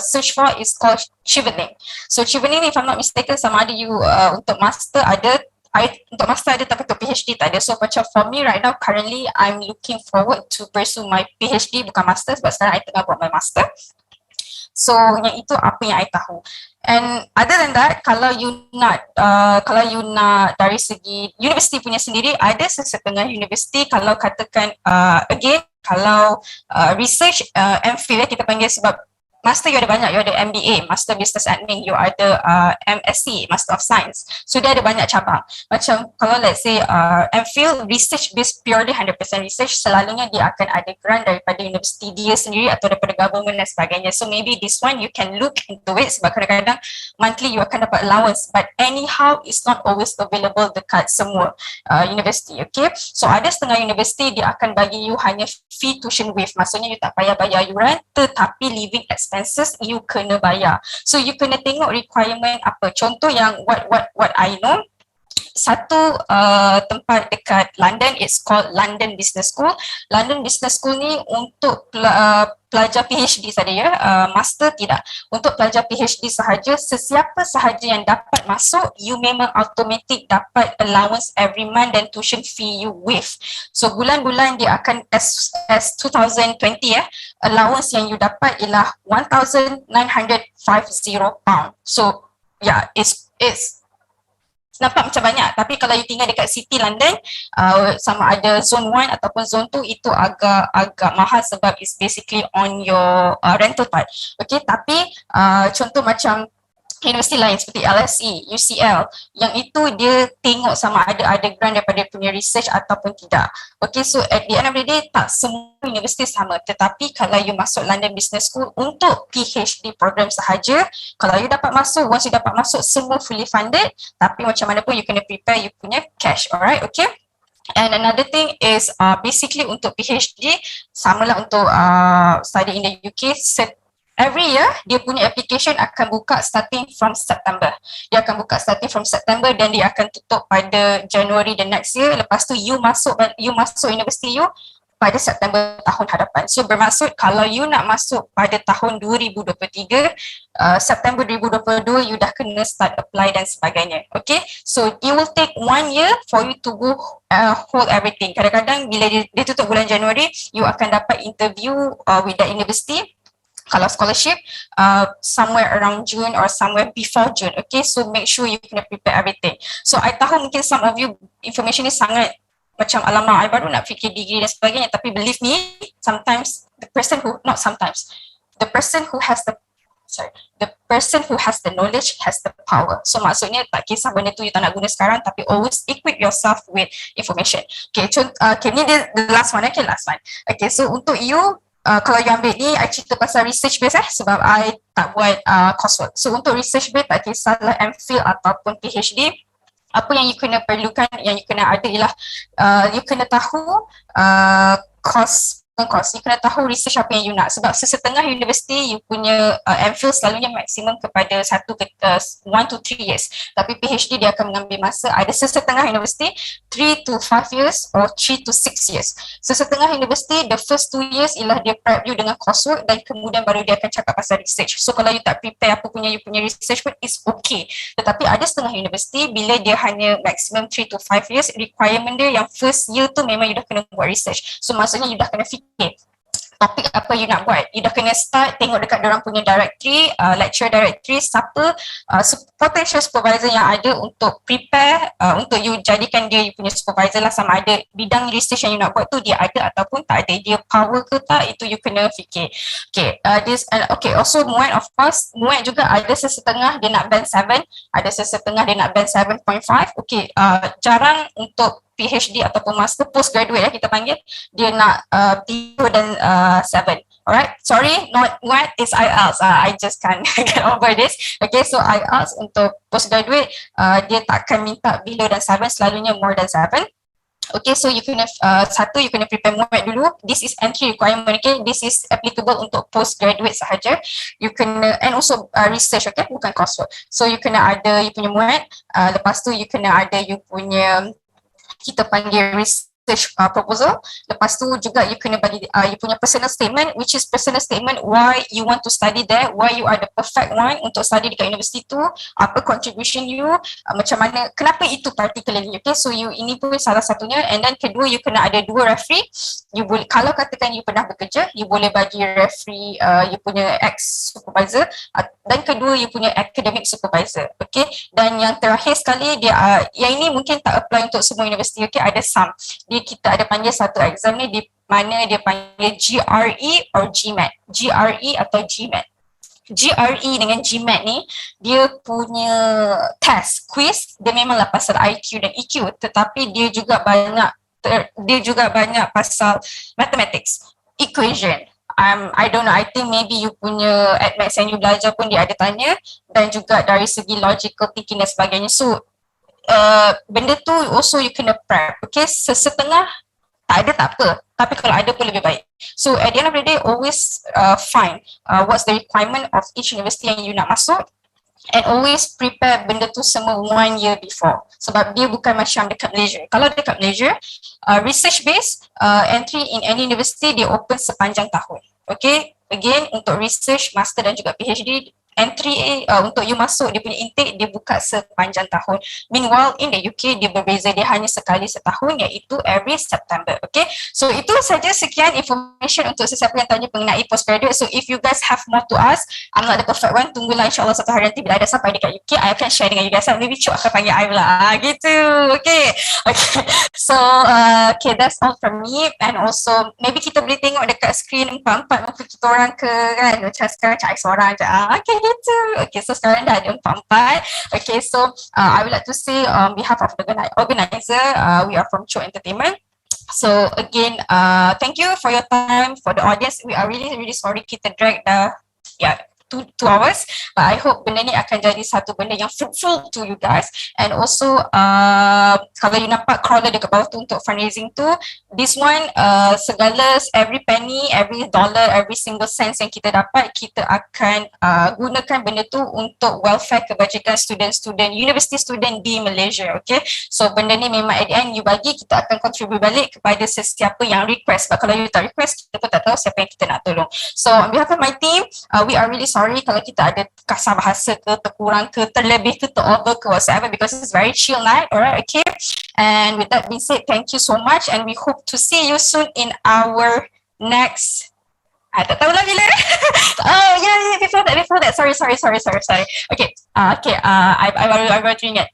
search for is called chevening. So chevening if I'm not mistaken sama ada you untuk master ada, untuk master ada tapi untuk PhD tak ada. So macam for me right now currently I'm looking forward to pursue my PhD, bukan master, sebab sekarang I tengah buat my master. So yang itu apa yang I tahu. And other than that, kalau you nak dari segi universiti punya sendiri, ada sesetengah universiti kalau katakan again kalau research MPhil kita panggil, sebab master you ada banyak, you ada MBA, Master Business Admin, you ada MSc, Master of Science. So dia ada banyak cabang. Macam kalau let's say MPhil research based purely 100% research, selalunya dia akan ada grant daripada universiti dia sendiri atau daripada government dan sebagainya. So maybe this one you can look into it, sebab kadang-kadang monthly you akan dapat allowance, but anyhow it's not always available dekat semua universiti. Okay, so ada setengah universiti dia akan bagi you hanya fee tuition waive, maksudnya you tak payah bayar yuran, tetapi living expenses you kena bayar. So you kena tengok requirement apa. Contoh yang what I know, satu tempat dekat London, it's called London Business School. London Business School ni untuk pelajar PhD saja ya, master tidak. Untuk pelajar PhD sahaja, sesiapa sahaja yang dapat masuk, you memang automatic dapat allowance every month dan tuition fee you waive. So bulan-bulan dia akan as 2020 allowance yang you dapat ialah £1,950. So yeah, it's nampak macam banyak, tapi kalau you tinggal dekat City London, sama ada zone 1 ataupun zone 2, itu agak mahal sebab it's basically on your rental part. Okay, tapi contoh macam universiti lain seperti LSE, UCL, yang itu dia tengok sama ada grant daripada punya research ataupun tidak. Okay, so at the end of the day, tak semua universiti sama, tetapi kalau you masuk London Business School untuk PhD program sahaja, kalau you dapat masuk, once you dapat masuk, semua fully funded, tapi macam mana pun you kena prepare you punya cash, alright, okay? And another thing is basically untuk PhD, samalah untuk study in the UK, every year, dia punya application akan buka starting from September. Dia akan buka starting from September dan dia akan tutup pada January the next year. Lepas tu you masuk universiti you pada September tahun hadapan. So bermaksud kalau you nak masuk pada tahun 2023, September 2022 you dah kena start apply dan sebagainya. Okay, so it will take 1 year for you to go hold everything. Kadang-kadang bila dia tutup bulan Januari, you akan dapat interview with that university. Kalau scholarship, somewhere around June or somewhere before June. Okay, so make sure you kena prepare everything. So I tahu mungkin some of you information ni sangat macam alamak, I baru nak fikir degree dan sebagainya, tapi believe me, sometimes the person who has the knowledge has the power. So maksudnya tak kisah benda tu you tak nak guna sekarang, tapi always equip yourself with information. Okay, ni the last one. Okay, last one. Okay, so untuk you kalau you ambil ni, I cerita pasal research base sebab I tak buat coursework. So untuk research base, tak kisahlah MPhil ataupun PhD, apa yang you kena perlukan, yang you kena ada ialah you kena tahu you kena tahu research apa yang you nak, sebab sesetengah universiti you punya MPhil selalunya maksimum kepada 1 to 3 years, tapi PhD dia akan mengambil masa, ada sesetengah universiti 3 to 5 years or 3 to 6 years. Sesetengah universiti the first 2 years ialah dia prep you dengan coursework dan kemudian baru dia akan cakap pasal research. So kalau you tak prepare you punya research pun is okay, tetapi ada setengah universiti bila dia hanya maximum 3 to 5 years, requirement dia yang first year tu memang you dah kena buat research. So maksudnya you dah kena fikir topik apa you nak buat. You dah kena start tengok dekat diorang punya directory, lecture directory, siapa potential supervisor yang ada untuk prepare untuk you jadikan dia you punya supervisor lah, sama ada bidang research yang you nak buat tu dia ada ataupun tak ada, dia power ke tak, itu you kena fikir. Okay, also MUAT, of course, MUAT juga ada sesetengah dia nak band 7, ada sesetengah dia nak band 7.5. Okay, jarang untuk PhD ataupun master postgraduate kita panggil, dia nak 3 dan 7. Alright, sorry, not what is IELTS. I just can't get over this. Okay, so IELTS untuk postgraduate dia takkan minta below dan 7, selalunya more than 7. Okay, so you kena you kena prepare MUAT dulu. This is entry requirement. Okay, this is applicable untuk postgraduate sahaja. You kena, and also research, okay, bukan coursework. So you kena ada you punya MUAT, lepas tu you kena ada you punya, kita panggil research proposal. Lepas tu juga you kena bagi you punya personal statement, which is personal statement why you want to study there, why you are the perfect one untuk study dekat universiti tu, apa contribution you, macam mana, kenapa itu particularly. Okay, so you, ini pun salah satunya. And then kedua, you kena ada 2 referee. You boleh, kalau katakan you pernah bekerja, you boleh bagi referee you punya ex supervisor, dan kedua you punya academic supervisor. Okay, dan yang terakhir sekali dia yang ini mungkin tak apply untuk semua universiti. Okay, ada some kita ada panggil satu exam ni di mana dia panggil GRE or GMAT. GRE atau GMAT. GRE dengan GMAT ni dia punya test, quiz, dia memanglah pasal IQ dan EQ, tetapi dia juga banyak pasal mathematics, equation. I don't know, I think maybe you punya maths yang you belajar pun dia ada tanya, dan juga dari segi logical thinking dan sebagainya. So benda tu also you kena prep. Okay, sesetengah tak ada tak apa, tapi kalau ada pun lebih baik. So at the end of the day, always find what's the requirement of each university yang you nak masuk, and always prepare benda tu semua 1 year before, sebab dia bukan macam dekat Malaysia. Kalau dekat Malaysia, research based entry in any university dia open sepanjang tahun. Okay, again untuk research, master dan juga PhD, entry untuk you masuk, dia punya intake dia buka sepanjang tahun. Meanwhile in the UK dia berbeza, dia hanya sekali setahun, iaitu every September. Okay, so itu saja sekian information untuk sesiapa yang tanya mengenai postgraduate. So if you guys have more to ask, I'm not the perfect one, tunggulah insyaAllah satu hari nanti bila ada sampai dekat UK, I akan share dengan you guys. Maybe Cuk akan panggil I pula gitu. Okay, so okay, that's all from me. And also maybe kita boleh tengok dekat screen empat-empat muka kita orang ke kan, macam sekarang cak seorang je. Okay, gitu. Okay, so sekarang dah ada 4-4. Okay, so I would like to say on behalf of the organizer, we are from Cho Entertainment. So again, thank you for your time, for the audience. We are really sorry kita drag dah 2 hours, but I hope benda ni akan jadi satu benda yang fruitful to you guys. And also kalau you nampak crawler dekat bawah tu untuk fundraising tu, this one segala, every penny, every dollar, every single cent yang kita dapat, kita akan gunakan benda tu untuk welfare kebajikan student-student, university student di Malaysia. Okay, so benda ni memang at the end you bagi, kita akan contribute balik kepada sesiapa yang request. Sebab kalau you tak request, kita pun tak tahu siapa yang kita nak tolong. So on behalf of my team, we are really sorry kalau kita ada kasar bahasa ke, terkurang ke, terlebih ke, terover ke, whatsoever, because it's very chill night. Alright, okay. And with that being said, thank you so much, and we hope to see you soon in our next. Tak tahu lah bila. Oh yeah, before that. Sorry. Okay, I baru teringat.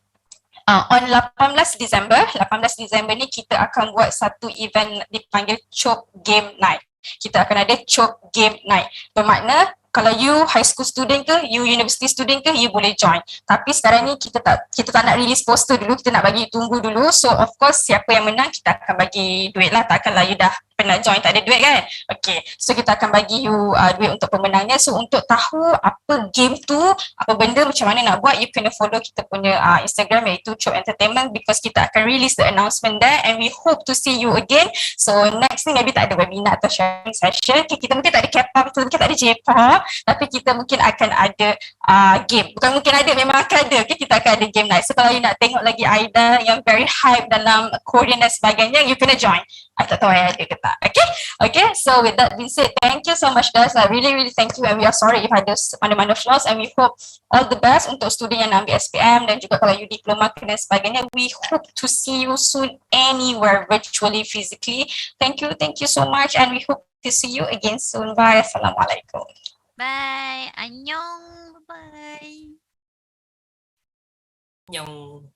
On 18 Disember ni kita akan buat satu event dipanggil Chop Game Night. Kita akan ada Chop Game Night. Bermakna kalau you high school student ke, you university student ke, you boleh join. Tapi sekarang ni kita tak nak release poster dulu, kita nak bagi tunggu dulu. So of course siapa yang menang kita akan bagi duit lah, takkanlah you dah pernah join tak ada duit kan. Okay, so kita akan bagi you duit untuk pemenangnya. So untuk tahu apa game tu, apa benda, macam mana nak buat, you kena follow kita punya Instagram iaitu Chop Entertainment, because kita akan release the announcement there and we hope to see you again. So next ni maybe tak ada webinar atau sharing session. Okay, kita mungkin tak ada K-pop, kita mungkin tak ada J-pop, tapi kita mungkin akan ada game. Bukan mungkin ada, memang akan ada. Okay, kita akan ada game night. So kalau you nak tengok lagi Aida yang very hype dalam Korean dan sebagainya, you kena join. I tak tahu ada ke tak. Okay, so with that being said, thank you so much guys. I really thank you, and we are sorry if ada mana-mana flaws, and we hope all the best untuk student yang nak ambil SPM, dan juga kalau you diploma dan sebagainya. We hope to see you soon anywhere, virtually, physically. Thank you so much, and we hope to see you again soon. Bye. Assalamualaikum. Bye. Annyeong. Bye. Yang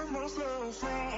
myself from